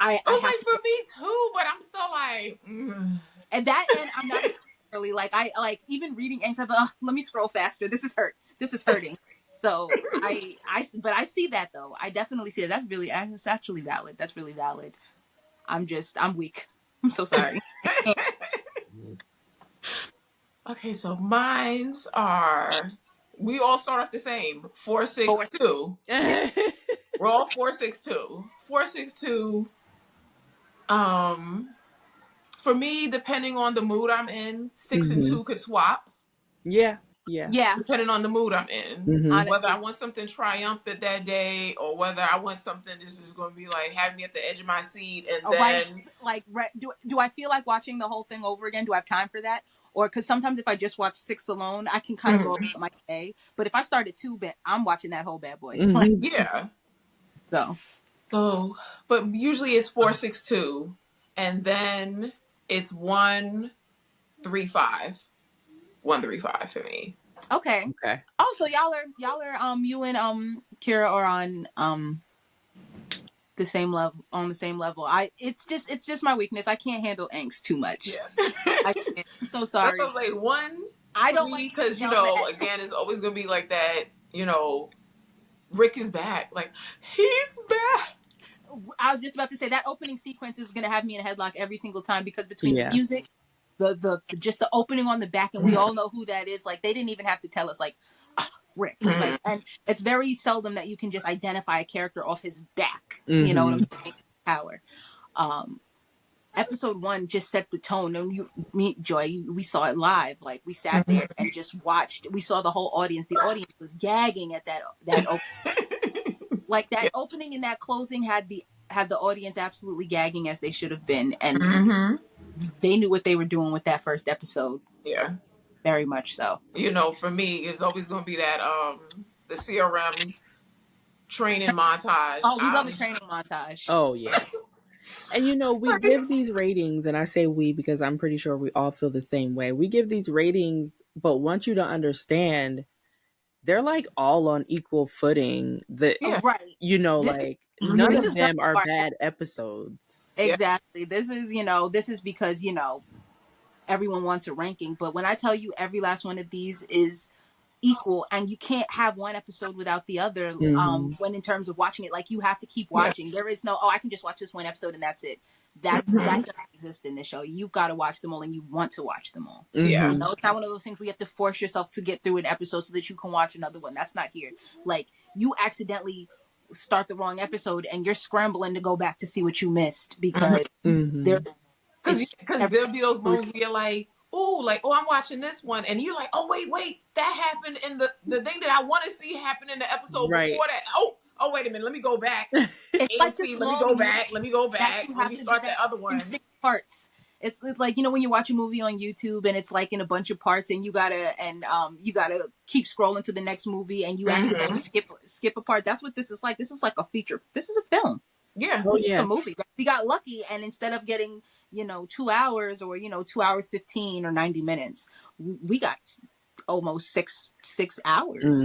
I It was have like to, for me too, but I'm still like, and I'm not really like I like even reading Angst. Let me scroll faster. This is hurting. So but I see that though. I definitely see it. That's actually valid. That's really valid. I'm weak. I'm so sorry. Okay, so mine's are. We all start off the same. 462. Yeah. We're all 462. 462. For me, depending on the mood I'm in, 6 and 2 could swap. Yeah. Yeah. Depending on the mood I'm in. Mm-hmm. Whether Honestly. I want something triumphant that day or whether I want something that's just going to be like have me at the edge of my seat and Right. then. Like, do I feel like watching the whole thing over again? Do I have time for that? Or because sometimes if I just watch 6 alone, I can kind of go about my day. But if I start at 2, I'm watching that whole bad boy. Like, Mm-hmm. Yeah. so, But usually it's 462 and then it's 135. 135 for me. okay. Okay. Oh, so y'all are you and Kera are on the same level it's just my weakness. I can't handle angst too much. Yeah. I can't. I'm so sorry. That's like one. I don't me like because again, it's always gonna be like that. Rick is back. Like he's back. I was just about to say that opening sequence is gonna have me in a headlock every single time because between the Yeah. music, the just the opening on the back, and we all know who that is. Like they didn't even have to tell us. Like Rick. Like, and it's very seldom that you can just identify a character off his back. You know what I'm saying? Power. Episode 1 just set the tone, and Joy, we saw it live. Like we sat there and just watched. We saw the whole audience. The audience was gagging at that opening. Like that opening and that closing had the audience absolutely gagging as they should have been, and they knew what they were doing with that first episode. Yeah, very much so. For me, it's always going to be that the CRM training montage. Oh, we love the training montage. Oh yeah. And we give these ratings, and I say we because I'm pretty sure we all feel the same way. We give these ratings, but want you to understand they're like all on equal footing. Right. None of them are bad episodes. Exactly. This is because, everyone wants a ranking. But when I tell you every last one of these is equal, and you can't have one episode without the other, when in terms of watching it, like you have to keep watching. There is no, I can just watch this one episode and that's it. That doesn't exist in this show. You've got to watch them all, and you want to watch them all. Yeah. It's not one of those things where you have to force yourself to get through an episode so that you can watch another one. That's not here. Like, you accidentally start the wrong episode and you're scrambling to go back to see what you missed because because there'll be those moments where you're like, oh, I'm watching this one, and you're like, oh, wait, that happened in the thing that I want to see happen in the episode before that. Oh, wait a minute, let me go back. It's like this let me go back. Let me start the other one in 6 parts. It's like, when you watch a movie on YouTube and it's like in a bunch of parts, and you gotta keep scrolling to the next movie, and you accidentally skip a part. That's what this is like. This is like a feature. This is a film. Yeah. Oh yeah. A movie. We got lucky, and instead of getting 2 hours or 2 hours 15 or 90 minutes, we got almost six hours.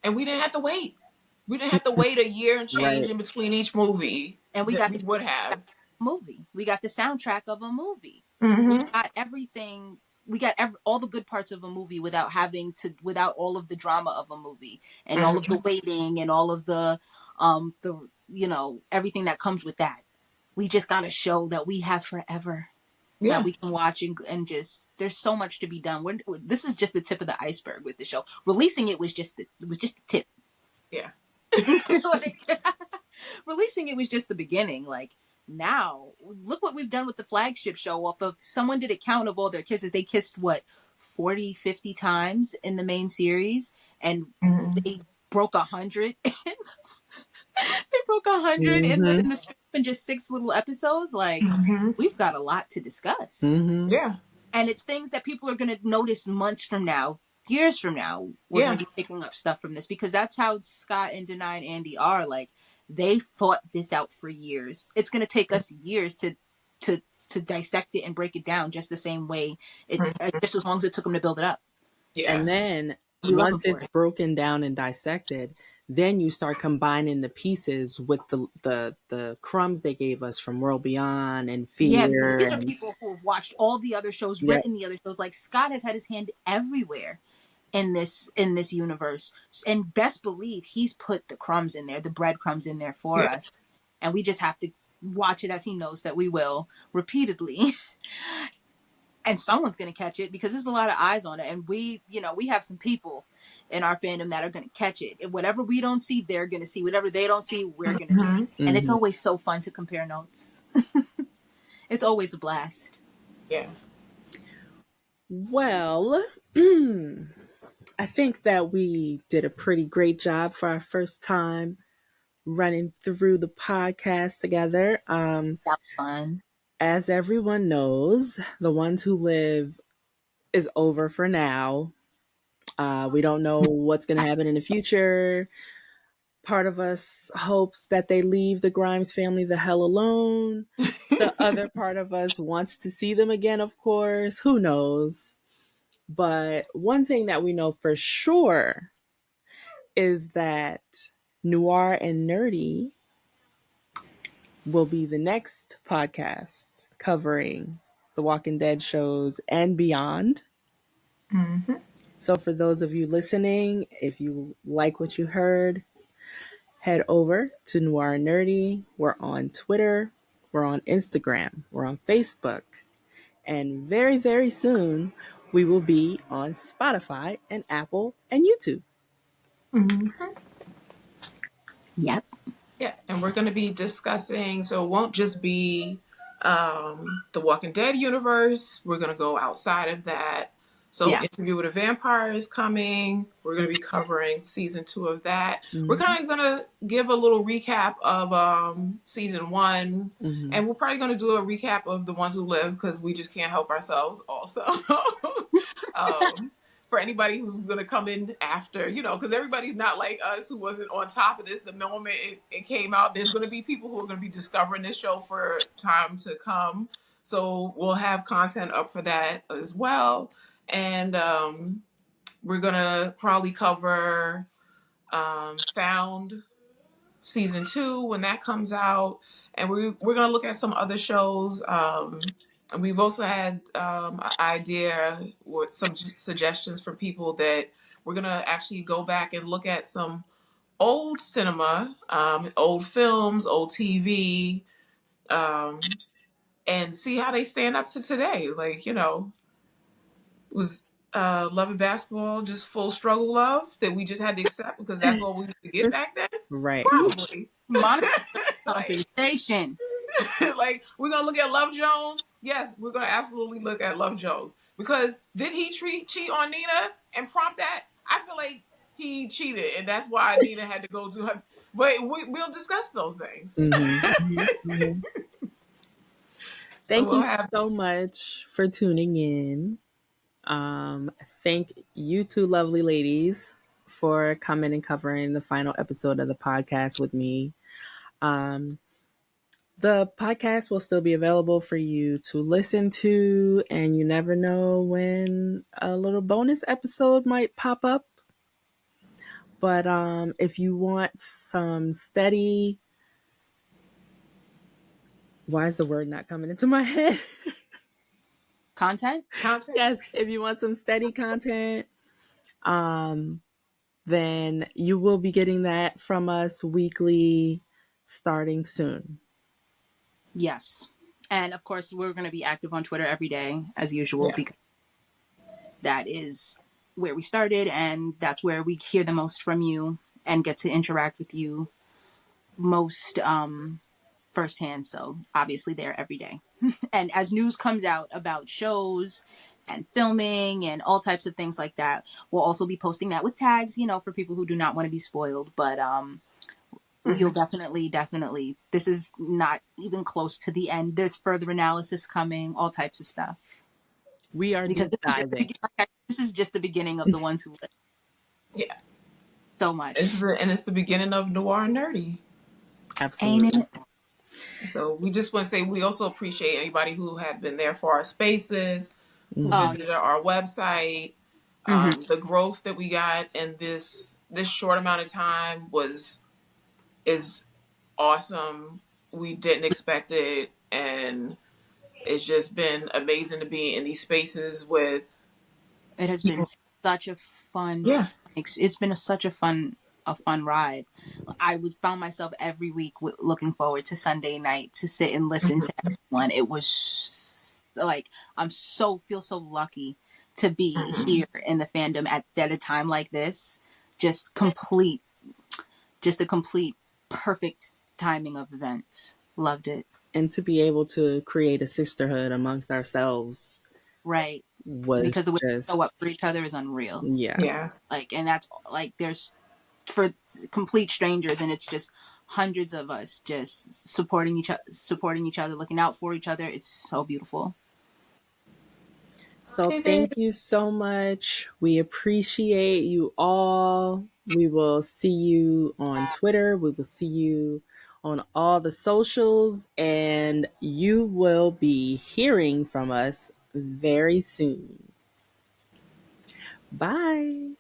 And we didn't have to wait. We didn't have to wait a year and change in between each movie. And we would have movie. We got the soundtrack of a movie. We got everything all the good parts of a movie without all of the drama of a movie and all of the waiting and all of the everything that comes with that. We just got a show that we have forever that we can watch and just there's so much to be done. This is just the tip of the iceberg with the show. Releasing it was just the tip. Yeah. Like, releasing it was just the beginning. Like now, look what we've done with the flagship show. Off of someone did a count of all their kisses. They kissed what 40, 50 times in the main series, and they broke 100. They broke 100 in in just 6 little episodes. Like we've got a lot to discuss. Yeah. And it's things that people are going to notice months from now, years from now. We're going to be picking up stuff from this because that's how Scott and Denai and Andy are. Like they thought this out for years. It's going to take us years to dissect it and break it down just the same way. Just as long as it took them to build it up. Yeah. And then once it's broken down and dissected, then you start combining the pieces with the crumbs they gave us from World Beyond and Fear. Yeah, because these are people who have watched all the other shows, written the other shows. Like Scott has had his hand everywhere in this universe, and best believe he's put the crumbs in there, the breadcrumbs in there for us, and we just have to watch it as he knows that we will repeatedly. And someone's going to catch it because there's a lot of eyes on it. And we have some people in our fandom that are going to catch it. And whatever we don't see, they're going to see. Whatever they don't see, we're going to see. And it's always so fun to compare notes. It's always a blast. Yeah. Well, I think that we did a pretty great job for our first time running through the podcast together. That was fun. As everyone knows, The Ones Who Live is over for now. We don't know what's going to happen in the future. Part of us hopes that they leave the Grimes family the hell alone. The other part of us wants to see them again, of course. Who knows? But one thing that we know for sure is that Noir and Nerdy will be the next podcast covering the Walking Dead shows and beyond. So for those of you listening, if you like what you heard, head over to Noir and Nerdy. We're on Twitter, we're on Instagram, we're on Facebook, and very, very soon we will be on Spotify and Apple and YouTube. Yep. Yeah, and we're going to be discussing, so it won't just be the Walking Dead universe. We're going to go outside of that. So Interview with a Vampire is coming. We're going to be covering season 2 of that. We're kind of going to give a little recap of season 1. And we're probably going to do a recap of The Ones Who Live because we just can't help ourselves also. For anybody who's going to come in after, because everybody's not like us who wasn't on top of this the moment it came out. There's going to be people who are going to be discovering this show for time to come. So we'll have content up for that as well. And we're going to probably cover Found season 2 when that comes out. And we're going to look at some other shows. And we've also had an idea with some suggestions from people that we're going to actually go back and look at some old cinema, old films, old TV, and see how they stand up to today. Like, was Love and Basketball just full struggle love that we just had to accept because that's all we used to get back then? Right. Probably. Compensation. Like, we're going to look at Love Jones. Yes, we're going to absolutely look at Love Jones. Because did he cheat on Nina and prompt that? I feel like he cheated, and that's why Nina had to go to her. But we'll discuss those things. Thank you so much for tuning in. Thank you two lovely ladies for coming and covering the final episode of the podcast with me. The podcast will still be available for you to listen to, and you never know when a little bonus episode might pop up. But if you want some steady... Why is the word not coming into my head? Content? Content. Yes, if you want some steady content, um, then you will be getting that from us weekly starting soon. Yes. And of course, we're going to be active on Twitter every day, as usual, Yeah. because that is where we started and that's where we hear the most from you and get to interact with you most firsthand. So obviously they're every day. And as news comes out about shows and filming and all types of things like that, we'll also be posting that with tags, for people who do not want to be spoiled. But you'll definitely, this is not even close to the end. There's further analysis coming, all types of stuff. We are Because deep diving. this is just the beginning of the ones who live. Yeah. So much. It's the beginning of Noir&Nerdy. Ain't Absolutely. it? So we just want to say we also appreciate anybody who had been there for our spaces, who Oh, Mhm. visited our website. yeah. The growth that we got in this short amount of time is awesome. We didn't expect it, and it's just been amazing to be in these spaces with It has been people. such a fun. Yeah. It's been such a fun ride. I was found myself every week looking forward to Sunday night to sit and listen to Mhm. everyone. It was like I'm feel so lucky to be Mhm. here in the fandom at a time like this. Just complete, just a complete perfect timing of events. Loved it. And to be able to create a sisterhood amongst ourselves Right. was Because the way we show just, up for each other is unreal. yeah. Yeah. Like, and that's like, there's for complete strangers, and it's just hundreds of us just supporting each other, looking out for each other. It's so beautiful. So It is. thank you so much. We appreciate you all. We will see you on Twitter. We will see you on all the socials, and you will be hearing from us very soon. Bye.